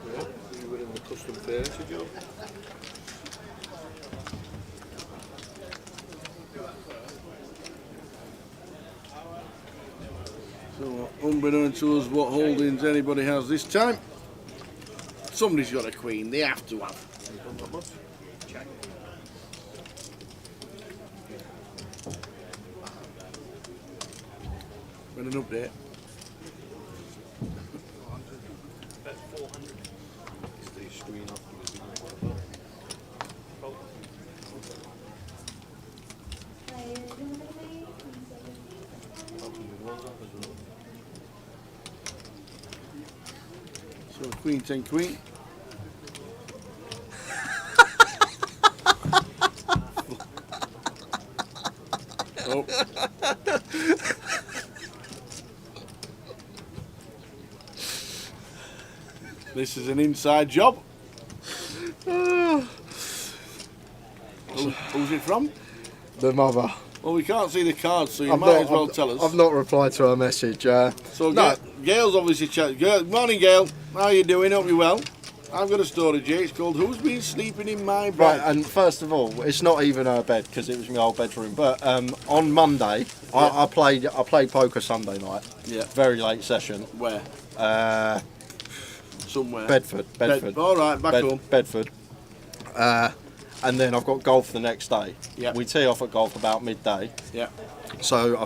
Yeah, we were in the custom furniture job. So, unbeknown to us what holdings anybody has this time. Somebody's got a queen, they have to have. With an update. So queen, 10 queen. Oh. This is an inside job. Who's it from? The mother. Well, we can't see the cards, so you might as well tell us. I've not replied to her message. So no. Gail's obviously chatting. Morning, Gail. How you doing? Hope you well. I've got a story, Jay. It's called "Who's Been Sleeping in My Bed?" Right, and first of all, it's not even her bed because it was my old bedroom. But on Monday, I played poker Sunday night. Yeah. Very late session. Where? Somewhere. Bedford. All right, back home. Bedford. And then I've got golf the next day. Yeah. We tee off at golf about midday. Yeah. So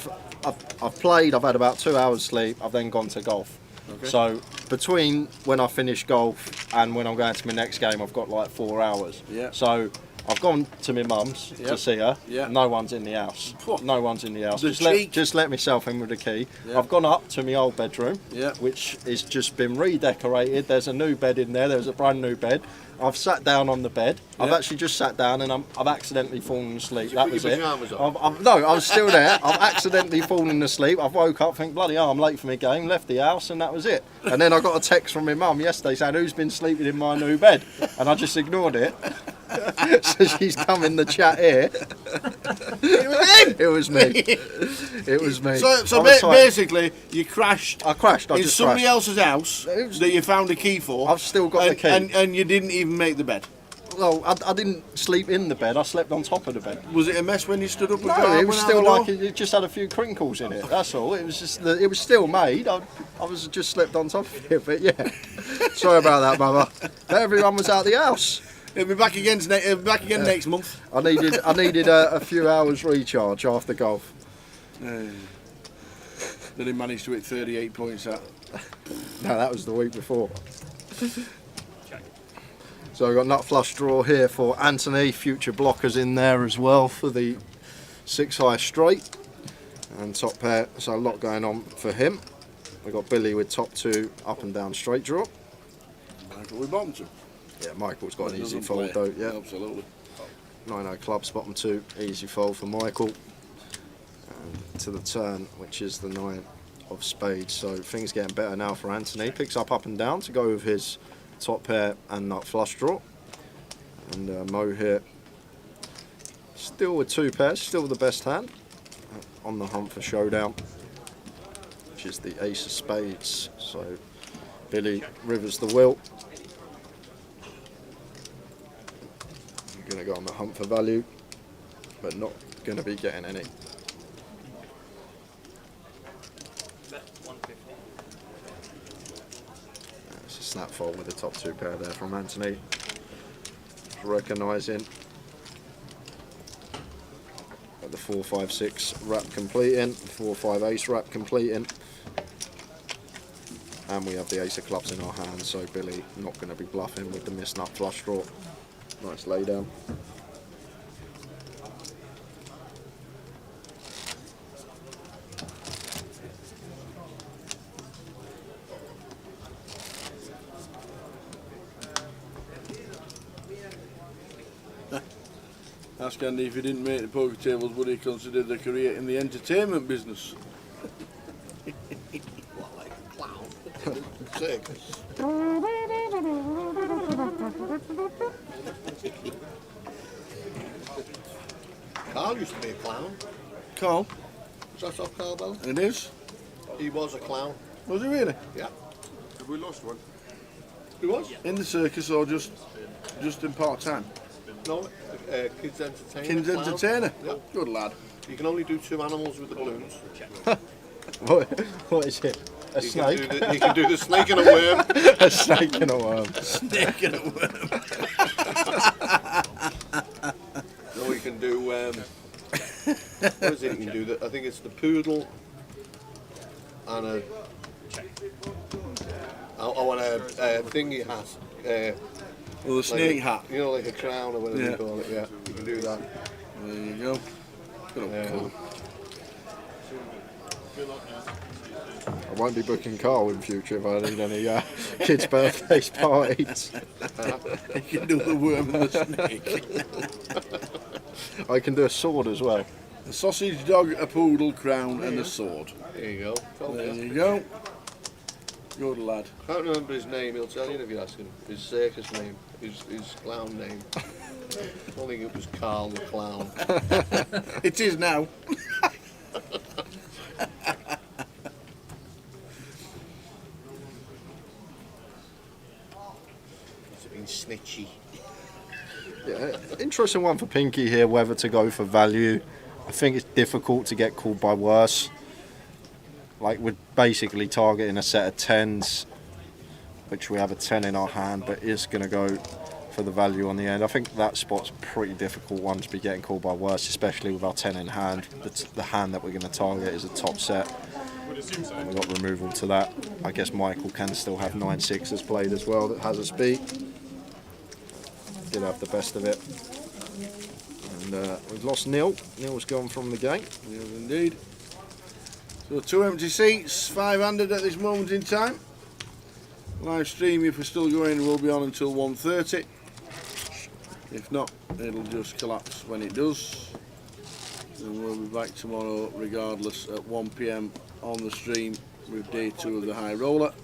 I've played. I've had about 2 hours sleep. I've then gone to golf. Okay. So between when I finish golf and when I'm going to my next game, I've got like 4 hours. Yeah. So I've gone to my mum's Yep. to see her. Yeah. No one's in the house. Phew. No one's in the house. The Just let myself in with the key. Yeah. I've gone up to my old bedroom, Yeah. which has just been redecorated. There's a new bed in there. There's a brand new bed. I've sat down on the bed. I've Yeah. actually just sat down and I've accidentally fallen asleep. you That put was your it. pyjamas on? No, I was still there. I've accidentally fallen asleep. I've woke up, think, bloody hell, I'm late for my game. Left the house, and that was it. And then I got a text from my mum yesterday saying, "Who's been sleeping in my new bed?" And I just ignored it. So she's come in the chat here. It was me. It was me. So basically, you crashed. I crashed. I in just somebody crashed. else's house that you found a key for. I've still got the key. And you didn't even make the bed. Well, I didn't sleep in the bed. I slept on top of the bed. Was it a mess when you stood up? And No, it was went out still the door? like it just had a few crinkles in it. That's all. It was just it was still made. I was just slept on top of it. But yeah, sorry about that, mother. But everyone was out the house. It'll be back again next month. I needed a few hours recharge after golf. Then he managed to hit 38 points out. No, that was the week before. So I've got nut flush draw here for Anthony. Future blockers in there as well for the 6 high straight and top pair. So a lot going on for him. We've got Billy with top 2 up and down straight draw. Michael with bottom 2. Yeah, Michael's got an easy Doesn't fold play. though. Yeah, Absolutely. 9-0 clubs bottom 2, easy fold for Michael. And to the turn, which is the 9 of spades. So things getting better now for Anthony. Picks up and down to go with his top pair and nut flush draw. And Mo here, still with 2 pairs, still the best hand. On the hunt for showdown, which is the ace of spades. So Billy rivers the wheel. I'm going to go on the hunt for value, but not going to be getting any. It's a snap fold with the top 2 pair there from Anthony. Recognising the 4-5-6 wrap completing, 4-5 ace wrap completing, and we have the ace of clubs in our hand. So Billy not going to be bluffing with the missed nut flush draw. Nice lay down. Ask Andy if he didn't make the poker tables, would he consider the career in the entertainment business? What, like a clown? Circus. Carl used to be a clown. Carl, Was that off Carl Bell? it is. He was a clown. Was he really? Yeah. Have we lost one? Who was? In the circus or just in part time? No, kids entertainer. Kids clown. entertainer. Yeah. Good lad. You can only do 2 animals with the balloons. What is it? A snake? You can do the snake and a worm. A snake and a worm. Snake and a worm. No, you can do. What is it? You can do I think it's the poodle and a. I want a thingy hat. Well, the snake like, hat. You know, like a crown or whatever you call it. Yeah, you can do that. There you go. Good Yeah. I won't be booking Carl in future if I need any kids' birthdays parties. You can do the worm and the snake. I can do a sword as well. A sausage dog, a poodle, crown, and a sword. There you go. There you go. Good lad. I can't remember his name. He'll tell you if you ask him. His circus name, his clown name. I don't think it was Carl the Clown. It is now. He's been snitchy. Yeah, interesting one for Pinky here, whether to go for value. I think it's difficult to get called by worse. Like, we're basically targeting a set of 10s, which we have a 10 in our hand, but is going to go for the value on the end. I think that spot's a pretty difficult one to be getting called by worse, especially with our 10 in hand. The hand that we're going to target is a top set. And we've got removal to that. I guess Michael can still have 9-6s played as well that has a speed. Did have the best of it. And we've lost Neil. Neil's gone from the game. Yes, indeed. So 2 empty seats, 500 at this moment in time. Live stream, if we're still going, will be on until 1:30. If not, it'll just collapse when it does. And we'll be back tomorrow regardless at 1 PM on the stream with day 2 of the high roller.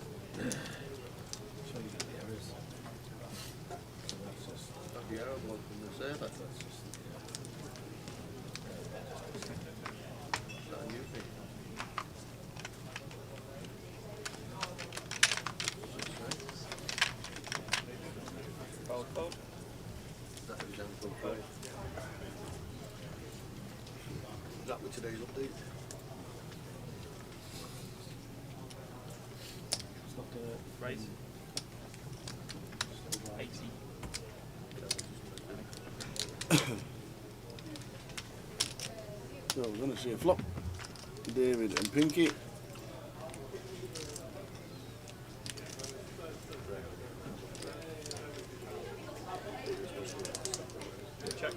Is that with today's update? Raise. 80. So we're going to see a flop. David and Pinky. Check.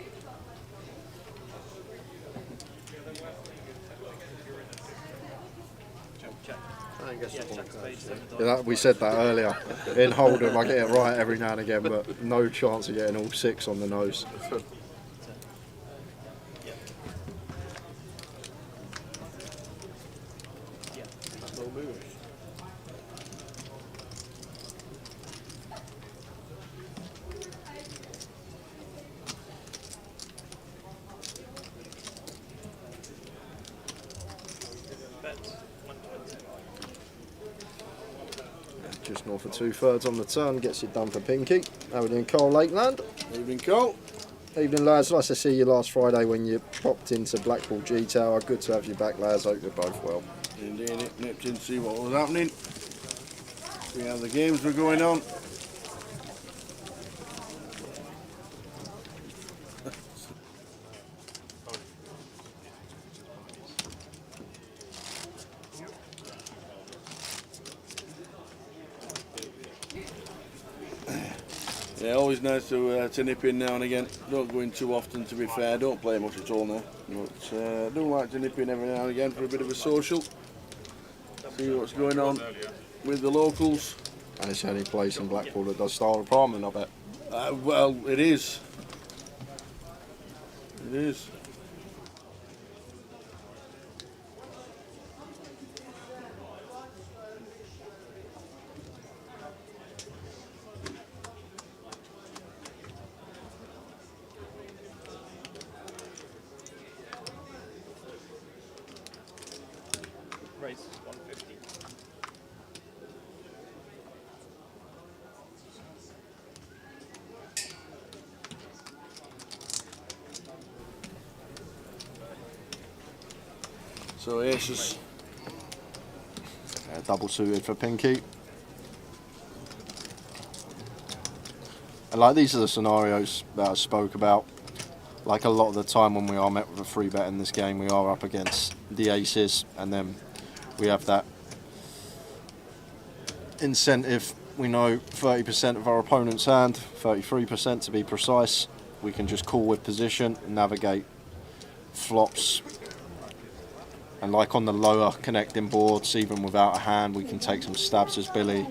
Check. Try and get some more cards. Yeah, we said that earlier. In Hold'em, I get it right every now and again, but no chance of getting all 6 on the nose. No moves. Bet. 120. Just north of 2/3 on the turn, gets it done for Pinky. How we doing, Carl Lakeland? Evening, Cole. Evening, lads. Nice to see you last Friday when you popped into Blackpool G Tower. Good to have you back, lads. Hope you're both well. Indeed, it nipped in to see what was happening. See how the games were going on. Yeah, always nice to nip in now and again. Don't go in too often, to be fair. Don't play much at all now. But do like to nip in every now and again for a bit of a social. See what's going on with the locals. And it's the only place in Blackpool that does style apartment, I bet. Well, it is. It is. Raise 150. So aces. Double suited for Pinky. And like these are the scenarios that I spoke about. Like a lot of the time when we are met with a free bet in this game, we are up against the aces, and then we have that incentive. We know 30% of our opponent's hand, 33% to be precise. We can just call with position, navigate flops. And like on the lower connecting boards, even without a hand, we can take some stabs as Billy.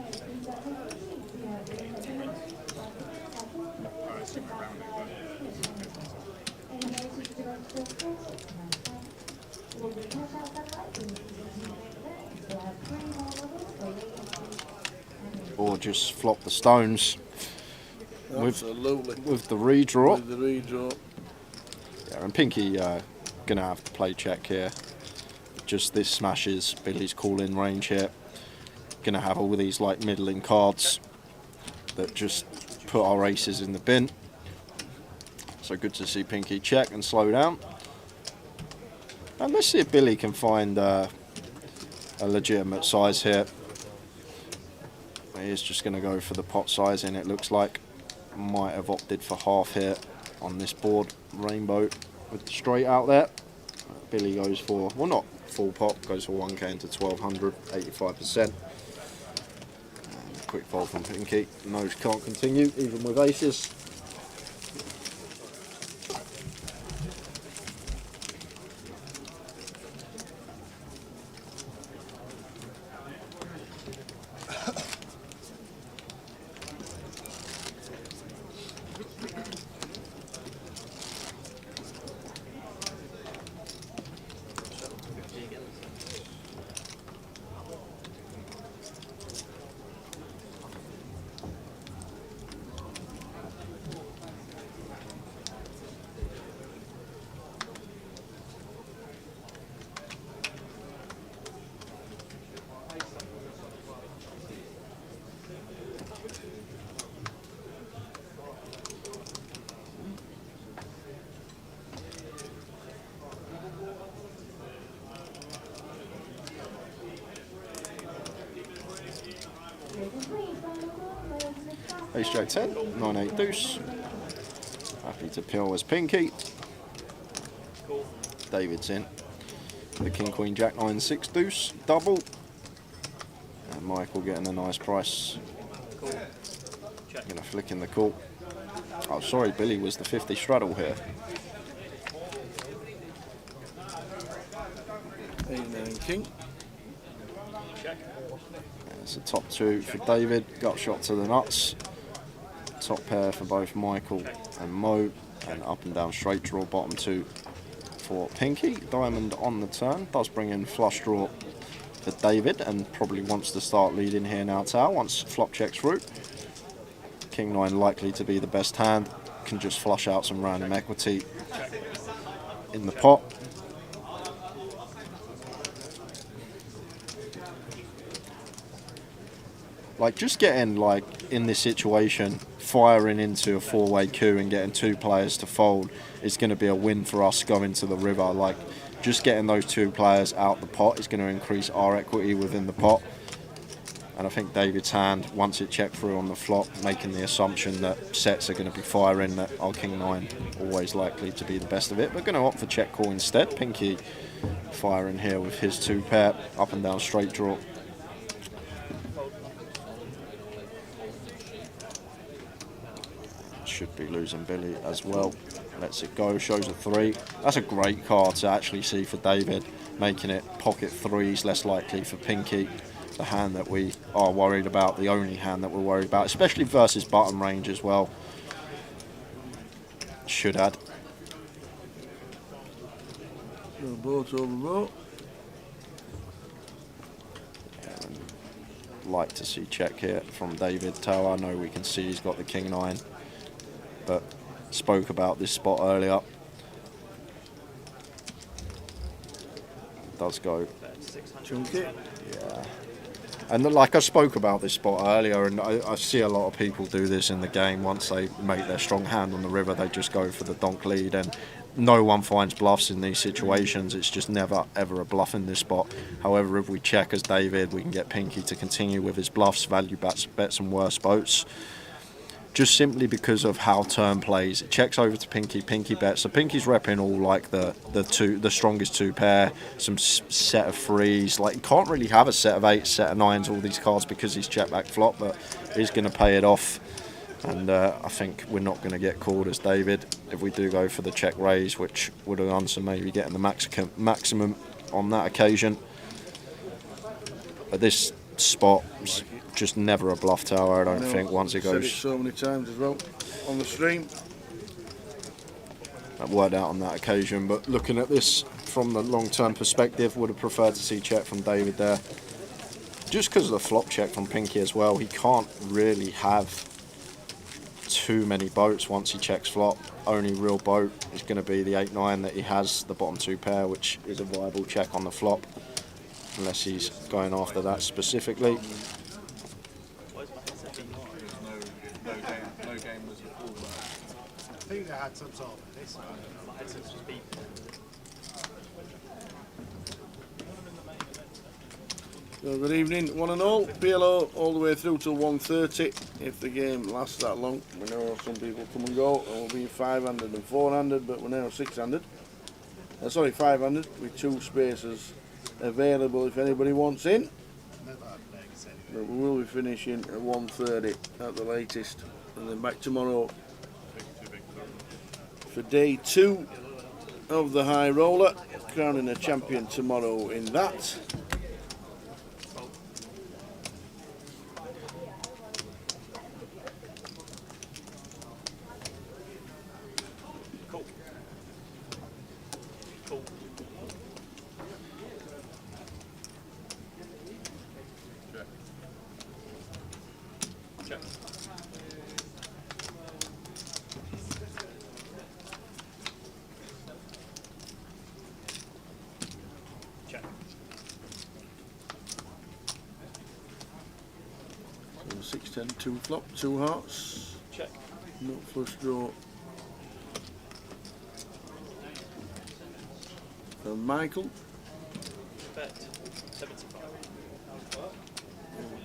Or just flop the stones Absolutely. with the redraw. With the redraw. Yeah, and Pinky gonna have to play check here. Just this smashes Billy's call-in range here. Gonna have all these like middling cards that just put our aces in the bin. So good to see Pinky check and slow down. And let's see if Billy can find a legitimate size here. He is just going to go for the pot sizing, it looks like. Might have opted for half here on this board. Rainbow with the straight out there. Billy goes for, well, not full pot, goes for 1k into 1200, 85%. And quick fold from Pinky. Knows can't continue, even with aces. Ace Jack 10, 9-8 deuce. Happy to pill as Pinky. David's in. The King Queen Jack 9-6 deuce, double. And Michael getting a nice price. Gonna flick in the call. Oh, sorry, Billy was the 50 straddle here. 8-9 king. It's a top two for David. Gut shot to the nuts. Top pair for both Michael and Mo. And up and down straight draw, bottom two for Pinky. Diamond on the turn. Does bring in flush draw for David. And probably wants to start leading here now, Tao, once flop checks through. King 9 likely to be the best hand. Can just flush out some random equity in the pot. Like, just getting, like, in this situation, firing into a four-way coup and getting two players to fold is going to be a win for us going to the river. Like, just getting those two players out the pot is going to increase our equity within the pot. And I think David's hand, once it checked through on the flop, making the assumption that sets are going to be firing, that our King 9 always likely to be the best of it. We're going to opt for check call instead. Pinky firing here with his two pair, up and down straight draw. Should be losing Billy as well. Lets it go, shows a 3. That's a great card to actually see for David, making it pocket 3s, less likely for Pinky. The hand that we are worried about, the only hand that we're worried about, especially versus button range as well. Should add. Boat over boat. Like to see check here from David Tower. I know we can see he's got the King 9, but spoke about this spot earlier. Does go. Chunky. Yeah. And like I spoke about this spot earlier, and I see a lot of people do this in the game. Once they make their strong hand on the river, they just go for the donk lead, and no one finds bluffs in these situations. It's just never ever a bluff in this spot. However, if we check as David, we can get Pinky to continue with his bluffs, value bets and worse boats. Just simply because of how turn plays. It checks over to Pinky, Pinky bets. So Pinky's repping all like the strongest two pair, some set of threes. Like, he can't really have a set of eights, set of nines, all these cards because he's check back flop, but he's going to pay it off. And I think we're not going to get called as David if we do go for the check raise, which would have answered maybe getting the maximum on that occasion. But this spot just never a bluff tower, I don't think, once it goes. Said it so many times as well on the stream. That worked out on that occasion, but looking at this from the long-term perspective, would have preferred to see check from David there. Just because of the flop check from Pinky as well, he can't really have too many boats once he checks flop. Only real boat is going to be the 8-9 that he has, the bottom two pair, which is a viable check on the flop, unless he's going after that specifically. No game was a full. I think they had some sort of this one. So good evening, one and all. PLO all the way through till 1:30. If the game lasts that long, we know some people come and go, and we'll be 500 and 400, but we're now 600. Sorry, 500 with two spaces available if anybody wants in. But we will be finishing at 1:30 at the latest, and then back tomorrow for day 2 of the high roller, crowning a champion tomorrow in that. So 6, 10, 2 flop, 2 hearts. Check. No flush draw. And Michael. Bet 75.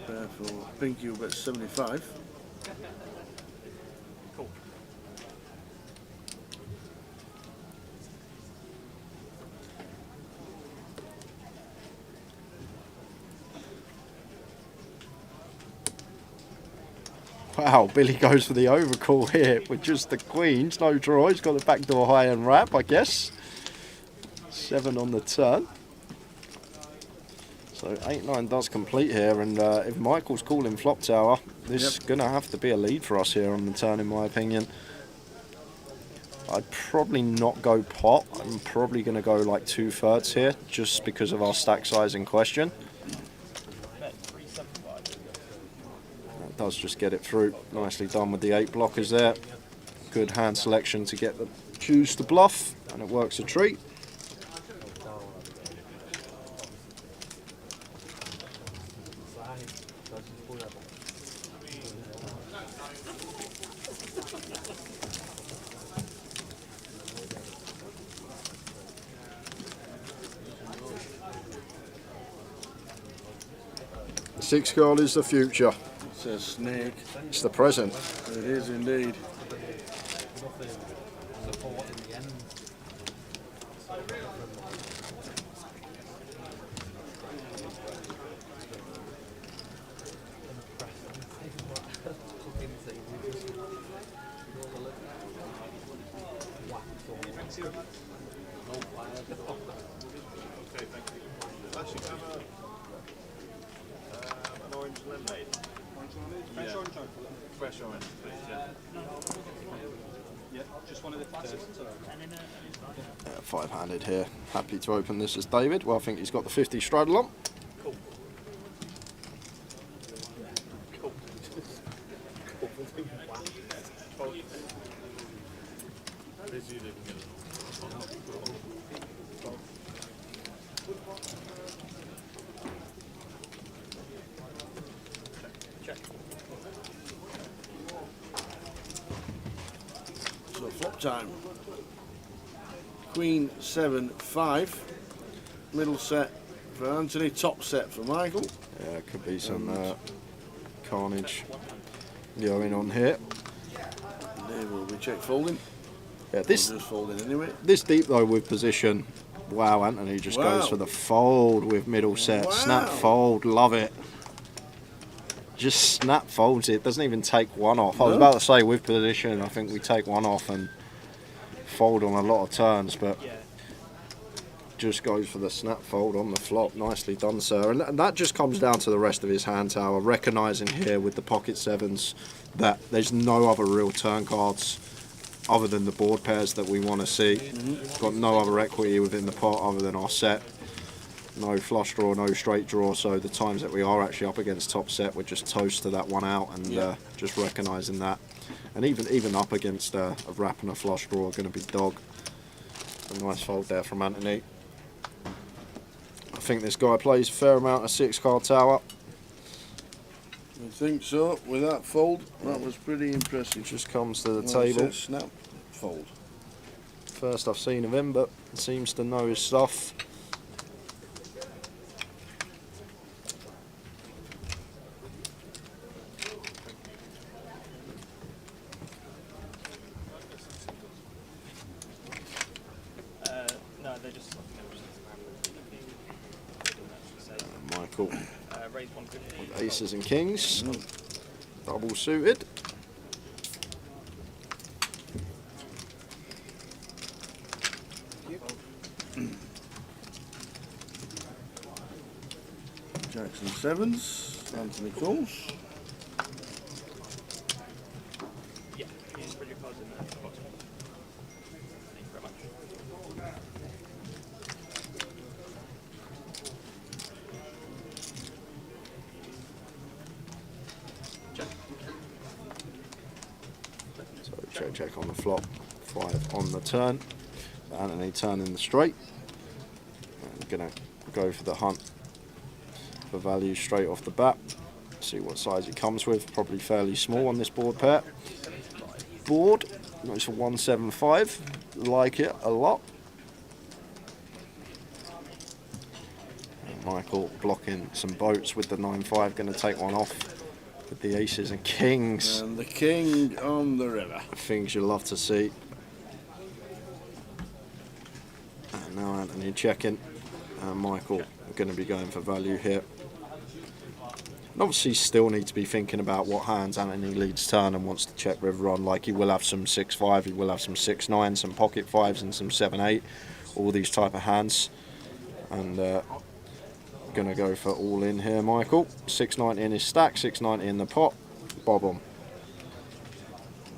Pair for Pinky who bets 75. Cool. Wow, Billy goes for the overcall here with just the queens, no draw. He's got the backdoor high end wrap, I guess. 7 on the turn. So 8-9 does complete here, and if Michael's calling flop tower, this is going to have to be a lead for us here on the turn, in my opinion. I'd probably not go pot. I'm probably going to go like 2/3 here, just because of our stack size in question. That does just get it through. Nicely done with the 8 blockers there. Good hand selection to get the choose to bluff, and it works a treat. Six card is the future. It's a snake. It's the present. It is indeed. An orange lemonade. Fresh orange, please, yeah. Yeah, just one of the classics. 5-handed here. Happy to open this as David. Well, I think he's got the 50 straddle on. Cool. Cool. Check. So flop time. Queen 7-5. Middle set for Anthony, top set for Michael. Yeah, could be some carnage going on here. There will be check folding. Yeah, this Just folding anyway. this deep though with position. Wow, Anthony just Wow. goes for the fold with middle set. Wow. Snap fold, love it. Just snap folds it. Doesn't even take one off. I was No. about to say with position, I think we take one off and fold on a lot of turns, but just goes for the snap fold on the flop. Nicely done, sir. And that just comes down to the rest of his hand tower, recognising here with the pocket sevens that there's no other real turn cards other than the board pairs that we want to see. Got no other equity within the pot other than our set. No flush draw, no straight draw, so the times that we are actually up against top set, we're just toast to that one out, and just recognising that. And even up against a wrap and a flush draw are going to be dog. A nice fold there from Anthony. I think this guy plays a fair amount of 6-card tower. I think so. With that fold, that was pretty impressive. Just comes to the Well, table. set, snap, fold. First I've seen of him, but seems to know his stuff. No, they're just. Michael, Raise 150. aces and kings, double suited. Jackson sevens. Anthony calls. Yeah, you just put your cards in the box. Thank you very much. So check on the flop, 5 on the turn. Anthony turning the straight. And gonna go for the hunt for value straight off the bat. See what size it comes with. Probably fairly small on this board pair. Board goes for 175. Like it a lot. And Michael blocking some boats with the 9-5. Going to take one off with the aces and kings. And the king on the river. Things you love to see. And now Anthony checking, and Michael are going to be going for value here. And obviously still need to be thinking about what hands Anthony leads turn and wants to check river on. Like he will have some 6-5, he will have some 6-9, some pocket 5s and some 7-8, all these type of hands. And going to go for all in here, Michael. 690 in his stack, 690 in the pot, bob on.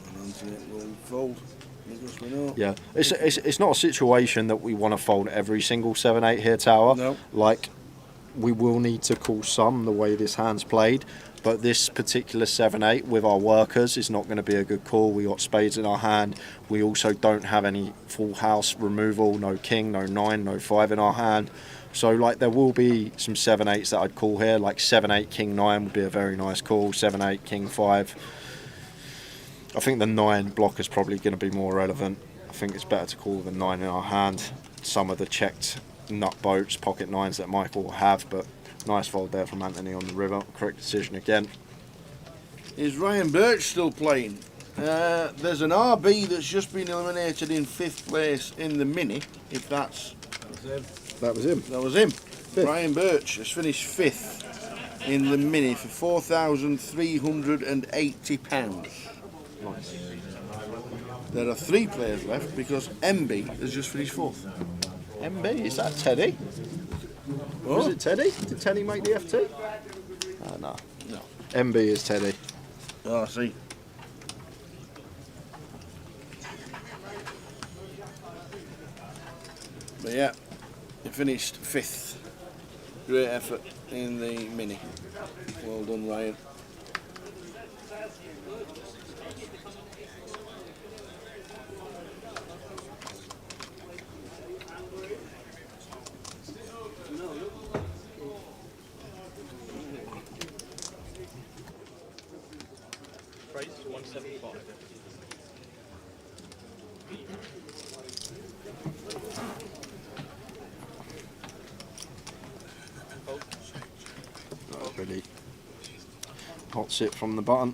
And Anthony will fold. Because we know. Yeah, it's not a situation that we want to fold every single 7-8 here tower. No. Like, we will need to call some the way this hand's played, but this particular 7-8 with our workers is not going to be a good call. We got spades in our hand. We also don't have any full house removal, no king, no 9, no 5 in our hand. So like there will be some 7-8s that I'd call here, like 7-8 king 9 would be a very nice call. 7-8 king 5. I think the 9 block is probably going to be more relevant. I think it's better to call the 9 in our hand. Some of the checked nut boats, pocket 9s that Michael will have, but nice fold there from Anthony on the river. Correct decision again. Is Ryan Birch still playing? There's an RB that's just been eliminated in 5th place in the mini, if that's... That was him. That was him. Ryan Birch has finished 5th in the mini for £4,380. Nice. There are 3 players left because MB has just finished 4th. MB, is that Teddy? Oh. Was it Teddy? Did Teddy make the FT? No. No. MB is Teddy. Oh, I see. But yeah, he finished 5th. Great effort in the mini. Well done, Ryan. Raise 175. Hot sit from the button.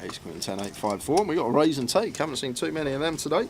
Ace Queen 10, 8, 5, 4. And we got a raise and take. Haven't seen too many of them today.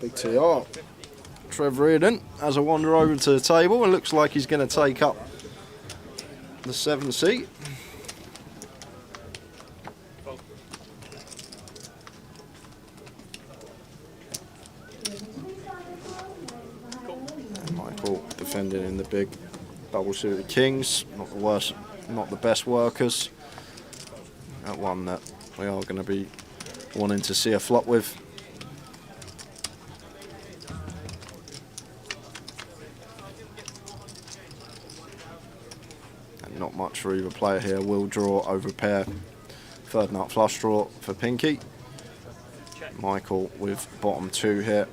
Big TR. Trevor Eden as I wander over to the table and looks like he's going to take up the 7 seat. And Michael defending in the big double suited kings. Not the worst, not the best workers. That one that we are going to be wanting to see a flop with. Not much for either player here. Will draw over pair. Third nut flush draw for Pinky. Michael with bottom 2 here.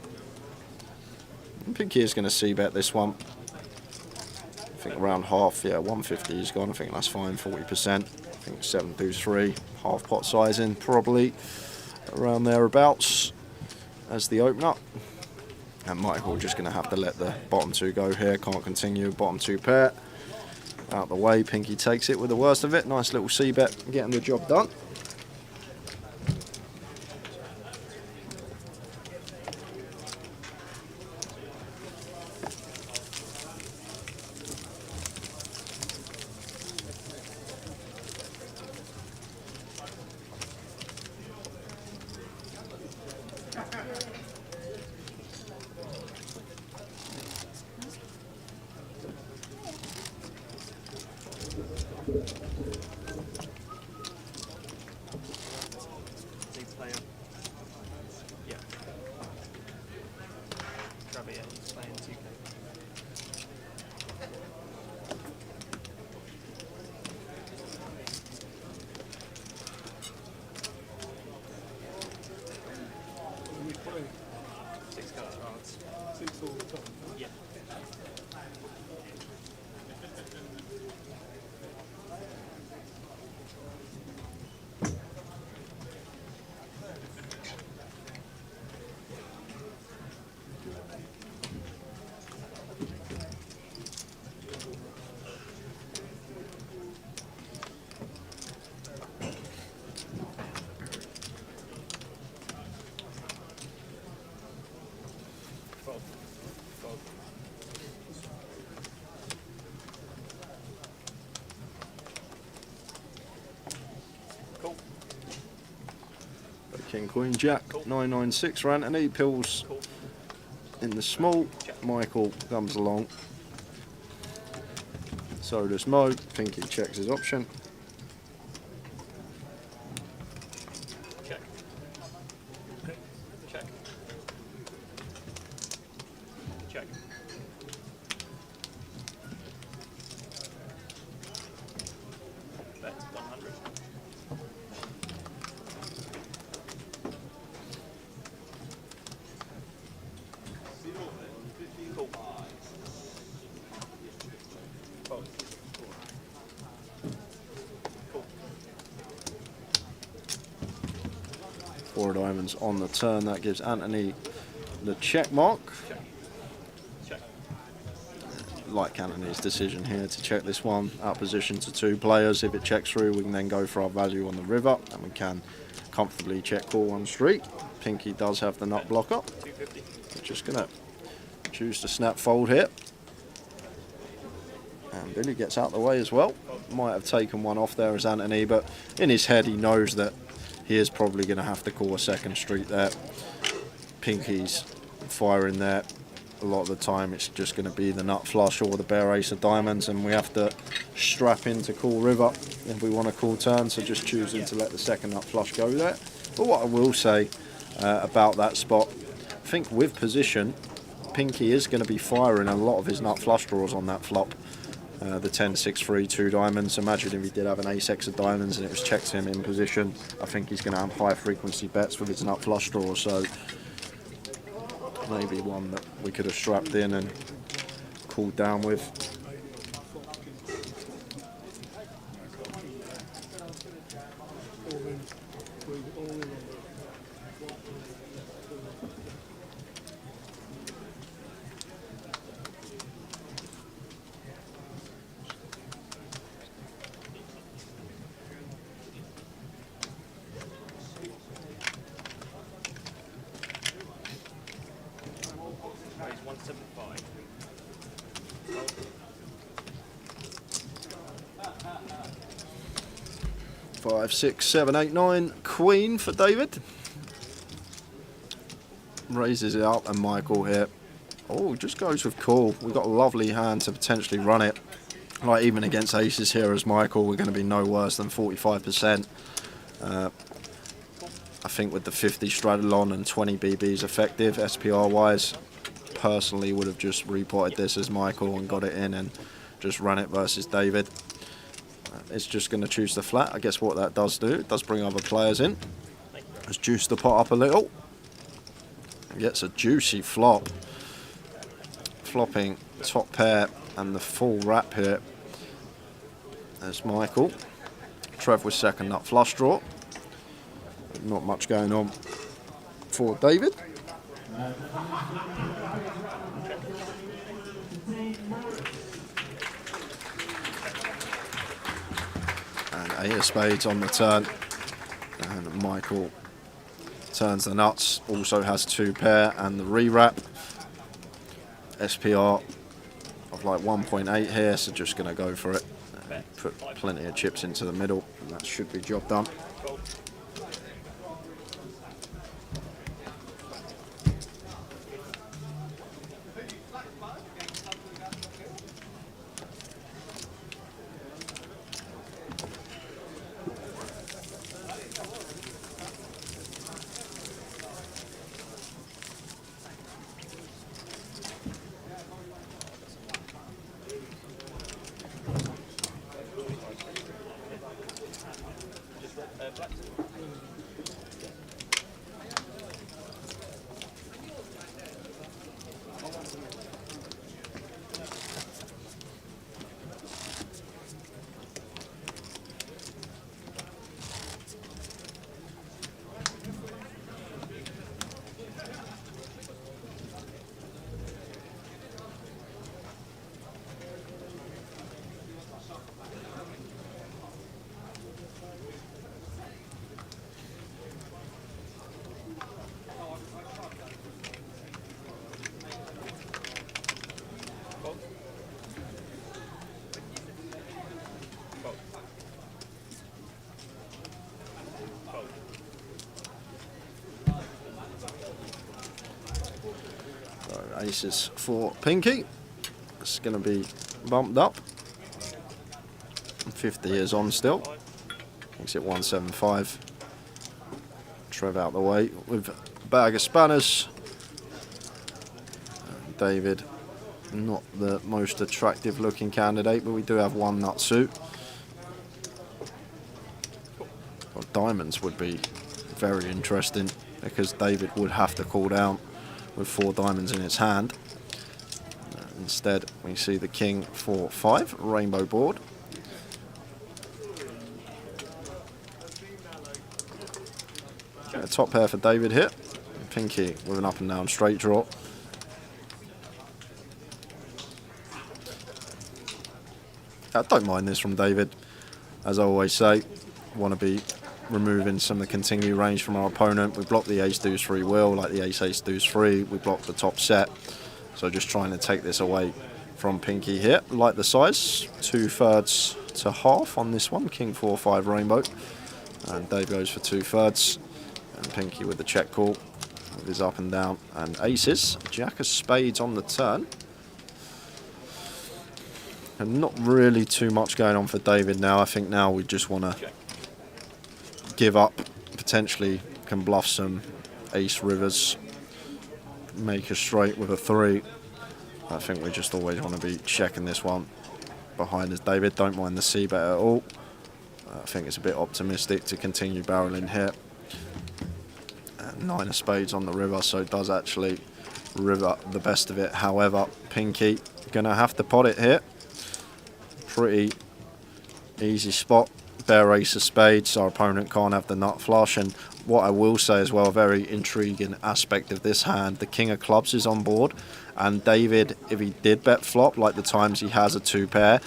And Pinky is going to c-bet this one. I think around half, yeah, 150 he's gone. I think that's fine, 40%. I think 7 through 3. Half pot sizing, probably around thereabouts as the opener. And Michael just going to have to let the bottom 2 go here. Can't continue, bottom 2 pair. Out the way, Pinky takes it with the worst of it. Nice little c-bet, getting the job done. King, Queen, Jack, 996 for Anthony. Pills in the small. Michael comes along. So does Mo. Pinky checks his option. Check. Check. Check. Bet 100. Four of diamonds on the turn. That gives Anthony the check mark. Check. Like Anthony's decision here to check this one. Out position to 2 players. If it checks through, we can then go for our value on the river, and we can comfortably check call on street. Pinky does have the nut blocker. We're just going to choose to snap fold here. And Billy gets out the way as well. might have taken one off there as Anthony, but in his head he knows that he is probably going to have to call a second street there. Pinky's firing there. A lot of the time it's just going to be the nut flush or the bare ace of diamonds, and we have to strap in to call river if we want to call turn, so just choosing to let the second nut flush go there. But what I will say about that spot, I think with position, Pinky is going to be firing a lot of his nut flush draws on that flop. The 10, 6, 3, 2 diamonds. Imagine if he did have an ace X of diamonds and it was checked to him in position. I think he's going to have high frequency bets with his nut flush draws, so maybe one that we could have strapped in and cooled down with. Raise 175. 5, 6, 7, 8, 9. Queen for David. Raises it up, and Michael here. Oh, just goes with call. We've got a lovely hand to potentially run it. Like, even against aces here as Michael, we're going to be no worse than 45%. I think with the 50 straddle on and 20 BBs effective, SPR wise, personally would have just repotted this as Michael and got it in and just run it versus David. It's just going to choose the flat. I guess what that does do, it does bring other players in. Let's juice the pot up a little. Gets a juicy flop. Flopping top pair and the full wrap here. There's Michael. Trev with second nut flush draw. Not much going on for David. And eight of spades on the turn. And Michael turns the nuts. Also has two pair and the re-wrap. SPR of like 1.8 here, so just going to go for it. Put plenty of chips into the middle, and that should be job done. Aces for Pinky. It's going to be bumped up. 50 is on still. Makes it 175. Trev out the way with a bag of spanners. David, not the most attractive looking candidate, but we do have one nut suit. Well, diamonds would be very interesting because David would have to call down with 4 diamonds in his hand. Instead, we see the king 4-5 rainbow board. A top pair for David here. Pinky with an up and down straight draw. I don't mind this from David. As I always say, want to be removing some of the continue range from our opponent. We block the ace deuce free will, like the ace ace deuce free. We block the top set. So just trying to take this away from Pinky here. Like the size, 2/3 to half on this one. King 4-5 rainbow. And Dave goes for 2/3. And Pinky with the check call with his up and down and aces. Jack of spades on the turn. And not really too much going on for David now. I think now we just want to give up. Potentially can bluff some ace rivers. Make a straight with a 3. I think we just always want to be checking this one behind us. David, don't mind the c bet at all. I think it's a bit optimistic to continue barreling here. 9 of spades on the river, so it does actually river the best of it. However, Pinky gonna have to pot it here. Pretty easy spot. Bare ace of spades, our opponent can't have the nut flush. And what I will say as well, a very intriguing aspect of this hand, the king of clubs is on board, and David, if he did bet flop, like the times he has a 2 pair,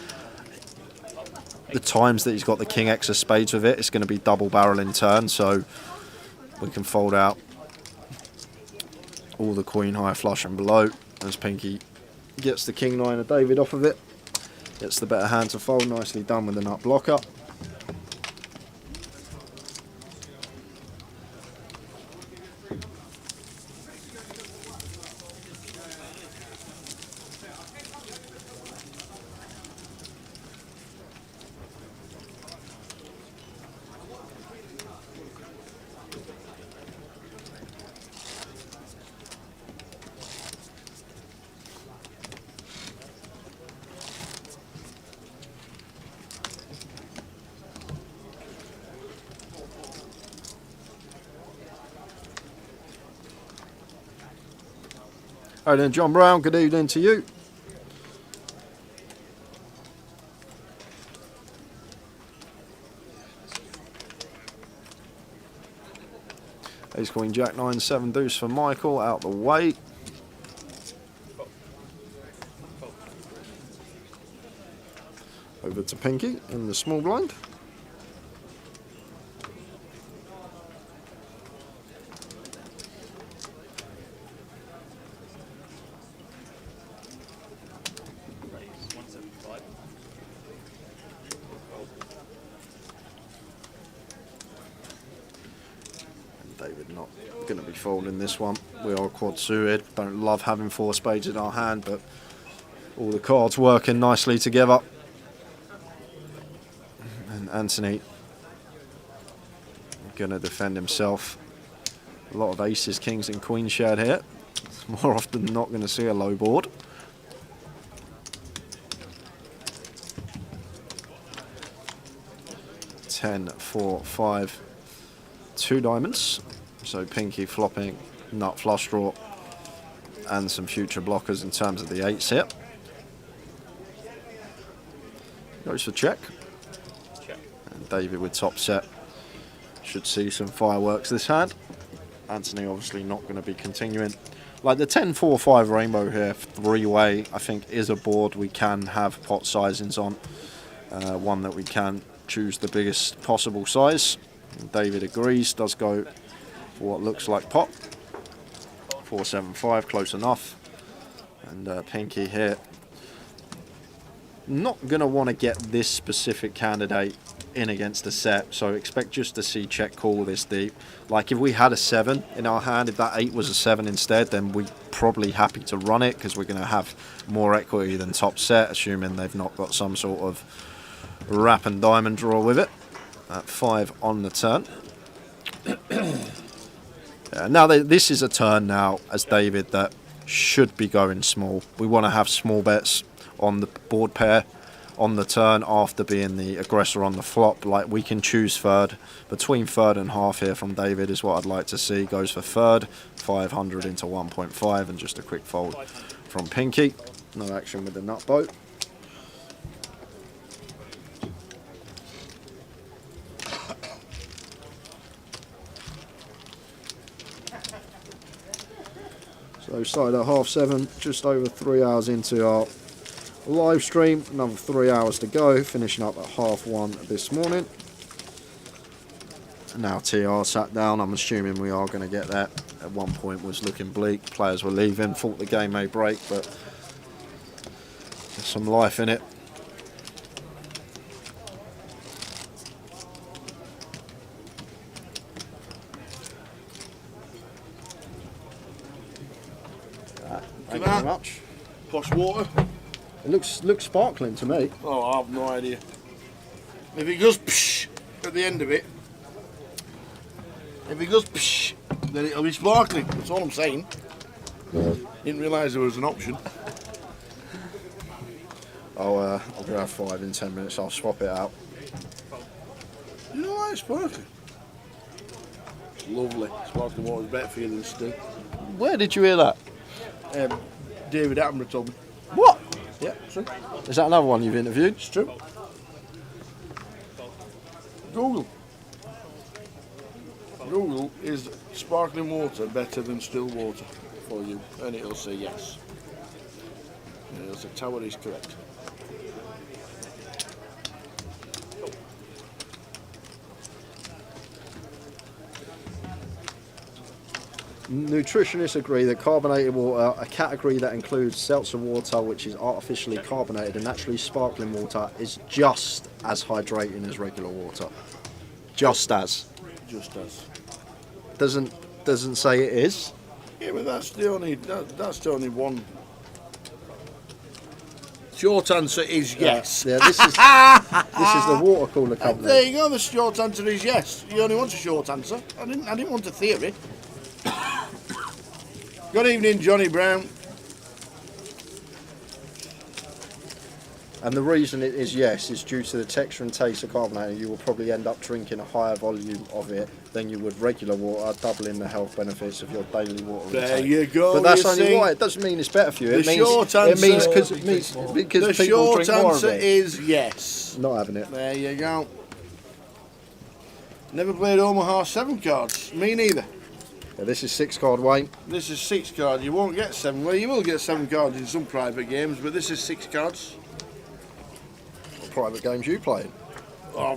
the times that he's got the king x of spades with it, it's going to be double barrel in turn, so we can fold out all the queen high flush and below as Pinky gets the king 9 of David off of it. Gets the better hand to fold, nicely done with the nut blocker. Alright then, John Brown, good evening to you. Ace Queen Jack 9 7 deuce for Michael, out the way. Over to Pinky in the small blind. David not going to be folding this one. We are quad suited. Don't love having 4 spades in our hand, but all the cards working nicely together. And Anthony going to defend himself. A lot of aces, kings and queens shared here. More often than not going to see a low board. Ten, 4, 5, 2 diamonds. So Pinky flopping nut flush draw and some future blockers in terms of the 8s here. Goes for check. And David with top set. Should see some fireworks this hand. Anthony obviously not going to be continuing. Like the 10-4-5 rainbow here, 3-way, I think is a board we can have pot sizings on. One that we can choose the biggest possible size. And David agrees, does go for what looks like pot. 4-7-5, close enough. And Pinky here, not going to want to get this specific candidate in against a set, so expect just to see check call this deep. Like if we had a 7 in our hand, if that 8 was a 7 instead, then we're probably happy to run it because we're going to have more equity than top set, assuming they've not got some sort of wrap and diamond draw with it. At 5 on the turn. Now this is a turn now as David that should be going small. We want to have small bets on the board pair on the turn after being the aggressor on the flop. Like we can choose third, between third and half here from David is what I'd like to see. Goes for third, 500 into 1.5 and just a quick fold from Pinky. No action with the nut boat. So started at 7:30, just over 3 hours into our live stream. Another 3 hours to go, finishing up at 1:30 this morning. And now TR sat down. I'm assuming we are going to get that. At one point was looking bleak. Players were leaving, thought the game may break, but there's some life in it. Very that. much. Posh water. It looks sparkling to me. Oh, I have no idea. If it goes psh at the end of it, then it'll be sparkling. That's all I'm saying. Didn't realise there was an option. I'll grab 5 in 10 minutes. I'll swap it out. You don't like sparkling? It's lovely. Sparkling water's better for you than still. Where did you hear that? David Attenborough told me. What? Yeah, true. Is that another one you've interviewed? It's true. Google. Google, is sparkling water better than still water for you? And it'll say yes. And it'll say Tower is correct. Nutritionists agree that carbonated water, a category that includes seltzer water, which is artificially carbonated, and naturally sparkling water, is just as hydrating as regular water. Just as. Just as. Doesn't say it is. Yeah, but that's the only one. Short answer is yes. Yeah, this is the water cooler company. There you go. The short answer is yes. You only want a short answer. I didn't want a theory. Good evening, Johnny Brown. And the reason it is yes is due to the texture and taste of carbonated. You will probably end up drinking a higher volume of it than you would regular water, doubling the health benefits of your daily water There intake. you go. But that's you only see. why. It doesn't mean it's better for you. It The means short answer- because The people short drink more of answer it. is yes. Not having it. There you go. Never played Omaha 7 cards. Me neither. Yeah, this is 6 card Wayne. This is 6 cards. You won't get 7. Well, you will get 7 cards in some private games, but this is 6 cards. What private games you playing? Oh,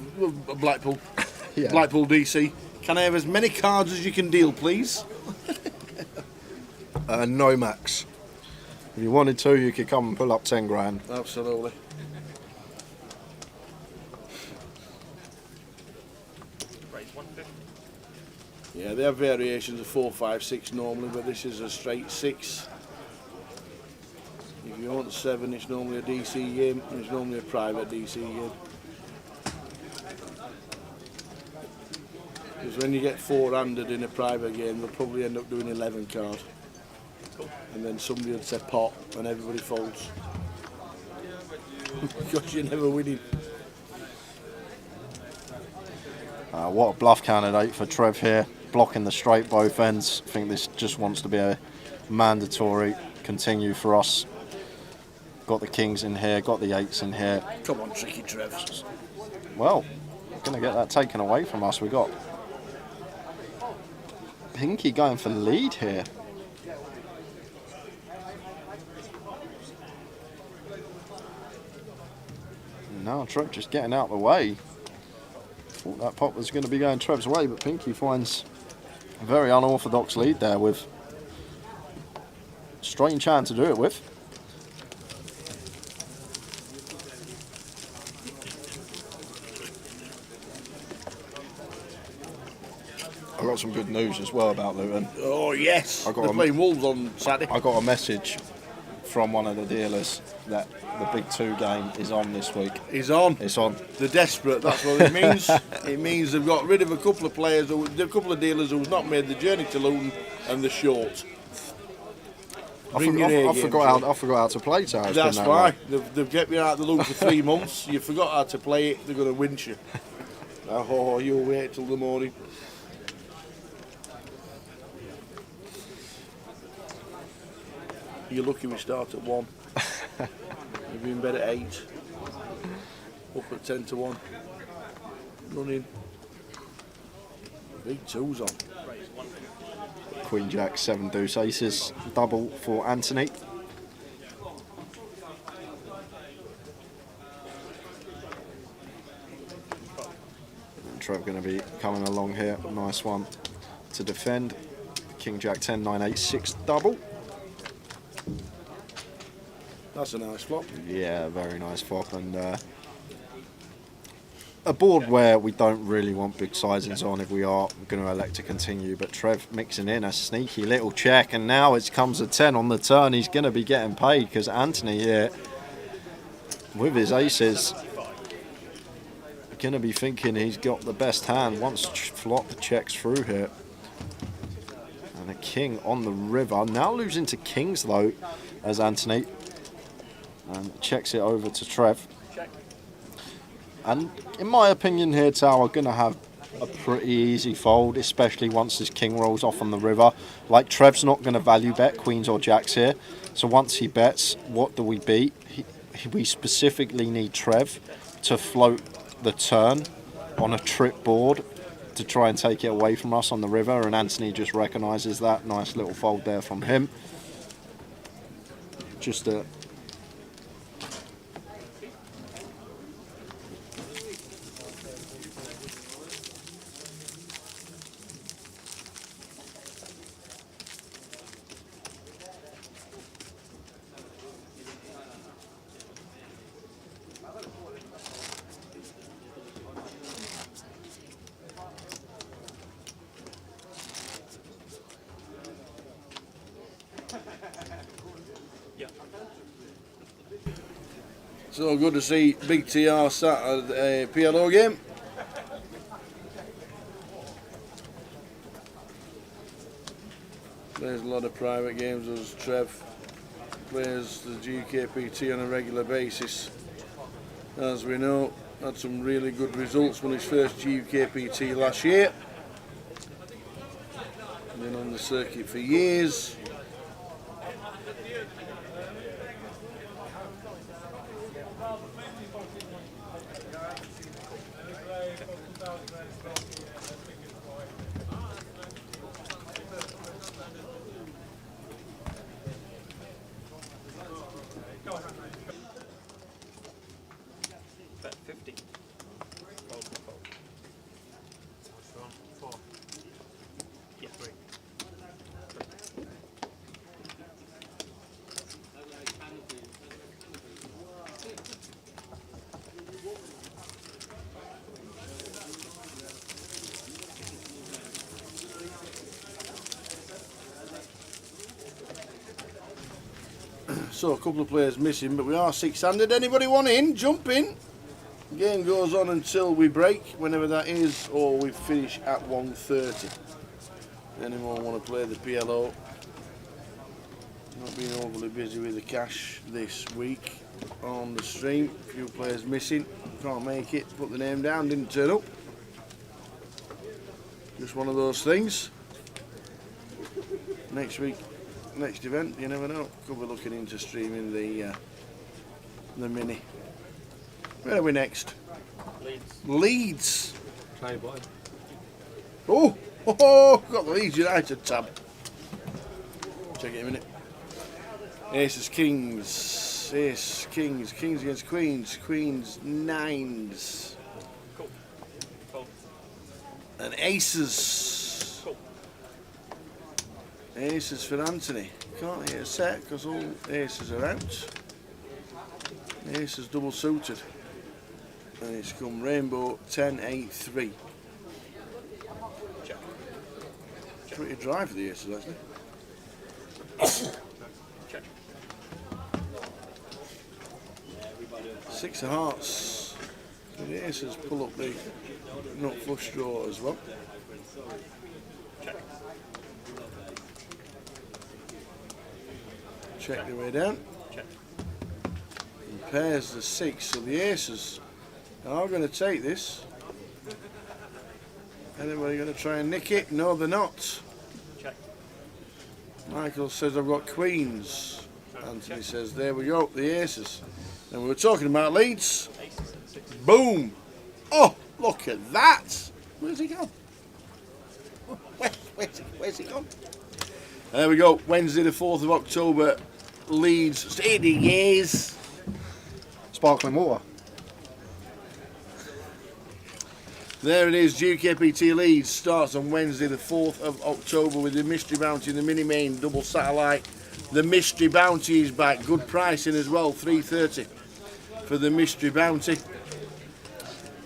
Blackpool. Yeah. Blackpool DC. Can I have as many cards as you can deal, please? No max. If you wanted to, you could come and pull up 10 grand. Absolutely. Raise 150. Yeah, they have variations of 4, 5, 6 normally, but this is a straight 6. If you want 7, it's normally a DC game, and it's normally a private DC game. Because when you get 4-handed in a private game, they'll probably end up doing 11 card. And then somebody would say pot, and everybody folds. Because you're never winning. What a bluff candidate for Trev here. Blocking the straight both ends. I think this just wants to be a mandatory continue for us. Got the kings in here, got the 8s in here. Come on, tricky Trev. Well, we're going to get that taken away from us. We got Pinky going for lead here. Now Trev just getting out of the way. Thought that pot was going to be going Trev's way, but Pinky finds a very unorthodox lead there with strange hand to do it with. I got some good news as well about Luton. Oh, yes. I got They're a- playing Wolves on Saturday. I got a message from one of the dealers that the Big 2 game is on this week. He's on. It's on. They're desperate, that's what it means. It means they've got rid of a couple of players, a couple of dealers who've not made the journey to Luton, and they're short. I Bring your A game, forgot Joe. how to play Towers. That's why. They've kept you out of the loop for 3 months. You forgot how to play it, they're going to winch you. Oh, you'll wait till the morning. You're lucky we start at 1. You'll be in bed at 8. Up at 10 to 1. Running. Big 2's on. Queen Jack, 7 deuce aces, double for Anthony. And Trev going to be coming along here. Nice one to defend. King Jack 10, 9, 8, 6 double. That's a nice flop. Yeah, very nice flop, and a board where we don't really want big sizings on if we are going to elect to continue. But Trev mixing in a sneaky little check, and now it comes a 10 on the turn. He's going to be getting paid because Anthony here, with his aces, going to be thinking he's got the best hand once flop checks through here. And a king on the river. Now losing to kings though, as Anthony. And checks it over to Trev. And in my opinion here, Tower going to have a pretty easy fold, especially once this king rolls off on the river. Like, Trev's not going to value bet queens or jacks here. So once he bets, what do we beat? We specifically need Trev to float the turn on a trip board to try and take it away from us on the river, and Anthony just recognises that. Nice little fold there from him. Just a So good to see Big TR sat at a PLO game. Plays a lot of private games, as Trev plays the GUKPT on a regular basis. As we know, had some really good results on his first GUKPT last year. Been on the circuit for years. Bet 50. Fold, fold. Four. Yeah. Three. So a couple of players missing, but we are six-handed. Anybody want in? Jump in. Game goes on until we break, whenever that is, or we finish at 1:30. Anyone want to play the PLO? Not being overly busy with the cash this week on the stream. A few players missing. Can't make it. Put the name down. Didn't turn up. Just one of those things. Next week. Next event, you never know. Could be looking into streaming the mini. Where are we next? Leeds. Play button. Oh, got the Leeds United tab. Check it in a minute. Aces, kings, ace, kings, kings against queens, queens, nines, Cool. Fold. and aces. Aces for Anthony. Can't hit a set because all aces are out. Aces double suited. And it's come rainbow 10-8-3. Check. Pretty dry for the aces actually. Check. Six of hearts. So the aces pull up the nut flush draw as well. Check. Check the way down. Check. And pairs the six, so the aces are going to take this. Anybody going to try and nick it? No, they're not. Check. Michael says I've got queens. Anthony says there we go, the aces. And we were talking about Leeds. Aces and sixes. Boom! Oh, look at that! Where's he gone? Where's he gone? There we go. Wednesday the 4th of October. Leeds Stadium is sparkling water. there. It is. GUKPT Leeds starts on Wednesday the 4th of October with the Mystery Bounty and the Mini Main double satellite. The Mystery Bounty is back. Good pricing as well. $3.30 for the Mystery Bounty.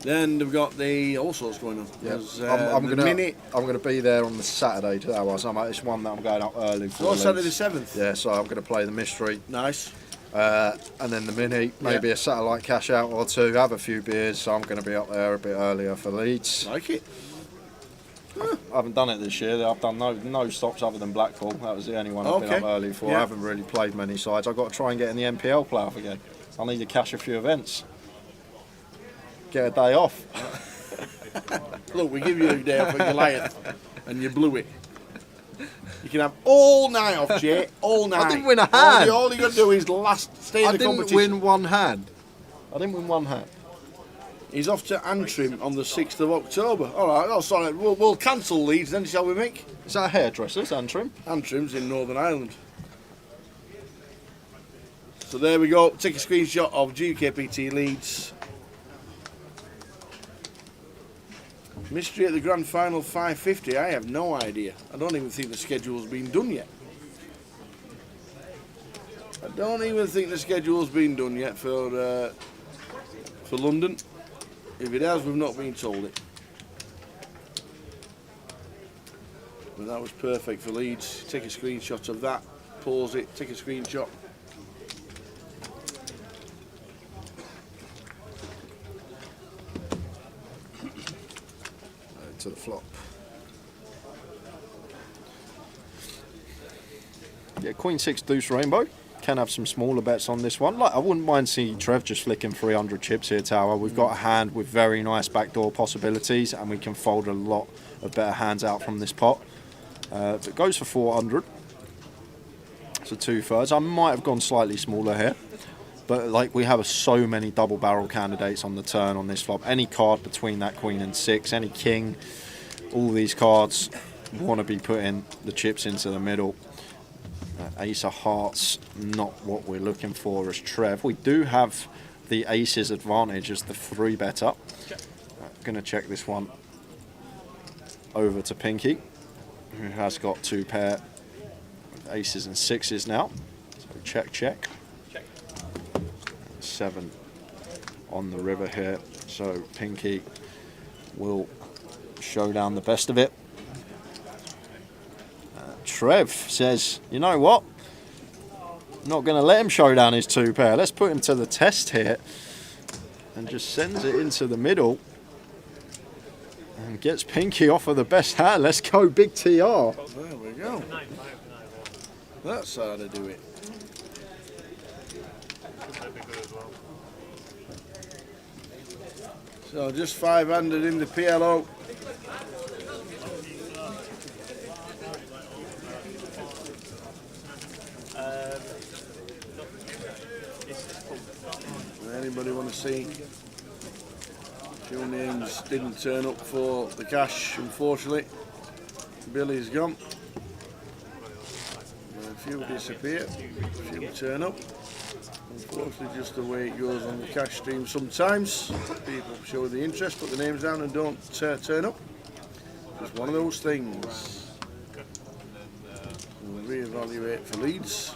Then we've got the all sorts going on. Yeah. There's, I'm the gonna minute. I'm gonna be there on the Saturday tower. So it's one that I'm going up early for. Oh, Saturday the Leeds. 7th. Yeah, so I'm gonna play the mystery. Nice. And then the mini, maybe a satellite cash out or two, have a few beers, so I'm going to be up there a bit earlier for Leeds. Like it. I haven't done it this year, I've done no stops other than Blackpool, that was the only one I've been up early for. Yeah. I haven't really played many sides, I've got to try and get in the NPL playoff again. I need to cash a few events. Get a day off. Look, we give you a day off at Goliath and you blew it. You can have all night off, Jay. All night. I didn't win a hand. All you got to do is stay in I the didn't competition. win one hand. I didn't win one hand. He's off to Antrim on the 6th of October. All right, oh, sorry. We'll cancel Leeds then, shall we, Mick? Is that a hairdresser's, Antrim? Antrim's in Northern Ireland. So there we go. Take a screenshot of GUKPT Leeds. Mystery at the Grand Final 550. I have no idea. I don't even think the schedule's been done yet. I don't even think the schedule's been done yet for London. If it has, we've not been told it. But that was perfect for Leeds. Take a screenshot of that. Pause it. Take a screenshot. To the flop. Yeah, Queen 6 Deuce Rainbow. Can have some smaller bets on this one. Like, I wouldn't mind seeing Trev just flicking 300 chips here, Tower. We've got a hand with very nice backdoor possibilities, and we can fold a lot of better hands out from this pot. It goes for 400. So 2/3. I might have gone slightly smaller here. But like, we have so many double barrel candidates on the turn on this flop. Any card between that queen and 6, any king, all these cards want to be putting the chips into the middle. Ace of hearts, not what we're looking for as Trev. We do have the aces advantage as the 3-better. I'm going to check this one over to Pinky, who has got 2 pair of aces and 6s now. So check. 7 on the river here, so Pinky will show down the best of it. Trev says, you know what, I'm not going to let him show down his 2 pair, let's put him to the test here, and just sends it into the middle and gets Pinky off of the best hand. Let's go, big TR. There we go. That's how to do it. So just 500 in the PLO. Anybody want to see? A few names didn't turn up for the cash, unfortunately. Billy's gone. A few disappear, a few turn up. Unfortunately, just the way it goes on the cash stream sometimes. People show the interest, put the names down and don't turn up. It's one of those things. We'll reevaluate for Leeds.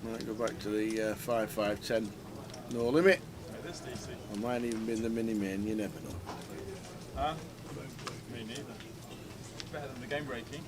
Might go back to the 5-5-10 no limit. I might even be in the mini main, you never know. Me neither. Better than the game breaking.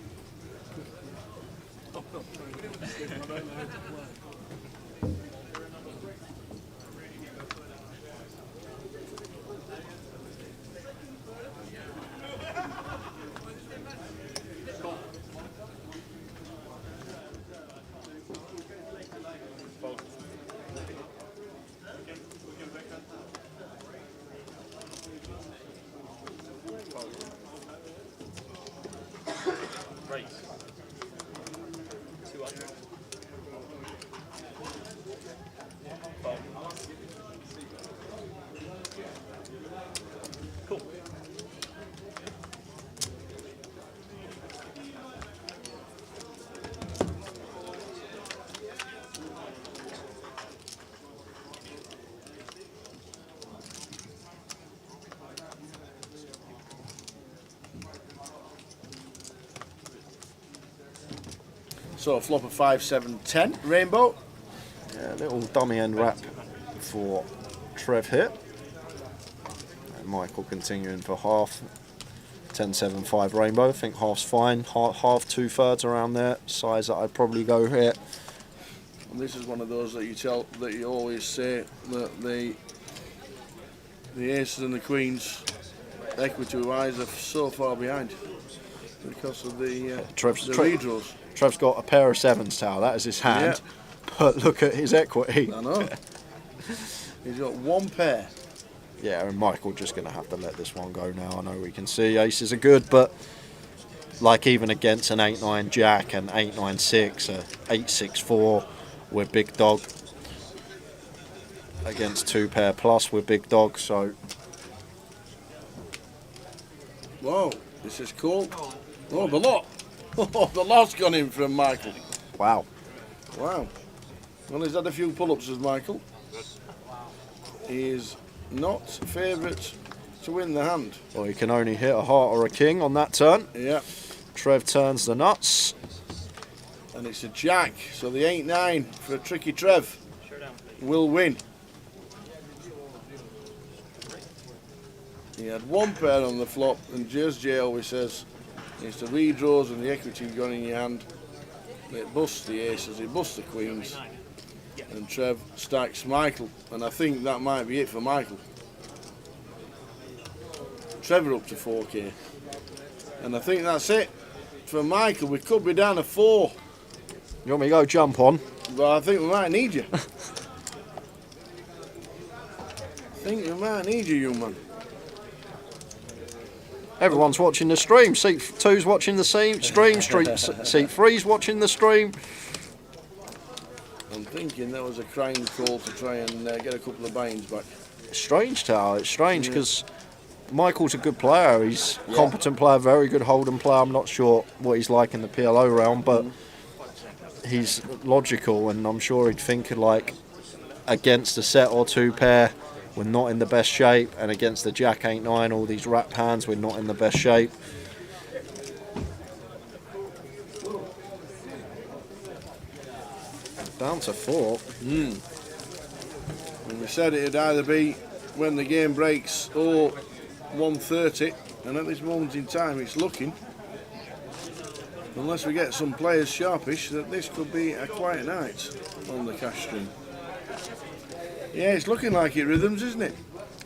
Race. 200. Cool. So a flop of 5-7-10 rainbow. Yeah, little dummy end wrap for Trev here. Michael continuing for half. 10-7-5 rainbow. I think half's fine. Half 2/3 around there. Size that I'd probably go here. And this is one of those that you always say that the aces and the queens, equity-wise, are so far behind because of the redraws. Trev's got a pair of sevens, Tower. That is his hand. Yeah. But look at his equity. I know. He's got one pair. Yeah, and Michael just going to have to let this one go now. I know we can see aces are good, but like even against an 8-9 jack and 8-9-6, 8-6-4, we're big dog. Against 2 pair plus, we're big dog, so... Whoa, this is cool. Oh, the lot. Oh, the lot's gone in from Michael. Wow. Wow. Well, he's had a few pull-ups as Michael. He is not favourite to win the hand. Well, he can only hit a heart or a king on that turn. Yeah. Trev turns the nuts. And it's a jack, so the 8-9 for a tricky Trev will win. He had one pair on the flop, and as Jay always says, it's the redraws and the equity gone in your hand. It busts the aces, it busts the queens, and Trev stacks Michael, and I think that might be it for Michael. Trevor up to 4k, and I think that's it for Michael. We could be down to 4. You want me to go jump on? But I think we might need you. I think we might need you, young man. Everyone's watching the stream. Seat 2's watching the stream. Seat 3's watching the stream. I'm thinking that was a crying call to try and get a couple of buy-ins back. Strange, Tower. It's strange because Michael's a good player. He's a competent player, very good hold'em player. I'm not sure what he's like in the PLO realm, but he's logical, and I'm sure he'd think like against a set or 2 pair, we're not in the best shape, and against the Jack 8-9, all these wrap hands, we're not in the best shape. Down to 4. And we said it'd either be when the game breaks or 1:30, and at this moment in time it's looking, unless we get some players sharpish, that this could be a quiet night on the cash stream. Yeah, it's looking like it, Rhythms, isn't it?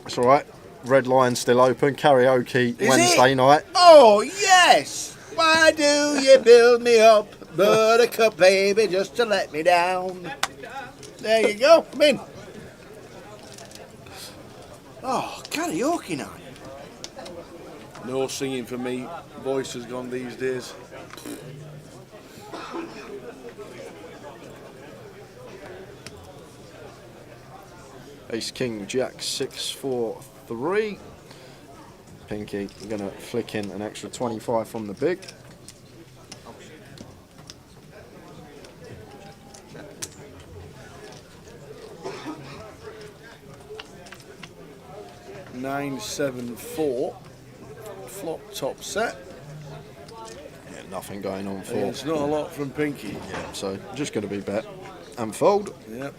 It's alright. Red Line's still open. Karaoke Is Wednesday it? night. Oh, yes! Why do you build me up, buttercup baby, just to let me down? There you go, come in. Oh, karaoke night. No singing for me. Voice has gone these days. Ace King Jack 6-4-3. Pinky going to flick in an extra 25 from the big. Nine, 7, 4. Flop top set. Yeah, nothing going on for. It's not a lot from Pinky. Yeah, so just going to be bet and fold. Yep.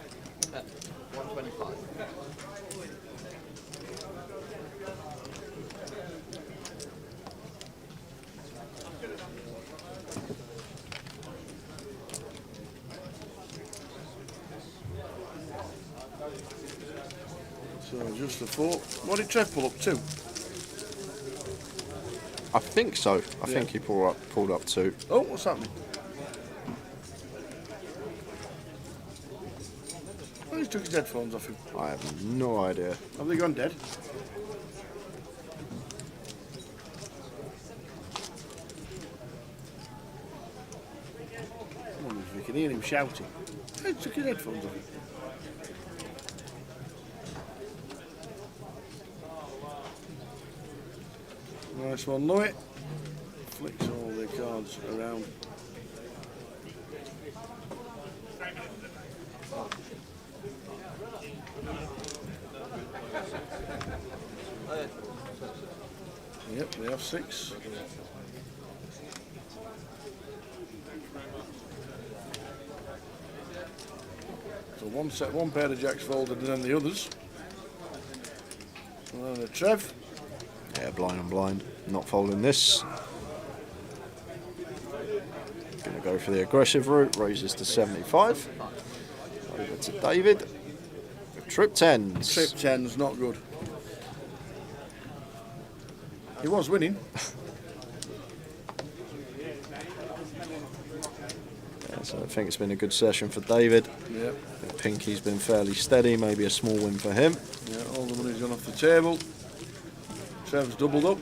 So just the 4. What did Trev pull up to? I think so. I think he pulled up 2. Oh, what's happening? Oh, he's took his headphones off him. I have no idea. Have they gone dead? I wonder if we can hear him shouting. He took his headphones off him. Nice one, Louis. Flicks all the cards around. Yep, they have 6. So one pair of jacks folded and then the others. And then a Trev. Yeah, blind and blind. Not folding this. Going to go for the aggressive route. Raises to 75. Over to David. Trip 10s. Trip 10's not good. He was winning. Yeah, so I think it's been a good session for David. Yeah. Pinky's been fairly steady. Maybe a small win for him. Yeah, all the money's gone off the table. Trev's doubled up.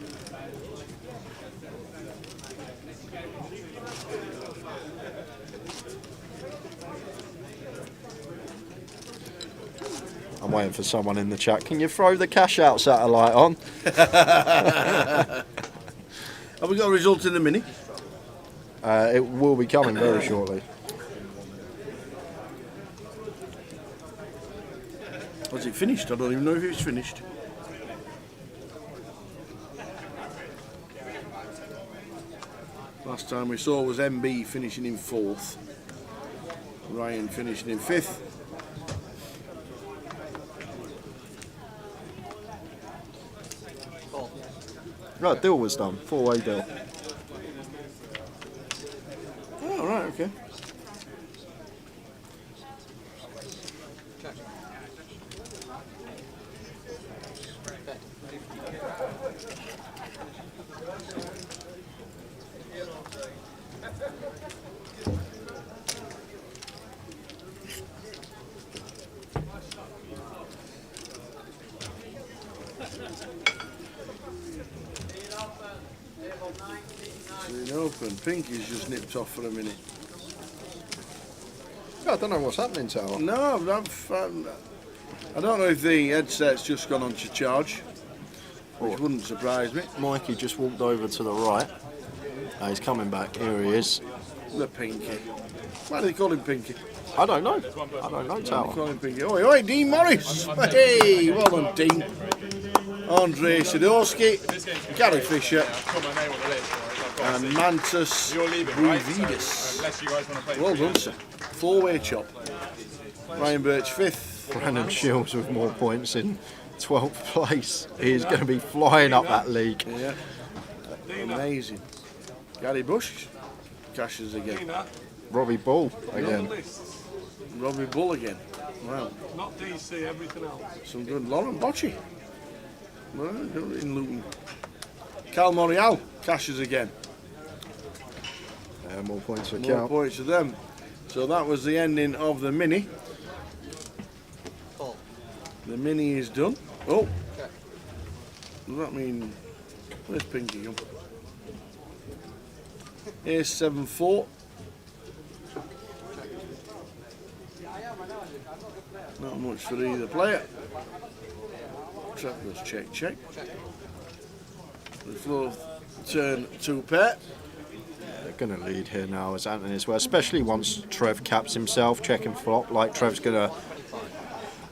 I'm waiting for someone in the chat. Can you throw the cash out satellite on? Have we got a result in the mini? It will be coming very shortly. Was it finished? I don't even know if it was finished. Last time we saw was MB finishing in 4th. Ryan finishing in 5th. Right, deal was done. 4-way deal. Oh, right, okay. Open. Pinky's just nipped off for a minute. I don't know what's happening, Tower. No, I don't know if the headset's just gone on to charge, which wouldn't surprise me. Mikey just walked over to the right. He's coming back. Here he is. The Pinky. Why do they call him Pinky? I don't know. I don't know, They Tower. call him Pinky. Oi, oi, Dean Morris. Hey, well done, Dean. Andre Sidorski, Gary Fisher, and Mantis Bruvidis. Well done, sir. 4-way chop. Ryan Birch 5th. Brandon Shields with more points in 12th place. He's going to be flying up that league. Yeah. Amazing. Gary Bush cashes again. Robbie Bull again. Robbie Bull again. Wow. Not DC, everything else. Some good. Lauren Bocci. Well, in Luton. Cal Morial cashes again. More points for More Cal. points for them. So that was the ending of the mini. The mini is done. Oh. Does that mean... Where's Pinky gone? Here's 7-4. Not much for either player. Trap goes check, check. The floor turn 2 pair. They're going to lead here now as Anthony as well, especially once Trev caps himself, checking flop. Like Trev's going to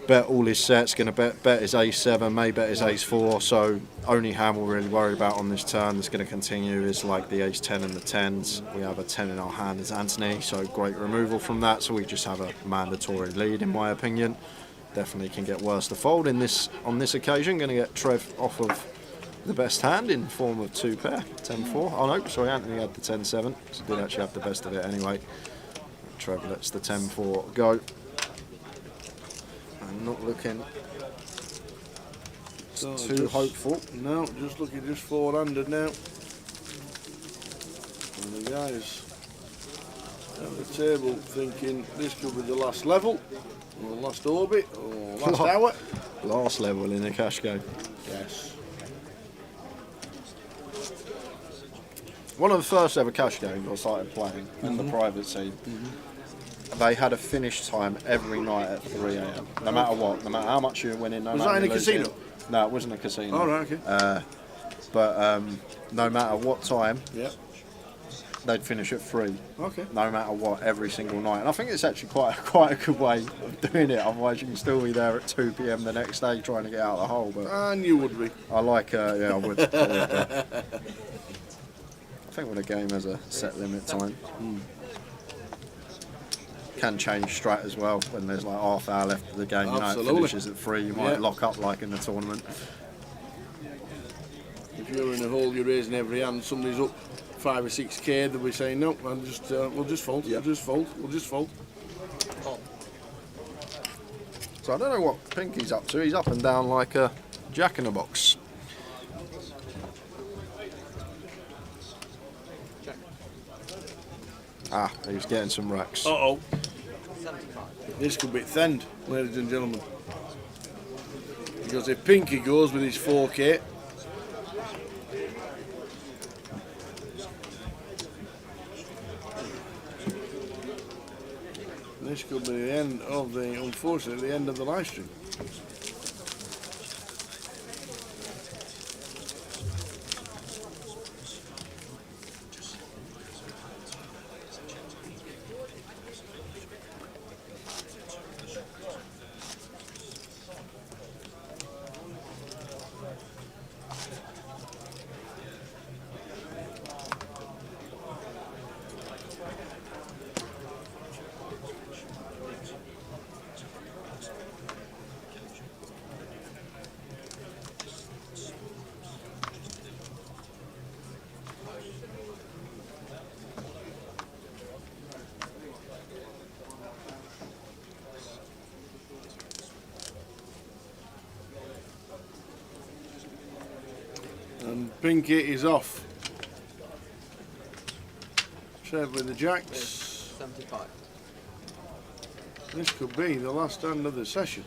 bet all his sets, going to bet his ace-7, may bet his ace-4. So only hand we're really worried about on this turn that's going to continue is like the ace-10 and the 10s. We have a 10 in our hand as Anthony, so great removal from that. So we just have a mandatory lead in my opinion. Definitely can get worse to fold in this on this occasion. Going to get Trev off of the best hand in form of 2 pair, 10-4. Oh no, sorry, Anthony had the 10-7, so did actually have the best of it anyway. Trev lets the 10-4 go. I'm not looking too hopeful. No, just looking just 400 now. And the guys at the table thinking this could be the last level, or last orbit, or last hour. Last level in a cash game. Yes. One of the first ever cash games I started playing in the private scene. They had a finish time every night at 3 AM. No matter what, no matter how much you were winning, no Was matter that in a losing. casino? No, it wasn't a casino. Oh, right, okay. But no matter what time, Yep. they'd finish at 3. Okay. No matter what, every single night. And I think it's actually quite a good way of doing it. Otherwise, you can still be there at 2 PM the next day trying to get out of the hole. But And you would be. I like, yeah, I would. I think when a game has a set limit time, can change strat as well. When there's like half hour left of the game, you know, it Absolutely. finishes at 3. You might Yeah. lock up like in the tournament. if you're in a hole, you're raising every hand. Somebody's up 5 or 6k, they'll be saying no. We'll just fold. We'll just fold. So I don't know what Pinky's up to. He's up and down like a jack in a box. Ah, he's getting some racks. Uh-oh. This could be thinned, ladies and gentlemen. Because if Pinky goes with his 4k, this could be the end of the, unfortunately, the end of the live stream. And Pinky is off. Trev with the jacks. 75. This could be the last hand of the session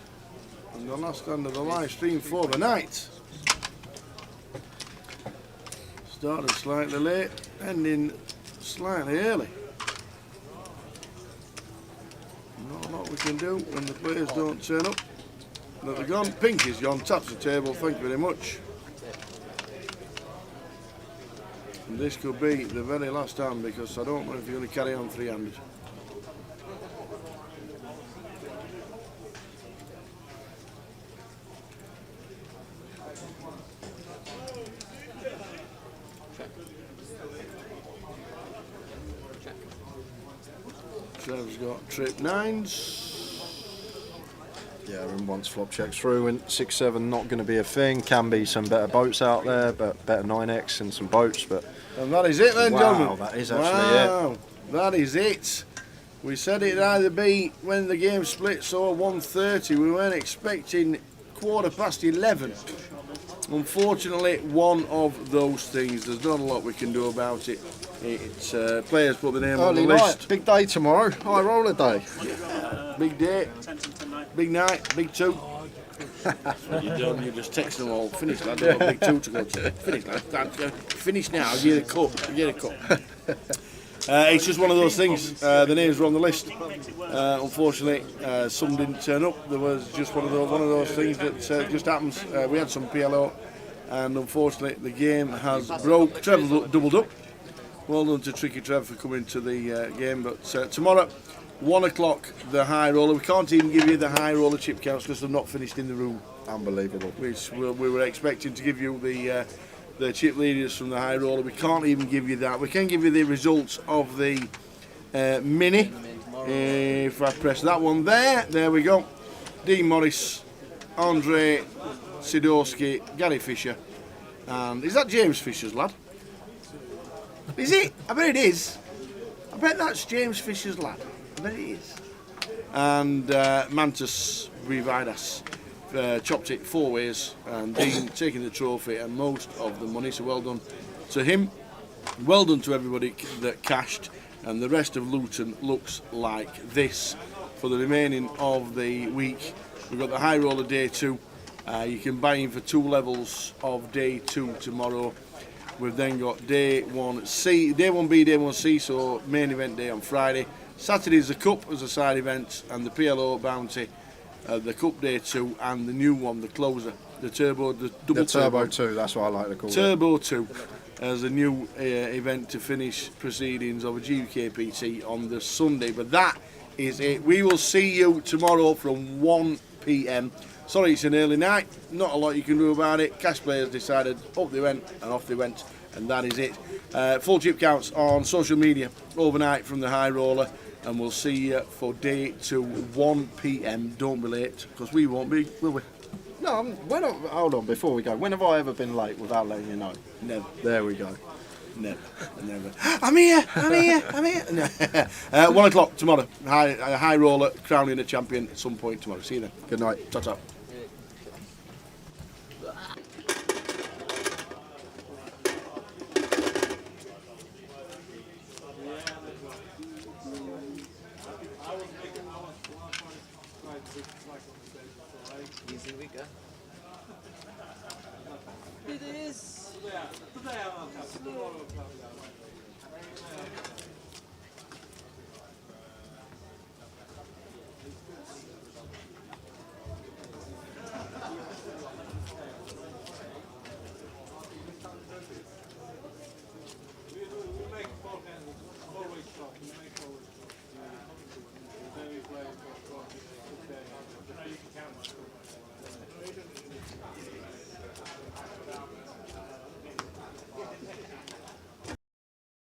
and the last hand of the live stream for the night. Started slightly late, ending slightly early. Not a lot we can do when the players don't turn up. But they're gone. Pinky's gone. Taps the table. Thank you very much. And this could be the very last hand because I don't know if you're going to carry on 300. Trev's got trip 9s. Yeah, and once flop checks through, and 6-7 not going to be a thing. Can be some better boats out there, but better 9x and some boats. But And that is it then, gentlemen. wow, that is actually it. That is it. We said it'd either be when the game splits or 1:30. We weren't expecting 11:15. Unfortunately, one of those things. There's not a lot we can do about it. It's players put the name on the Early list. night, big day tomorrow. High roller day. Big day, big night, big two. That's what you've done. You just text them all. Finish, lad. I've got big two to go to. Finish, lad. Finish now. Get a cup. Get a cup. It's just one of those things. The names were on the list. Unfortunately, some didn't turn up. There was just one of those things that just happens. We had some PLO, and unfortunately, the game has broke. Trevor doubled up. Well done to Tricky Trev for coming to the game. But tomorrow, 1 o'clock, the high roller. We can't even give you the high roller chip counts because they're not finished in the room. Unbelievable. Which we were expecting to give you the chip leaders from the high roller. We can't even give you that. We can give you the results of the mini. If I press that one there we go. Dean Morris, Andre Sidorski, Gary Fisher, and is that James Fisher's lad? Is it? I bet it is. I bet that's James Fisher's lad. I bet it is. And Mantis Rividas. Chopped it 4 ways, and Dean taking the trophy and most of the money, so well done to him. Well done to everybody that cashed, and the rest of Luton looks like this for the remaining of the week. We've got the high roller day 2. You can buy in for 2 levels of day 2 tomorrow. We've then got day 1C, day 1B, day 1C, so main event day on Friday. Saturday's the Cup as a side event, and the PLO bounty. The Cup Day 2 and the new one, the closer, the Turbo, the double Turbo 2, that's what I like to call it. Turbo 2 as a new event to finish proceedings of a GUKPT on the Sunday. But that is it. We will see you tomorrow from 1 p.m. Sorry, it's an early night. Not a lot you can do about it. Cash players decided up they went and off they went, and that is it. Full chip counts on social media overnight from the high roller. And we'll see you for day 2, 1 p.m. Don't be late, because we won't be, will we? No, hold on, before we go. When have I ever been late without letting you know? Never. There we go. Never. I'm here. No. 1 o'clock tomorrow. High roller crowning a champion at some point tomorrow. See you then. Good night. Ta-ta. Easy week, It is.